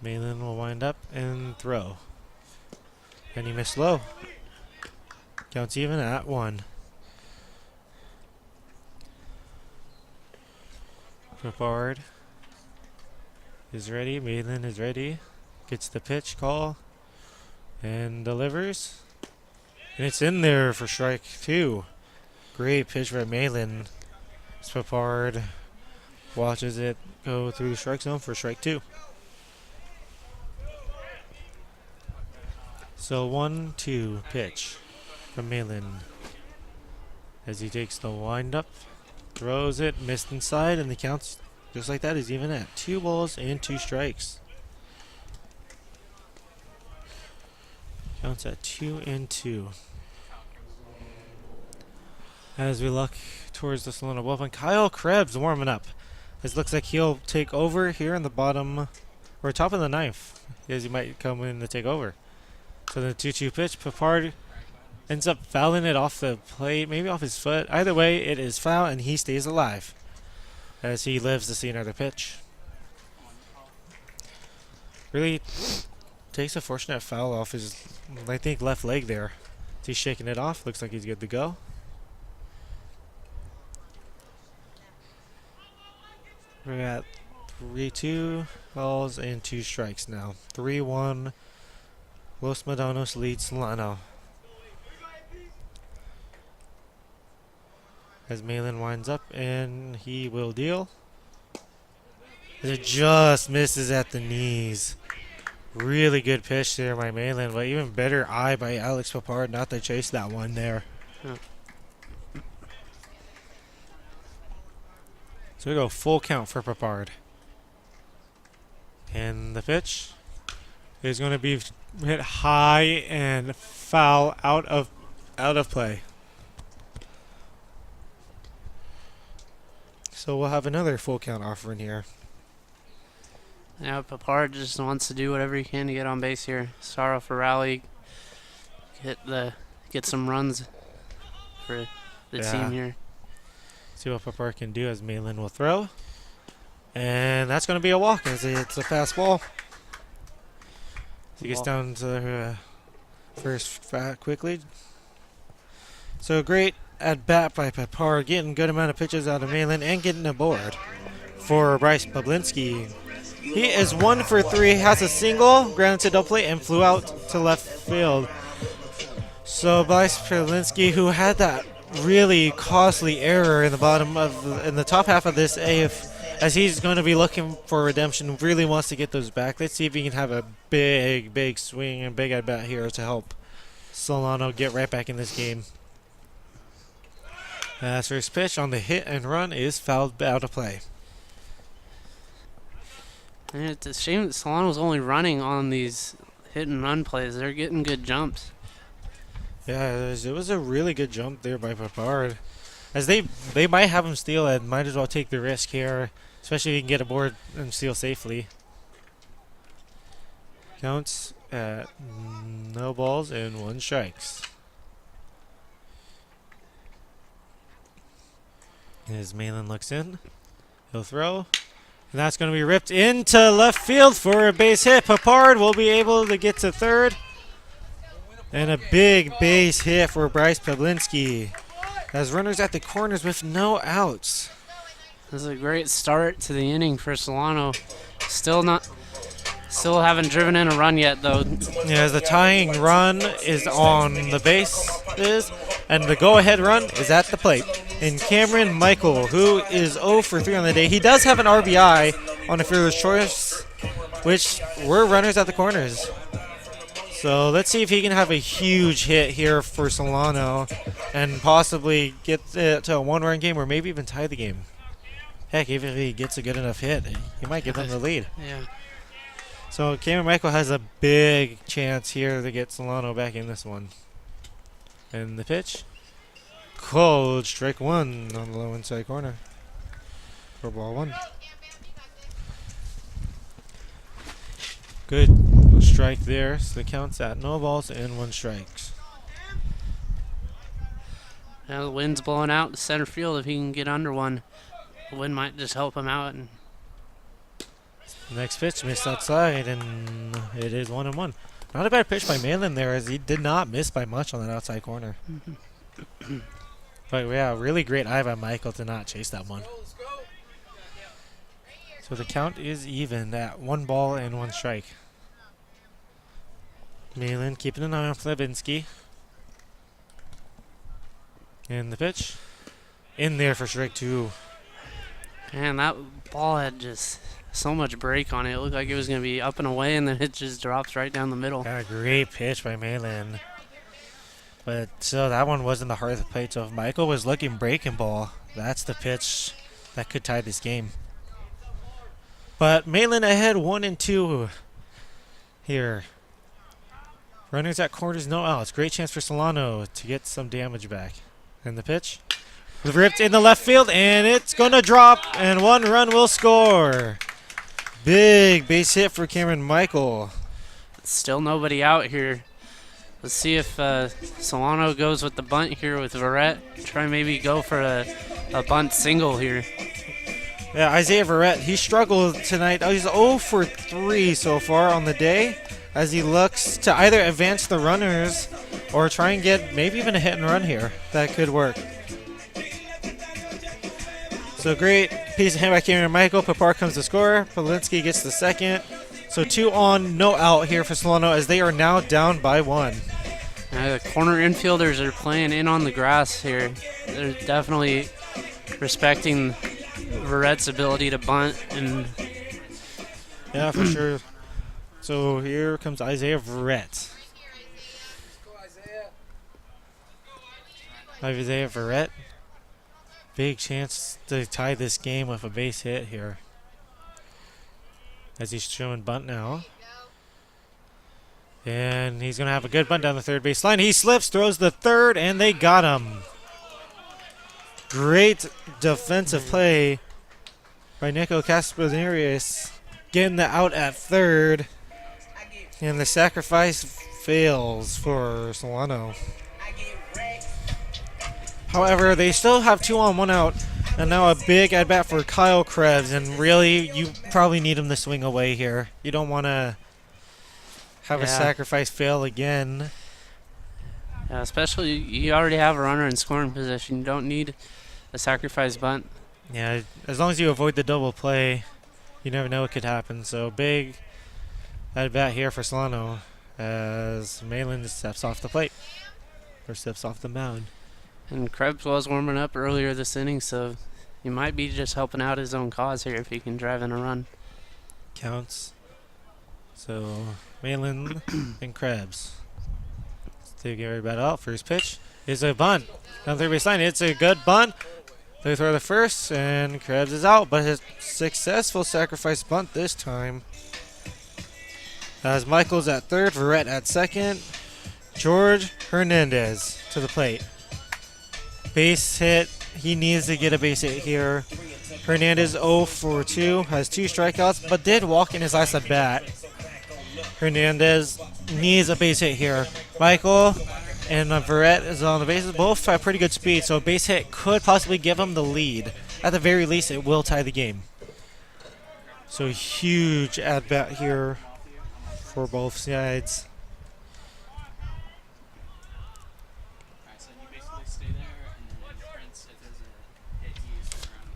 Malin will wind up and throw. And he missed low. Counts even at 1. Papard is ready. Malin is ready. Gets the pitch call and delivers. And it's in there for strike 2. Great pitch by Malin. Papard watches it go through the strike zone for strike 2. So 1-2 pitch from Malin as he takes the windup, throws it, missed inside, and the count's just like that is even at 2 balls and 2 strikes. Counts at 2-2. As we look towards the Solano bullpen, Kyle Krebs warming up. This looks like he'll take over here in the bottom or top of the 9th, as he might come in to take over. So the 2-2 pitch, Papard ends up fouling it off the plate, maybe off his foot. Either way, it is foul, and he stays alive as he lives to see another pitch. Really takes a fortunate foul off his, I think, left leg there. He's shaking it off. Looks like he's good to go. We're at 3-2 balls and 2 strikes now. 3-1. Los Medanos leads Solano. As Malin winds up and he will deal. It just misses at the knees. Really good pitch there by Malin, but even better eye by Alex Papard not to chase that one there. Yeah. So we go full count for Papard. And the pitch is going to be hit high and foul out of play. So we'll have another full count offer in here. Yeah, Papard just wants to do whatever he can to get on base here. Start off a rally, get some runs for the team here. See what Papard can do as Malin will throw. And that's going to be a walk as it's a fast ball. He gets down to first quickly. So great at bat by Papard, getting good amount of pitches out of Malin and getting a board for Bryce Pablinski. He is 1 for 3, has a single, grounded to double play, and flew out to left field. So Bryce Pablinski, who had that really costly error in the top half of this eighth, as he's going to be looking for redemption, really wants to get those back. Let's see if he can have a big swing and big at bat here to help Solano get right back in this game. As first pitch on the hit and run is fouled out of play. And it's a shame that Solano's only running on these hit and run plays. They're getting good jumps. Yeah, it was a really good jump there by Papard. As they might have him steal it, might as well take the risk here, especially if he can get aboard and steal safely. Counts at no balls and 1 strikes. As Malin looks in, he'll throw. And that's going to be ripped into left field for a base hit. Papard will be able to get to third. And a big base hit for Bryce Pablinski. As runners at the corners with no outs. This is a great start to the inning for Solano. Still haven't driven in a run yet, though. Yeah, as the tying run is on the bases, and the go-ahead run is at the plate. And Cameron Michael, who is 0 for 3 on the day, he does have an RBI on a fielder's choice, which were runners at the corners. So let's see if he can have a huge hit here for Solano and possibly get to a 1-run game or maybe even tie the game. Heck, even if he gets a good enough hit, he might give them the lead. Yeah. So Cameron Michael has a big chance here to get Solano back in this one. And the pitch. Cold strike 1 on the low inside corner for ball 1. Good strike there. So the count's at no balls and 1 strikes. Now the wind's blowing out to center field. If he can get under one, the wind might just help him out. And next pitch missed outside, and it is 1-1. Not a bad pitch by Malin there, as he did not miss by much on that outside corner. But yeah, really great eye by Michael to not chase that one. So the count is even at 1 ball and 1 strike. Malin keeping an eye on Pablinski. And the pitch. In there for strike 2. Man, that ball had just so much break on it. It looked like it was going to be up and away, and then it just drops right down the middle. Yeah, great pitch by Malin. But so that one wasn't the heart of the plate. So if Michael was looking breaking ball, that's the pitch that could tie this game. But Malin ahead 1-2 here. Runners at corners, no outs. Great chance for Solano to get some damage back. And the pitch. Ripped in the left field, and it's going to drop, and 1 run will score. Big base hit for Cameron Michael. Still nobody out here. Let's see if Solano goes with the bunt here with Verrett. Try maybe go for a bunt single here. Yeah, Isaiah Verrett, he struggled tonight. He's 0 for 3 so far on the day, as he looks to either advance the runners or try and get maybe even a hit and run here. That could work. So great piece of hit by Cameron Michael. Papard comes to score. Pablinski gets the second. So 2 on, no out here for Solano, as they are now down by 1. The corner infielders are playing in on the grass here. They're definitely respecting Verrett's ability to bunt and Yeah, for sure. So here comes Isaiah Verrett. Isaiah Verrett. Big chance to tie this game with a base hit here. As he's showing bunt now. And he's going to have a good bunt down the third base line. He slips, throws the third, and they got him. Great defensive play by Nico Caspaderius, getting the out at third. And the sacrifice fails for Solano. However, they still have 2 on, 1 out. And now a big at-bat for Kyle Krebs. And really, you probably need him to swing away here. You don't want to have a sacrifice fail again. Yeah, especially you already have a runner in scoring position. You don't need a sacrifice bunt. Yeah, as long as you avoid the double play, you never know what could happen. So big at-bat here for Solano as Malin steps off the plate. Or steps off the mound. And Krebs was warming up earlier this inning, so he might be just helping out his own cause here if he can drive in a run. Counts. So Malin and Krebs. To get everybody out. First pitch is a bunt. Down third base line. It's a good bunt. They throw the first, and Krebs is out, but his successful sacrifice bunt this time. As Michael's at third, Verrett at second. George Hernandez to the plate. Base hit. He needs to get a base hit here. Hernandez 0 for 2, has 2 strikeouts, but did walk in his last at bat. Hernandez needs a base hit here. Michael and Verrett is on the bases. Both have pretty good speed, so a base hit could possibly give him the lead. At the very least, it will tie the game. So huge at bat here for both sides.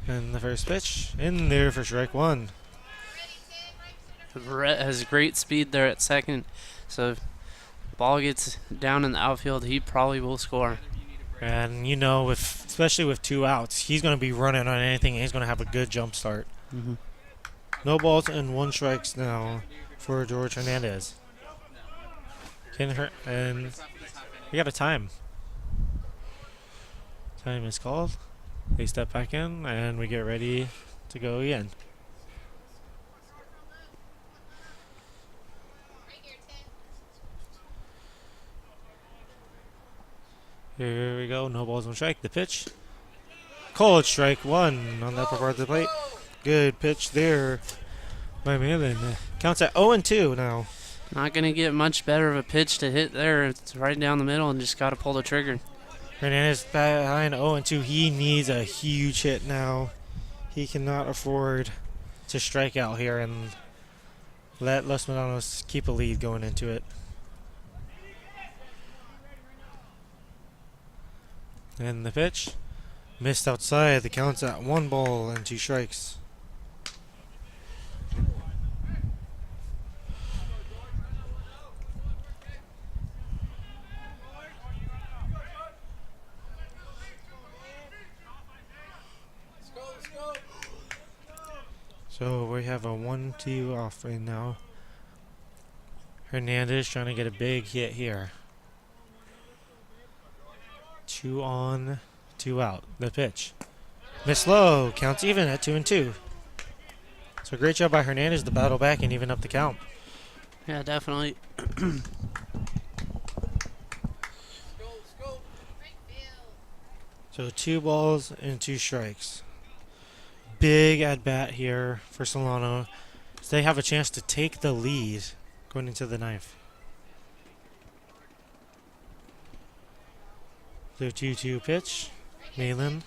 And the first pitch in there for strike 1. Verrett has great speed there at second, so if the ball gets down in the outfield, he probably will score. And you know, especially with 2 outs, he's going to be running on anything, and he's going to have a good jump start. No balls and 1 strikes now for George Hernandez. And we got a time. Time is called. They step back in, and we get ready to go again. Here we go. No balls, 1 strike. The pitch. Called strike 1 on the upper part of the plate. Good pitch there by Malin. Counts at 0-2 now. Not going to get much better of a pitch to hit there. It's right down the middle and just got to pull the trigger. Hernandez behind 0-2. He needs a huge hit now. He cannot afford to strike out here and let Los Medanos keep a lead going into it. And the pitch missed outside. The count's at 1 ball and 2 strikes. So we have a 1-2 off right now. Hernandez trying to get a big hit here. 2 on, 2 out. The pitch. Miss low. Counts even at 2-2. So great job by Hernandez to battle back and even up the count. Yeah, definitely. So 2 balls and 2 strikes. Big at bat here for Solano. So they have a chance to take the lead going into the 9th. The 2-2 pitch. Malin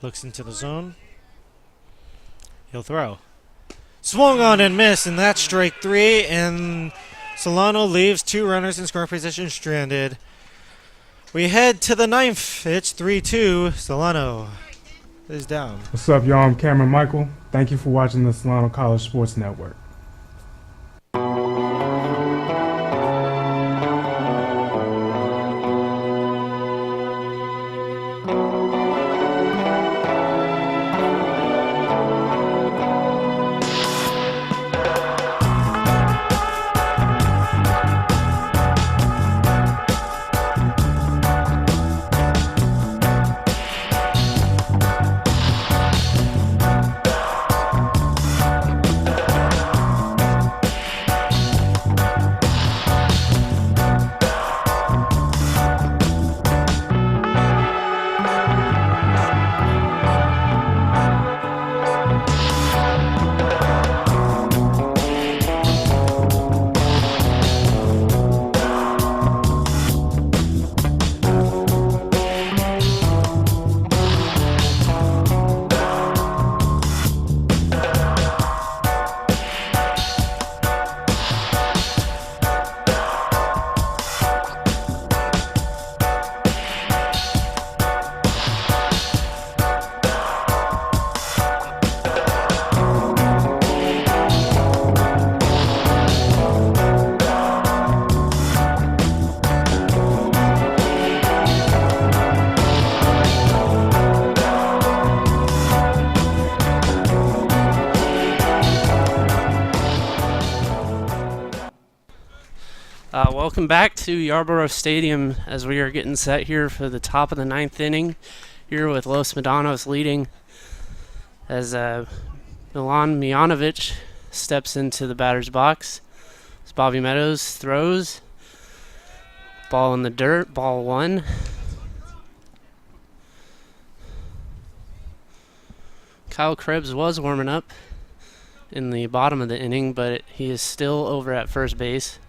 looks into the zone. He'll throw. Swung on and missed, and that's strike 3. And Solano leaves 2 runners in scoring position stranded. We head to the 9th. It's 3-2. Solano is down. What's up, y'all? I'm Cameron Michael. Thank you for watching the Solano College Sports Network. Welcome back to Yarborough Stadium as we are getting set here for the top of the 9th inning here with Los Medanos leading as Milan Mijanovic steps into the batter's box. As Bobby Meadows throws. Ball in the dirt, ball 1. Kyle Krebs was warming up in the bottom of the inning, but he is still over at first base.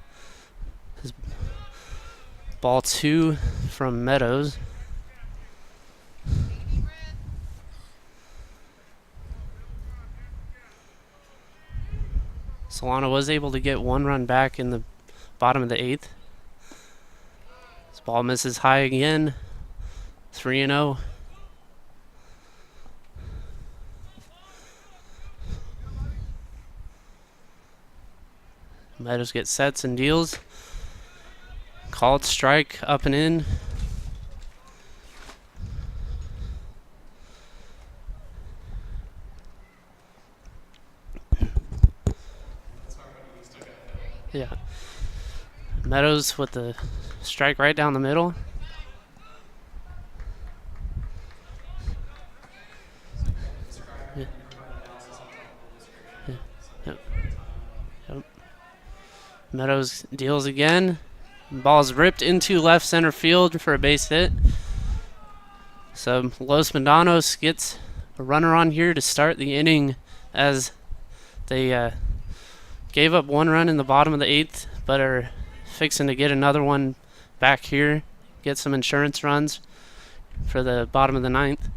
Ball 2 from Meadows. Solano was able to get 1 run back in the bottom of the 8th. This ball misses high again. 3-0. Meadows gets sets and deals. Called strike up and in. Yeah. Meadows with the strike right down the middle. Yeah. Yeah. Yep. Yep. Meadows deals again. Ball's ripped into left center field for a base hit. So Los Medanos gets a runner on here to start the inning as they gave up 1 run in the bottom of the 8th, but are fixing to get another one back here, get some insurance runs for the bottom of the 9th.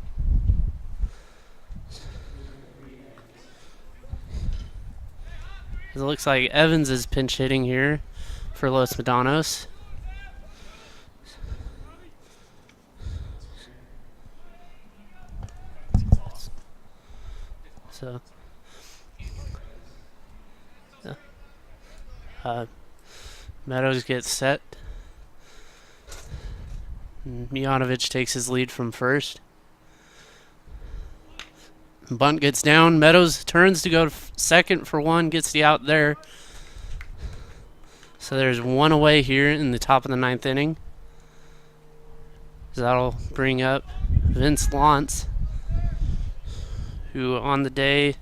It looks like Evans is pinch hitting here for Los Medanos. So Meadows gets set. Mijanovic takes his lead from first. Bunt gets down. Meadows turns to go to second for 1, gets the out there. So there's 1 away here in the top of the 9th inning. So that'll bring up Vince Lantz, who on the day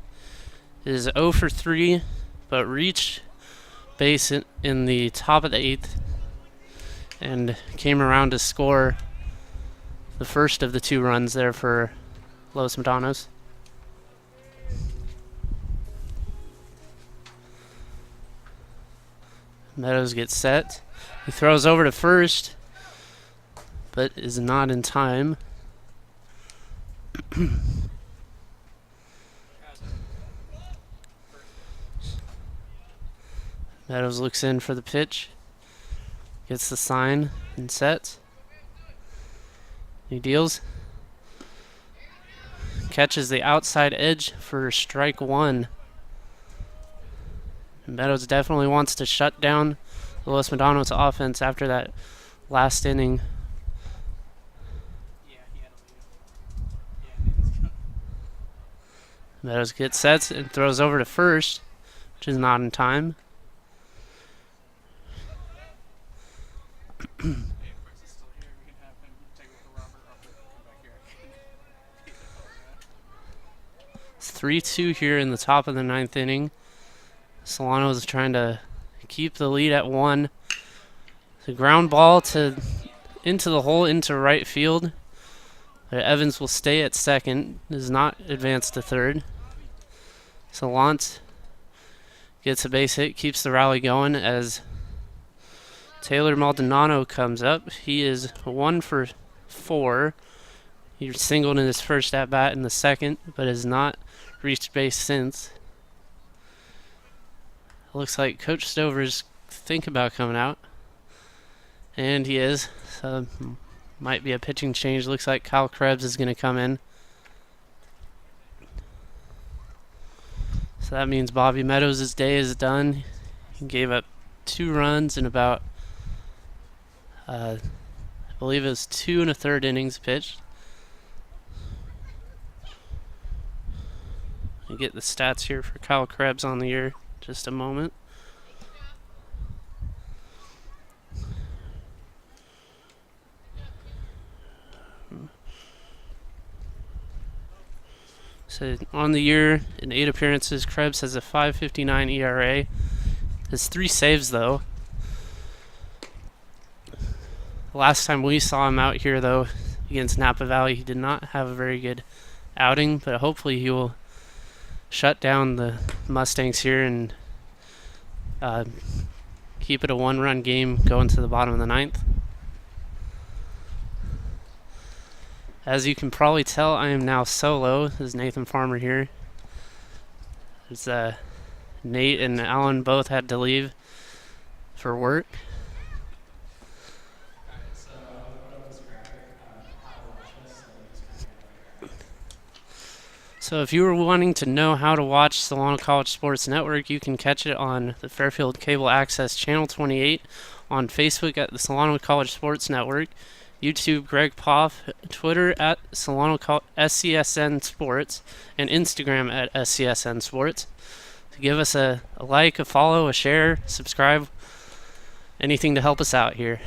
is 0 for 3, but reached base in the top of the 8th and came around to score the first of the 2 runs there for Los Medanos. Meadows gets set. He throws over to first, but is not in time. Meadows looks in for the pitch. Gets the sign and sets. He deals. Catches the outside edge for strike 1. Meadows definitely wants to shut down the Los Medanos offense after that last inning. Meadows gets sets and throws over to first, which is not in time. It's 3-2 here in the top of the 9th inning. Solano is trying to keep the lead at 1. The ground ball into the hole into right field. Evans will stay at second. Does not advance to third. So Lantz gets a base hit, keeps the rally going as Taylor Maldonado comes up. He is 1 for 4. He singled in his first at-bat in the second, but has not reached base since. Looks like Coach Stover's thinking about coming out. And he is. So might be a pitching change. Looks like Kyle Krebs is going to come in. So that means Bobby Meadows' day is done. He gave up 2 runs in about, I believe it was 2 1/3 innings pitched. You get the stats here for Kyle Krebs on the year. Just a moment. So on the year, in 8 appearances, Krebs has a 5.59 ERA. Has 3 saves, though. The last time we saw him out here, though, against Napa Valley, he did not have a very good outing, but hopefully he will shut down the Mustangs here and keep it a 1-run game going to the bottom of the 9th. As you can probably tell, I am now solo. This is Nathan Farmer here. There's Nate and Alan both had to leave for work. So if you were wanting to know how to watch Solano College Sports Network, you can catch it on the Fairfield Cable Access Channel 28, on Facebook at the Solano College Sports Network, YouTube Greg Poff, Twitter at SCSN Sports, and Instagram at SCSN Sports. So give us a like, a follow, a share, subscribe, anything to help us out here.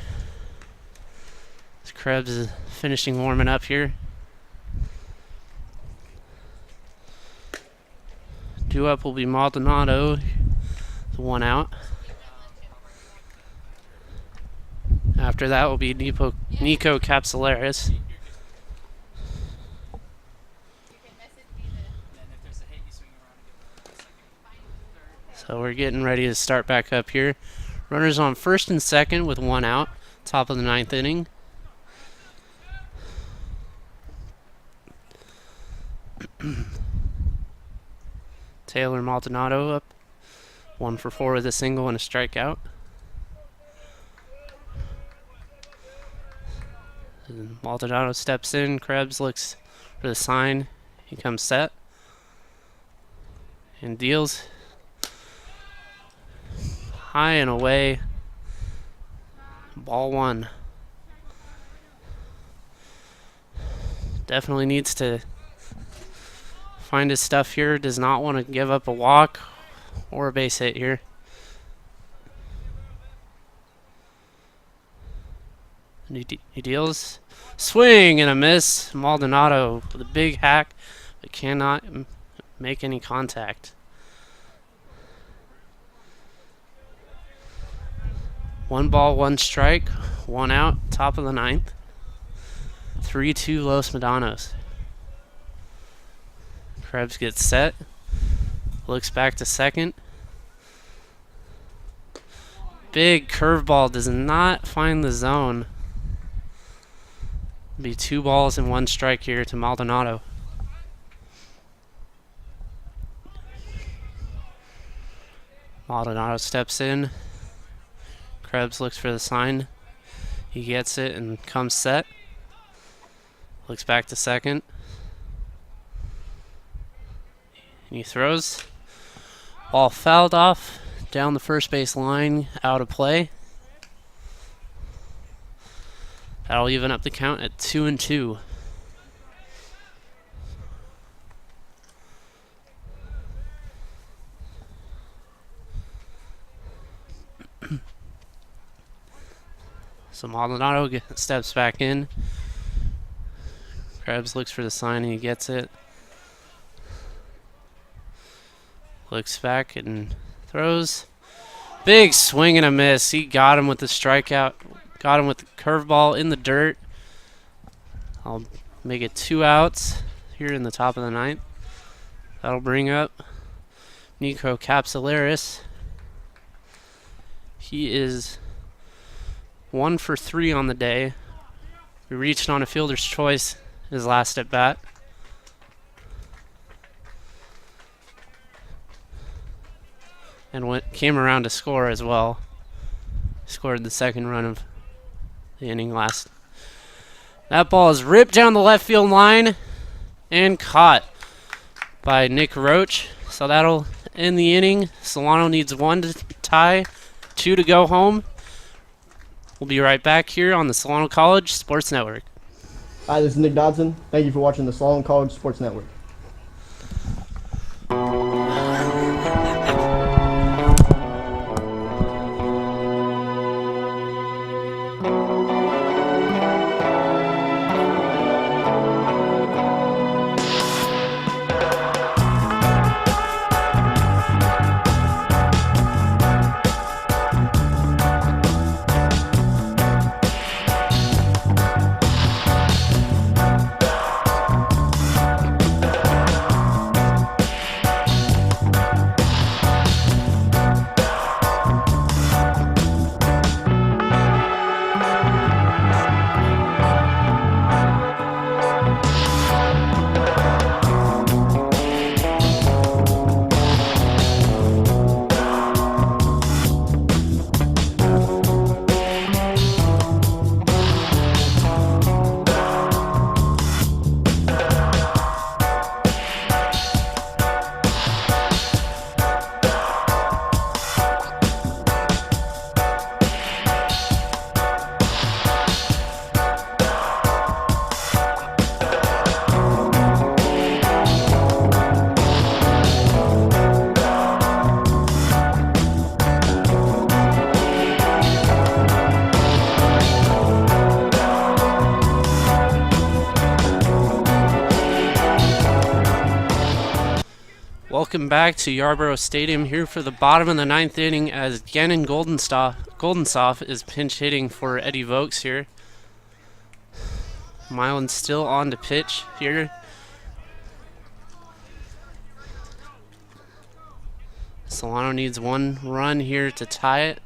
This Krebs is finishing warming up here. Due up will be Maldonado, the 1 out. After that will be Nico Capsularis. So we're getting ready to start back up here. Runners on first and second with 1 out, top of the 9th inning. Taylor Maldonado up, 1 for 4 with a single and a strikeout. And Maldonado steps in, Krebs looks for the sign, he comes set and deals high and away, ball 1. Definitely needs to find his stuff here, does not want to give up a walk or a base hit here. And he deals. Swing and a miss. Maldonado with a big hack, but cannot make any contact. 1 ball, 1 strike, 1 out, top of the 9th. 3-2 Los Medanos. Krebs gets set, looks back to second. Big curveball does not find the zone. Be 2 balls and 1 strike here to Maldonado. Maldonado steps in. Krebs looks for the sign. He gets it and comes set. Looks back to second. And he throws. Ball fouled off down the first base line, out of play. That'll even up the count at 2-2. So Maldonado steps back in. Krebs looks for the sign and he gets it. Looks back and throws. Big swing and a miss. He got him with the strikeout. Got him with the curveball in the dirt. I'll make it 2 outs here in the top of the 9th. That'll bring up Nico Capsularis. He is 1 for 3 on the day. We reached on a fielder's choice his last at bat. And came around to score as well. Scored the 2nd run of the inning last. That ball is ripped down the left field line and caught by Nick Roach. So that'll end the inning. Solano needs 1 to tie, 2 to go home. We'll be right back here on the Solano College Sports Network. Hi, this is Nick Dodson. Thank you for watching the Solano College Sports Network. Welcome back to Yarborough Stadium here for the bottom of the 9th inning as Gannon Goldensoff is pinch hitting for Eddie Vokes here. Milan still on to pitch here. Solano needs 1 run here to tie it.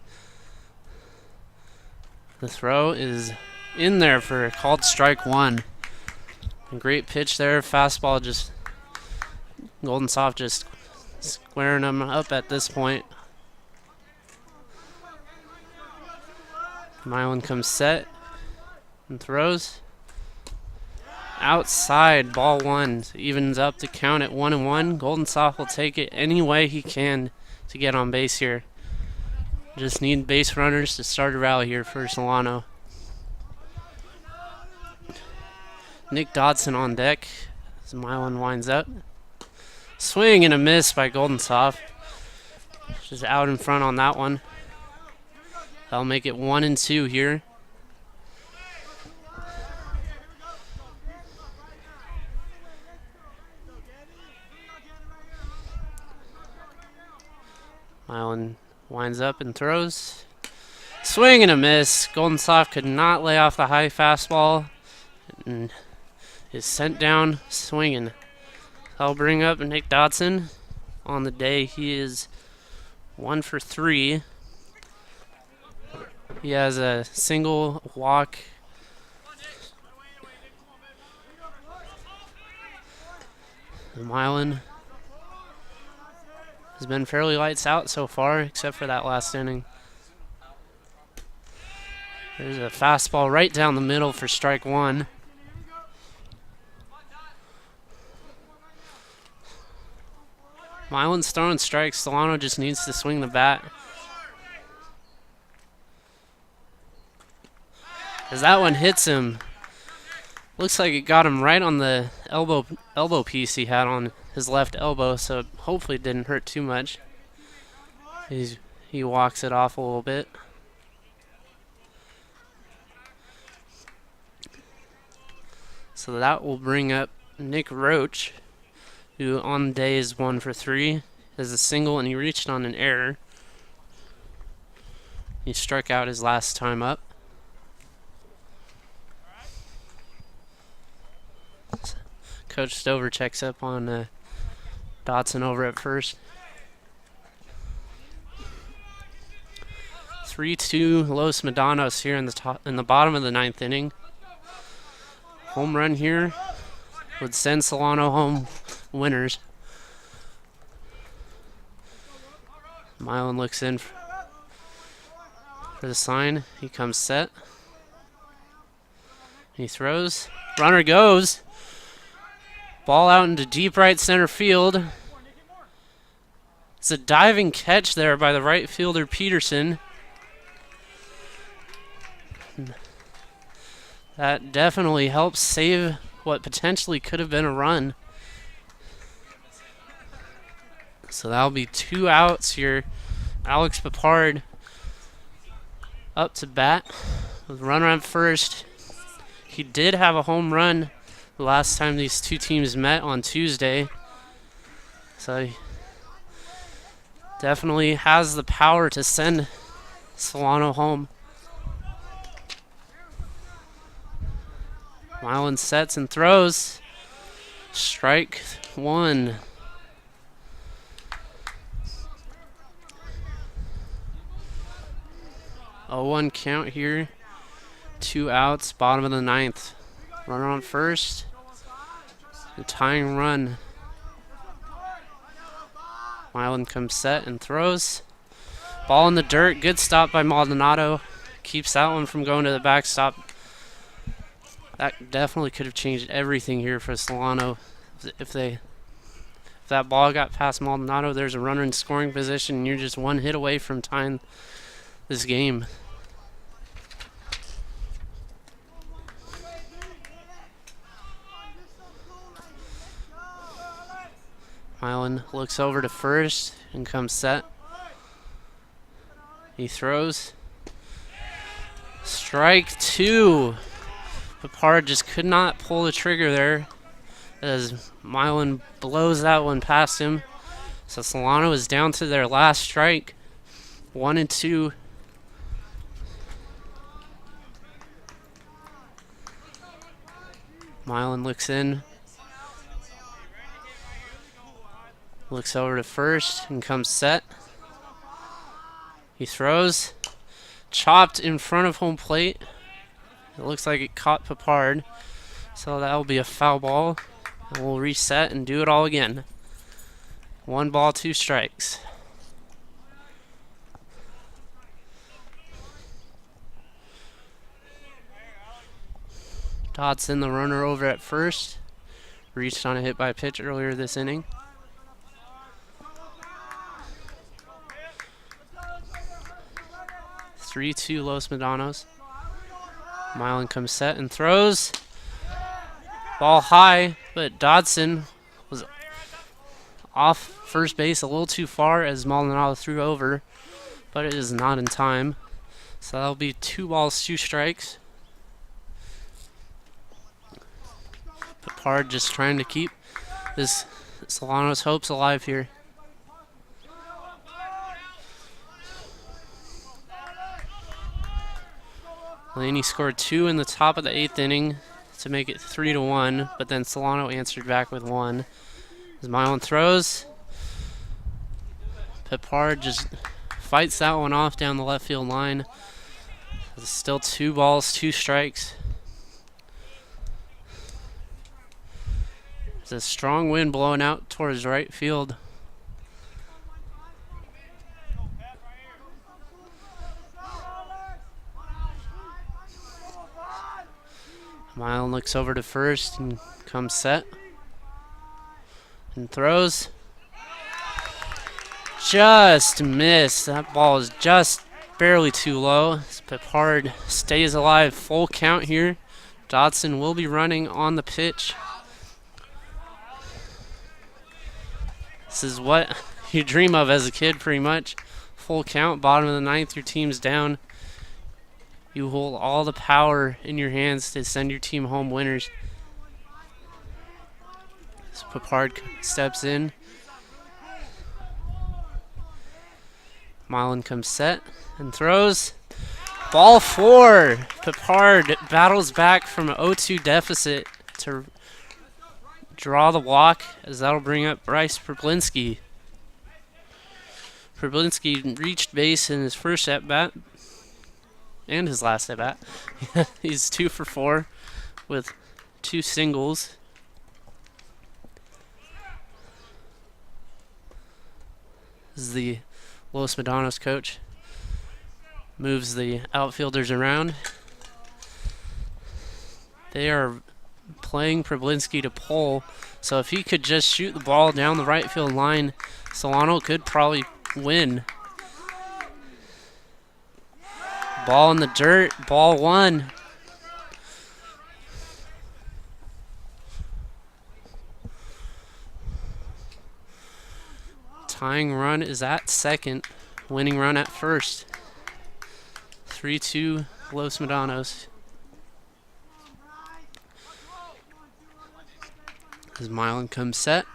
The throw is in there for a called strike 1. A great pitch there, fastball just Goldensoff just squaring him up at this point. Milan comes set and throws. Outside, ball 1. Evens up to count at 1-1. Goldensoff will take it any way he can to get on base here. Just need base runners to start a rally here for Solano. Nick Dodson on deck as Milan winds up. Swing and a miss by Goldensoff. Just out in front on that one. That'll make it 1-2 here. Milan winds up and throws. Swing and a miss. Goldensoff could not lay off the high fastball and is sent down swinging. I'll bring up Nick Dodson. On the day, he is 1 for 3. He has a single walk. Milan has been fairly lights out so far, except for that last inning. There's a fastball right down the middle for strike 1. Milan's throwing strikes. Solano just needs to swing the bat. As that one hits him, looks like it got him right on the elbow piece he had on his left elbow, so hopefully it didn't hurt too much. He walks it off a little bit. So that will bring up Nick Roach, who on the day is 1 for 3. Has a single and he reached on an error. He struck out his last time up. Coach Stover checks up on Dodson over at first. 3-2 Los Medanos here in the bottom of the 9th inning. Home run here would send Solano home winners. Milan looks in for the sign. He comes set. He throws. Runner goes. Ball out into deep right center field. It's a diving catch there by the right fielder Peterson. That definitely helps save what potentially could have been a run. So that'll be 2 outs here. Alex Papard up to bat with runner on first. He did have a home run the last time these two teams met on Tuesday. So he definitely has the power to send Solano home. Milan sets and throws. Strike 1. A 1 count here. 2 outs, bottom of the 9th. Runner on first. The tying run. Milan comes set and throws. Ball in the dirt. Good stop by Maldonado. Keeps that one from going to the backstop. That definitely could have changed everything here for Solano. If that ball got past Maldonado, there's a runner in scoring position, and you're just 1 hit away from tying this game. Milan looks over to first and comes set. He throws. Strike 2. Papard just could not pull the trigger there as Milan blows that one past him. So Solano is down to their last strike. 1 and 2. Milan looks in. Looks over to first and comes set. He throws. Chopped in front of home plate. It looks like it caught Papard. So that will be a foul ball. And we'll reset and do it all again. 1 ball, 2 strikes. Dodson, the runner over at first. Reached on a hit by pitch earlier this inning. (3-2) Los Medanos. Milan comes set and throws. Ball high, but Dodson was off first base a little too far as Maldonado threw over, but it is not in time. So that'll be 2 balls, 2 strikes. Papard just trying to keep this Solano's hopes alive here. Laney scored 2 in the top of the 8th inning to make it 3-1, but then Solano answered back with 1. As Milan throws, Papard just fights that one off down the left field line. It's still 2 balls, 2 strikes. There's a strong wind blowing out towards right field. Milan looks over to first and comes set. And throws. Just missed. That ball is just barely too low. Papard stays alive. Full count here. Dodson will be running on the pitch. This is what you dream of as a kid, pretty much. Full count, bottom of the 9th, your team's down. You hold all the power in your hands to send your team home winners. So Papard steps in. Milan comes set and throws. Ball 4. Papard battles back from an 0-2 deficit to draw the walk, as that'll bring up Bryce Problinski. Problinski reached base in his first at-bat and his last at-bat. He's 2 for 4 with 2 singles. This is the Los Medanos coach. Moves the outfielders around. They are playing Problinski to pull, so if he could just shoot the ball down the right field line, Solano could probably win. Ball in the dirt, ball 1. Tying run is at second, winning run at first. 3-2 Los Medanos. As Milan comes set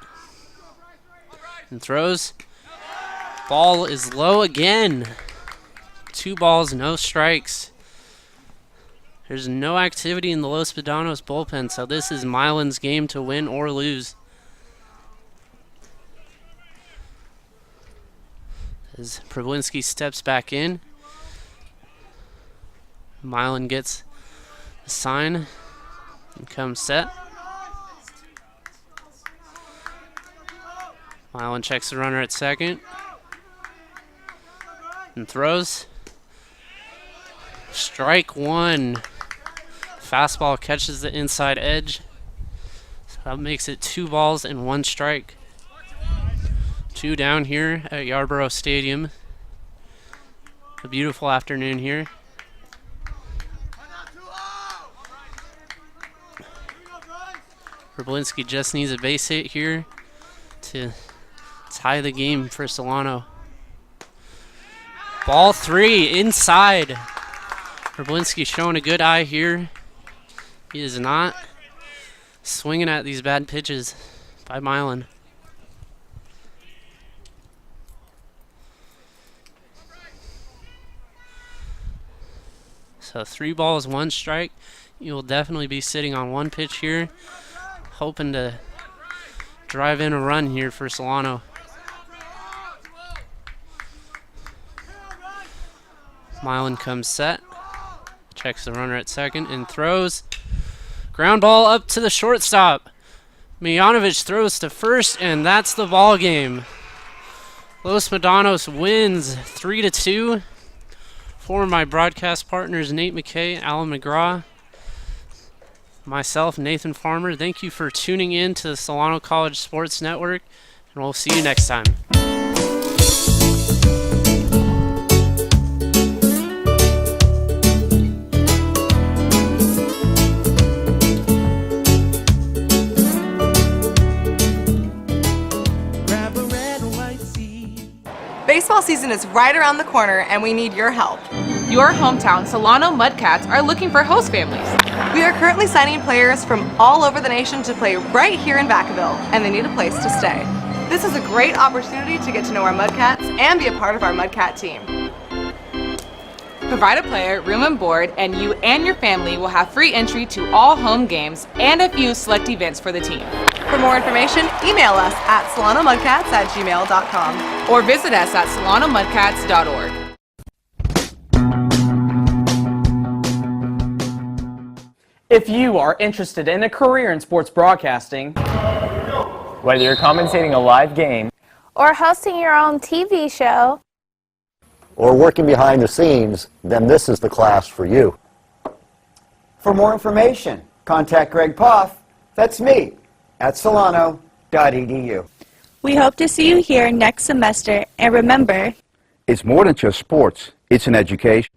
and throws. Ball is low again. 2 balls, no strikes. There's no activity in the Los Medanos bullpen, so this is Milan's game to win or lose. As Problinski steps back in, Milan gets a sign and comes set. Milan checks the runner at second and throws. Strike 1. Fastball catches the inside edge. So that makes it 2 balls and 1 strike. 2 down here at Yarborough Stadium. A beautiful afternoon here. Problinski just needs a base hit here to tie the game for Solano. Ball 3 inside. Problinski showing a good eye here. He is not swinging at these bad pitches by Milan. So 3 balls, 1 strike. You will definitely be sitting on 1 pitch here, hoping to drive in a run here for Solano. Milan comes set, checks the runner at second and throws. Ground ball up to the shortstop. Mijanovic throws to first, and that's the ball game. Los Medanos wins 3-2. For my broadcast partners, Nate McKay, Alan McGraw, myself, Nathan Farmer, thank you for tuning in to the Solano College Sports Network, and we'll see you next time. Baseball season is right around the corner and we need your help. Your hometown Solano Mudcats are looking for host families. We are currently signing players from all over the nation to play right here in Vacaville, and they need a place to stay. This is a great opportunity to get to know our Mudcats and be a part of our Mudcat team. Provide a player room and board, and you and your family will have free entry to all home games and a few select events for the team. For more information, email us at solonomudcats@gmail.com or visit us at solonomudcats.org. If you are interested in a career in sports broadcasting, whether you're commentating a live game or hosting your own TV show, or working behind the scenes, then this is the class for you. For more information, contact Greg Poff, that's me, at solano.edu. We hope to see you here next semester, and remember, it's more than just sports, it's an education.